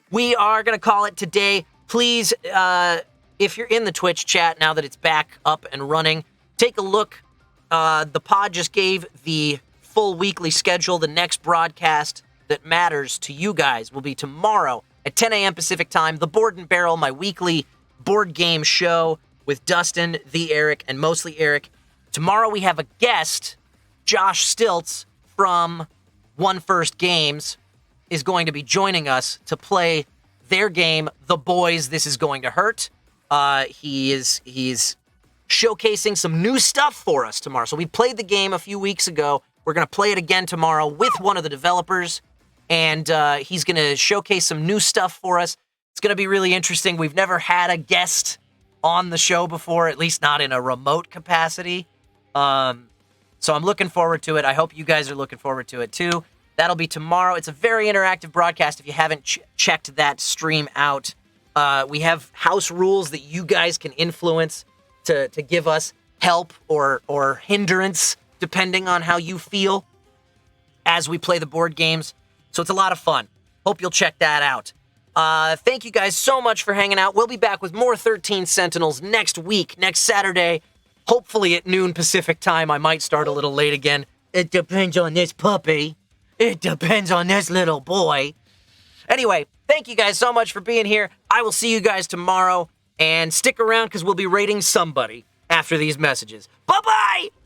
We are going to call it today. Please, if you're in the Twitch chat now that it's back up and running, take a look. The pod just gave the full weekly schedule. The next broadcast that matters to you guys will be tomorrow at 10 a.m. Pacific time. The Board and Barrel, my weekly board game show. with Dustin, the Eric, and mostly Eric. Tomorrow we have a guest, Josh Stilts from One First Games, is going to be joining us to play their game, The Boys, This Is Going to Hurt. He's showcasing some new stuff for us tomorrow. So we played the game a few weeks ago. We're going to play it again tomorrow with one of the developers, and he's going to showcase some new stuff for us. It's going to be really interesting. We've never had a guest on the show before, at least not in a remote capacity. So I'm looking forward to it. I hope you guys are looking forward to it too. That'll be tomorrow. It's a very interactive broadcast if you haven't checked that stream out. We have house rules that you guys can influence to give us help or hindrance, depending on how you feel as we play the board games. So it's a lot of fun. Hope you'll check that out. Thank you guys so much for hanging out. We'll be back with more 13 Sentinels next week, next Saturday, hopefully at noon Pacific time. I might start a little late again. It depends on this puppy. It depends on this little boy. Anyway, thank you guys so much for being here. I will see you guys tomorrow, and stick around because we'll be rating somebody after these messages. Bye-bye!